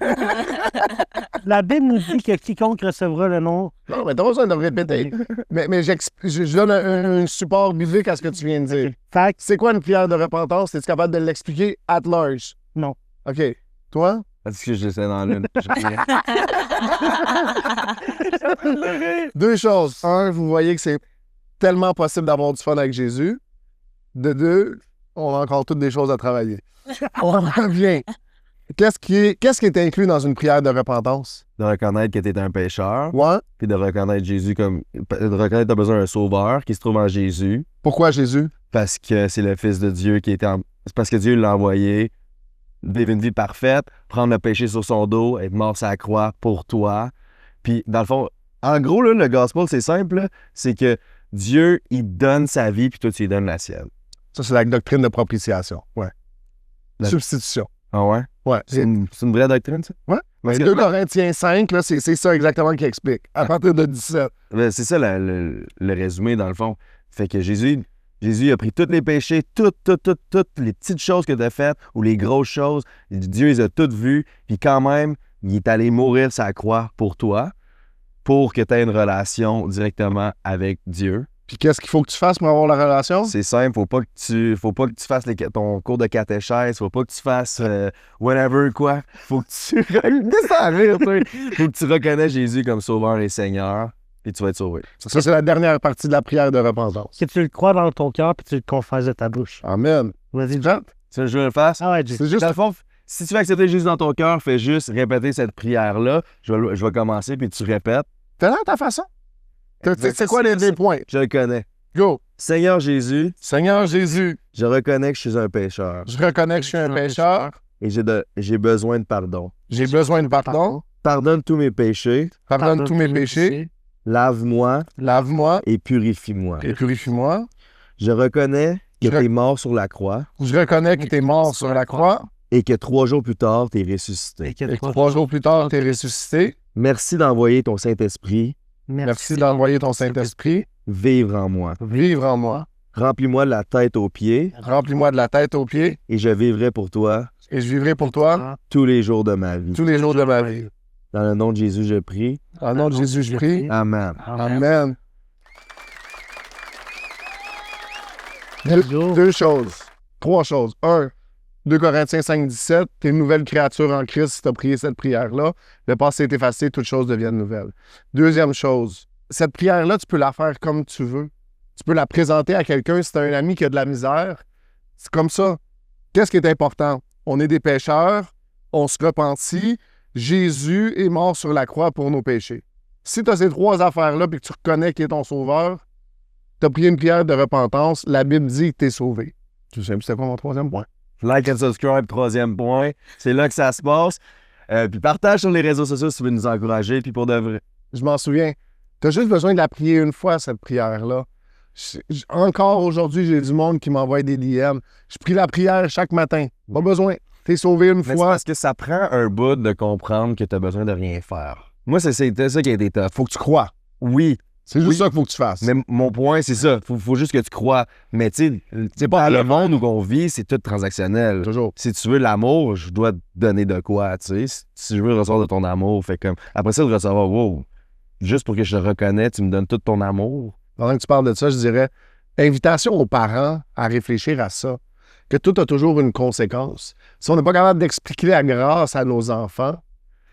La Bible nous dit que quiconque recevra le nom... Non, mais t'as pas besoin de le répéter. mais je donne un support biblique à ce que tu viens de dire. Fact. C'est quoi une prière de repentance? Es-tu capable de l'expliquer at large? Non. OK. Toi? Est-ce que je l'essaie dans l'une? 2 choses. 1, vous voyez que c'est tellement possible d'avoir du fun avec Jésus. De 2, on a encore toutes des choses à travailler. On revient. Qu'est-ce qui est inclus dans une prière de repentance? De reconnaître que tu es un pécheur. Ouais. Puis de reconnaître Jésus comme. De reconnaître que tu as besoin d'un sauveur qui se trouve en Jésus. Pourquoi Jésus? Parce que c'est le Fils de Dieu qui était C'est parce que Dieu l'a envoyé vivre une vie parfaite, prendre le péché sur son dos, être mort sur la croix pour toi. Puis, dans le fond, en gros, là, le gospel, c'est simple, là, c'est que Dieu, il donne sa vie, puis toi, tu lui donnes la sienne. Ça, c'est la doctrine de propitiation. Ouais. Substitution. Ah ouais? Ouais. C'est une vraie doctrine, ça? Ouais. Mais 2 Corinthiens 5, là, c'est ça exactement qui explique. À partir de 17. C'est ça le résumé, dans le fond. Fait que Jésus a pris tous les péchés, toutes les petites choses que tu as faites ou les grosses choses. Dieu les a toutes vues. Puis quand même, il est allé mourir sur la croix pour toi, pour que tu aies une relation directement avec Dieu. Puis qu'est-ce qu'il faut que tu fasses pour avoir la relation? C'est simple, faut pas que tu fasses ton cours de catéchèse, faut pas que tu fasses whatever quoi. Faut que tu faut que tu reconnaisses Jésus comme Sauveur et Seigneur. puis tu vas être sauvé. Ça, c'est la dernière partie de la prière de repentance. Que tu le crois dans ton cœur puis tu le confesses de ta bouche. Amen. Vas-y, Jean? Tu veux que je le fasse? Ah ouais, Jay. C'est juste... Dans le fond, si tu veux accepter Jésus dans ton cœur, fais juste répéter cette prière-là. Je vais commencer, puis tu répètes. T'as l'air ta façon? C'est quoi les points? Je le connais. Go! Seigneur Jésus, Seigneur Jésus, je reconnais que je suis un pécheur je reconnais que je suis un pécheur. et j'ai besoin de pardon. J'ai besoin de pardon. Pardonne tous mes péchés, Pardonne tous mes péchés. lave-moi Lave-moi et purifie-moi. et purifie-moi. Je reconnais que Je tu es mort sur la croix Je reconnais que tu es mort sur la croix et que 3 jours plus tard, tu es ressuscité. et que 3 jours plus tard, tu es ressuscité. Merci d'envoyer ton Saint-Esprit Merci d'envoyer ton Saint-Esprit vivre en moi. vivre en moi. Remplis-moi de la tête aux pieds Remplis-moi de la tête aux pieds et je vivrai pour toi et je vivrai pour toi tous les jours de ma vie. tous les jours de ma vie. Dans le nom de Jésus, je prie. Au nom de Jésus, je prie. Amen. Amen. Yo. 2 choses. 3 choses. 1. 2 Corinthiens 5, 17. T'es une nouvelle créature en Christ si t'as prié cette prière-là. Le passé est effacé, toutes choses deviennent nouvelles. Deuxième chose. Cette prière-là, tu peux la faire comme tu veux. Tu peux la présenter à quelqu'un si t'as un ami qui a de la misère. C'est comme ça. Qu'est-ce qui est important? On est des pécheurs, on se repentit. Jésus est mort sur la croix pour nos péchés. Si tu as ces 3 affaires-là et que tu reconnais qu'il est ton sauveur, tu as prié une prière de repentance, la Bible dit que tu es sauvé. Tout simple, c'était pas mon 3e point. Like and subscribe, 3e point. C'est là que ça se passe. Puis partage sur les réseaux sociaux si tu veux nous encourager. Puis pour de vrai. Je m'en souviens. Tu as juste besoin de la prier une fois, cette prière-là. Encore aujourd'hui, j'ai du monde qui m'envoie des DM. Je prie la prière chaque matin. Pas besoin. T'es sauvé une Mais c'est fois. parce que ça prend un bout de comprendre que tu as besoin de rien faire. Moi, c'était ça qui a été tough. Faut que tu crois. Oui. C'est juste ça qu'il faut que tu fasses. Mais mon point, c'est ça. Faut juste que tu crois. Mais tu sais, pas le monde où on vit, c'est tout transactionnel. Toujours. Si tu veux l'amour, je dois te donner de quoi, tu sais. Si je veux recevoir de ton amour, fait comme... Après ça, de recevoir, wow, juste pour que je te reconnais, tu me donnes tout ton amour. Pendant que tu parles de ça, je dirais invitation aux parents à réfléchir à ça. Que tout a toujours une conséquence. Si on n'est pas capable d'expliquer la grâce à nos enfants,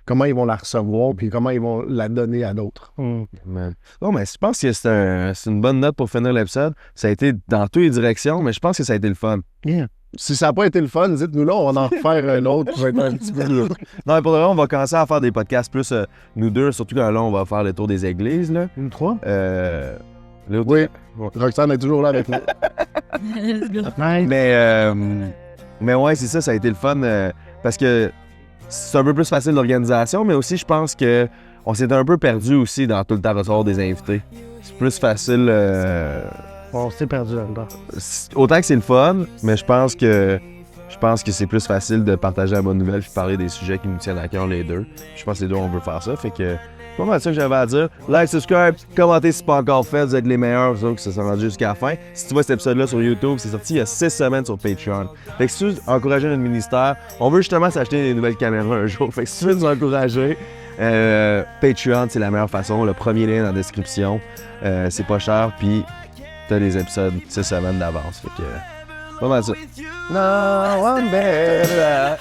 comment ils vont la recevoir puis comment ils vont la donner à d'autres. Man. Non, mais je pense que c'est une bonne note pour finir l'épisode. Ça a été dans toutes les directions, mais je pense que ça a été le fun. Yeah. Si ça n'a pas été le fun, dites-nous là, on va en refaire un autre pour être un petit peu là. Non, mais pour le moment, on va commencer à faire des podcasts plus nous deux, surtout quand là, on va faire le tour des églises. Là. Une 3? Oui, Roxane est toujours là avec nous. Nice. Mais ouais, c'est ça, ça a été le fun parce que c'est un peu plus facile d'organisation, mais aussi je pense que on s'est un peu perdu aussi dans tout le temps recevoir des invités. C'est plus facile. On s'est perdu là-dedans. Autant que c'est le fun, mais je pense que c'est plus facile de partager la bonne nouvelle et parler des sujets qui nous tiennent à cœur les deux. Je pense que les deux on veut faire ça, fait que c'est pas mal ça que j'avais à dire. Like, subscribe, commentez si c'est pas encore fait, vous êtes les meilleurs, vous autres qui se sont rendus jusqu'à la fin. Si tu vois cet épisode-là sur YouTube, c'est sorti il y a 6 semaines sur Patreon. Fait que si tu veux encourager notre ministère, on veut justement s'acheter des nouvelles caméras un jour. Fait que si tu veux nous encourager, Patreon, c'est la meilleure façon. Le premier lien dans la description. C'est pas cher, puis t'as des épisodes 6 semaines d'avance. Fait que pas mal ça. No one better.